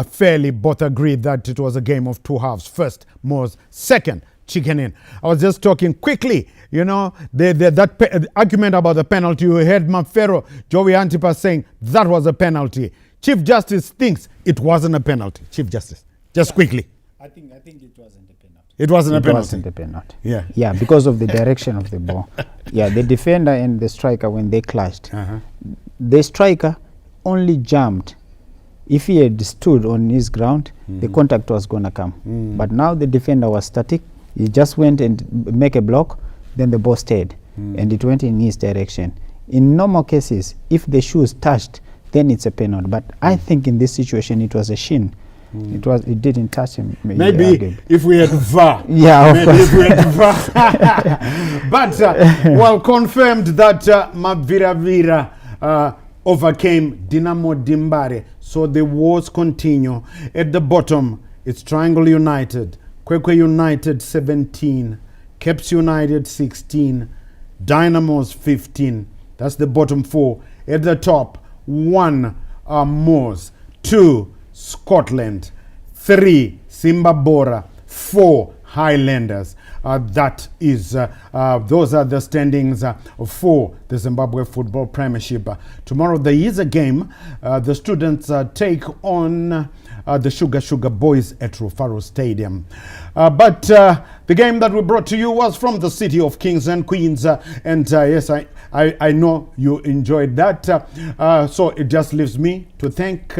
fairly both agreed that it was a game of two halves. First, MWOS; second, Chicken Inn. I was just talking quickly, that argument about the penalty. You heard Mafero, Joey Antipas saying that was a penalty. Chief Justice thinks it wasn't a penalty. Chief Justice, just quickly. I think it wasn't a penalty. It wasn't a penalty. It wasn't a penalty. Yeah. Yeah, because of the direction of the ball. Yeah, the defender and the striker, when they clashed, the striker only jumped. If he had stood on his ground, the contact was going to come. But now the defender was static. He just went and make a block, then the ball stayed, and it went in his direction. In normal cases, if the shoes touched, then it's a penalty. But I think in this situation, it was a shin. It didn't touch him. Maybe if we had VAR. Yeah, maybe if we had VAR. But confirmed that Mavira overcame Dinamo Dimbare. So the wars continue. At the bottom, it's Triangle United, Kwekwe United 17, Caps United 16, Dynamos 15. That's the bottom four. At the top, 1 MWOS, 2 Scotland, 3 Simbabora, 4 Highlanders. That is, those are the standings for the Zimbabwe Football Premiership. Tomorrow there is a game. The students take on the Sugar Boys at Rufaro Stadium. But the game that we brought to you was from the city of Kings and Queens. And yes, I know you enjoyed that. So it just leaves me to thank...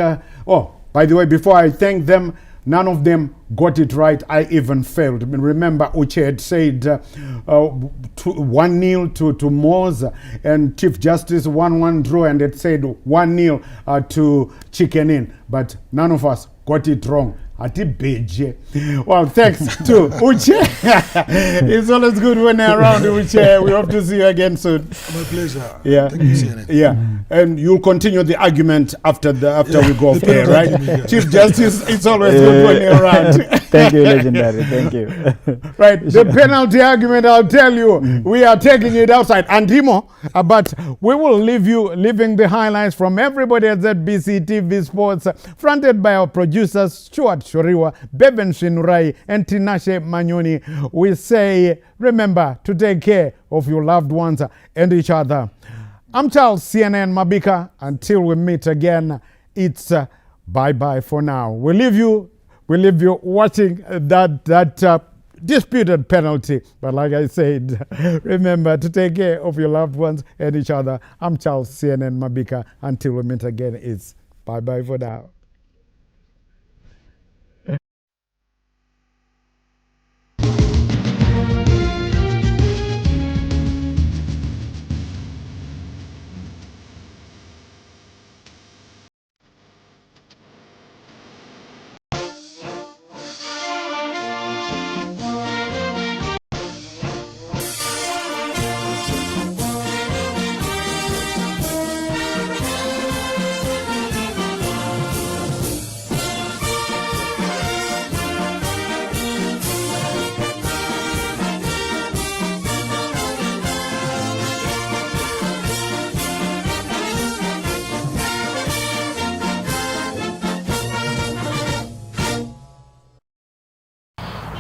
by the way, before I thank them, none of them got it right. I even failed. I mean, remember, Uche had said 1-0 to MWOS, and Chief Justice 1-1 draw, and it said 1-0 to Chicken Inn. But none of us got it wrong. Well, thanks to Uche. It's always good when you're around, Uche. We hope to see you again soon. My pleasure. Yeah. Thank you, CNN. Yeah. And you'll continue the argument after we go off air, right? Chief Justice, it's always good when you're around. Thank you, legendary. Thank you. Right. The penalty argument, I'll tell you, we are taking it outside. Andimo, but we will leaving the highlights from everybody at ZBC TV Sports, fronted by our producers, Stuart Shoriwa, Beben Shinurai, and Tinashe Manyoni. We say, remember to take care of your loved ones and each other. I'm Charles CNN Mabika. Until we meet again, it's bye-bye for now. We leave you watching that disputed penalty. But like I said, remember to take care of your loved ones and each other. I'm Charles CNN Mabika. Until we meet again, it's bye-bye for now.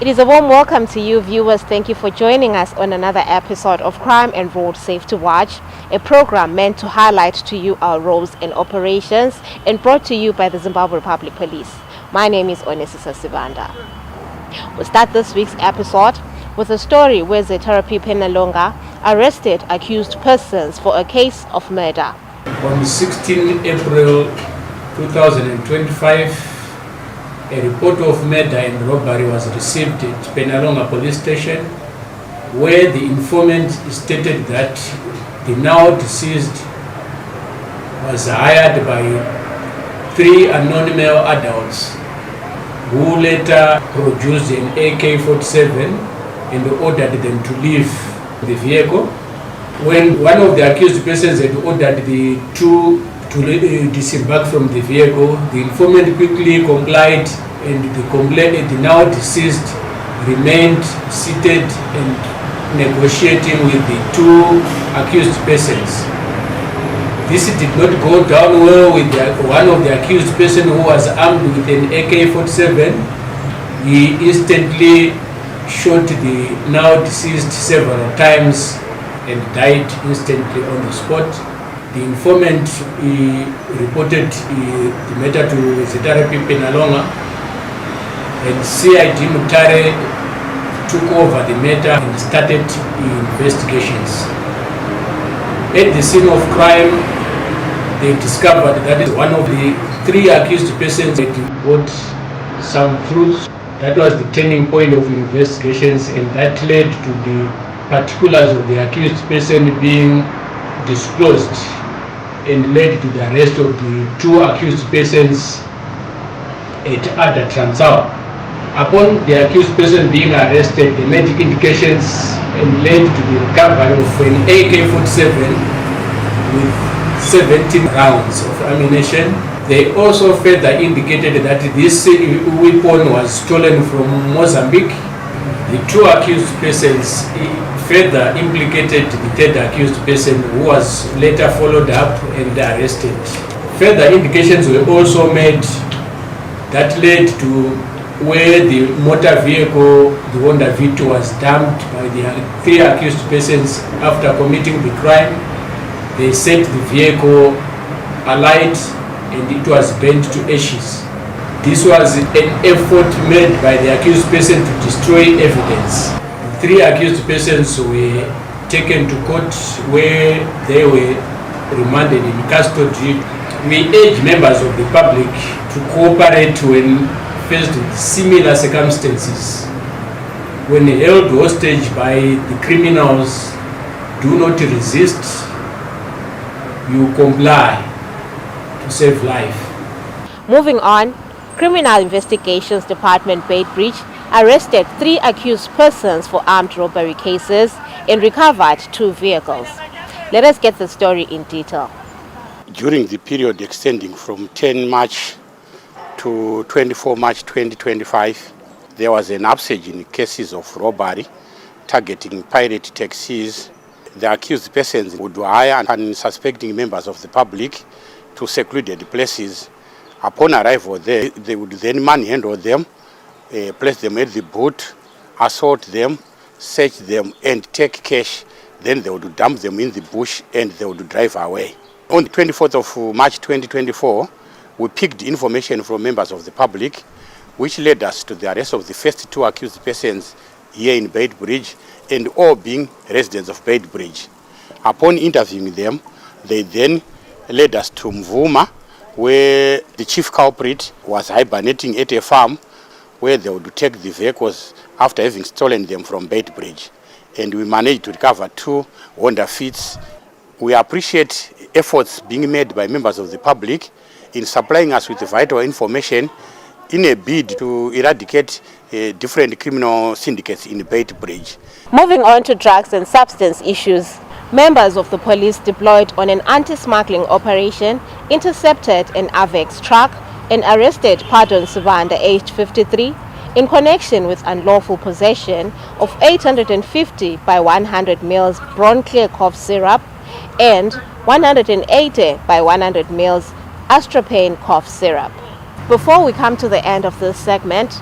It is a warm welcome to you viewers. Thank you for joining us on another episode of Crime and Road Safety Watch, a program meant to highlight to you our roles and operations and brought to you by the Zimbabwe Republic Police. My name is Onesisa Sibanda. We'll start this week's episode with a story where Zetarapi Penalonga arrested accused persons for a case of murder. On 16 April 2025, a report of murder and robbery was received at Penalonga Police Station, where the informant stated that the now deceased was hired by 3 unknown male adults who later produced an AK-47 and ordered them to leave the vehicle. When one of the accused persons had ordered the two to disembark from the vehicle, the informant quickly complied, and the now deceased remained seated and negotiating with the 2 accused persons. This did not go down well with one of the accused person who was armed with an AK-47. He instantly shot the now deceased several times and died instantly on the spot. The informant reported the matter to Zetarapi Penalonga, and CID Mutare took over the matter and started investigations. At the scene of crime, they discovered that one of the 3 accused persons had got some fruits. That was the turning point of investigations, and that led to the particulars of the accused person being disclosed and led to the arrest of the 2 accused persons at Ada Transao. Upon the accused person being arrested, they made indications and led to the recovery of an AK-47 with 17 rounds of ammunition. They also further indicated that this weapon was stolen from Mozambique. The 2 accused persons further implicated the 3rd accused person, who was later followed up and arrested. Further indications were also made that led to where the motor vehicle, the Honda V2, was dumped by the 3 accused persons after committing the crime. They set the vehicle alight and it was burnt to ashes. This was an effort made by the accused person to destroy evidence. The 3 accused persons were taken to court, where they were remanded in custody. We urge members of the public to cooperate when faced with similar circumstances. When held hostage by the criminals, do not resist. You comply to save life. Moving on, Criminal Investigations Department Beitbridge arrested 3 accused persons for armed robbery cases and recovered 2 vehicles. Let us get the story in detail. During the period extending from 10 March to 24 March 2025, there was an upsurge in cases of robbery targeting pirate taxis. The accused persons would hire unsuspecting members of the public to secluded places. Upon arrival there, they would then manhandle them, place them at the boot, assault them, search them and take cash. Then they would dump them in the bush and they would drive away. On the 24th of March 2024, we picked information from members of the public, which led us to the arrest of the first 2 accused persons here in Beitbridge, and all being residents of Beitbridge. Upon interviewing them, they then led us to Mvuma, where the chief culprit was hibernating at a farm, where they would take the vehicles after having stolen them from Beitbridge. And we managed to recover 2 Honda Fits. We appreciate efforts being made by members of the public in supplying us with vital information in a bid to eradicate different criminal syndicates in Beitbridge. Moving on to drugs and substance issues, members of the police deployed on an anti-smuggling operation intercepted an Avex truck and arrested Pardon Sivanda, aged 53, in connection with unlawful possession of 850 by 100 ml Bronclear cough syrup and 180 by 100 ml Astropane cough syrup. Before we come to the end of this segment,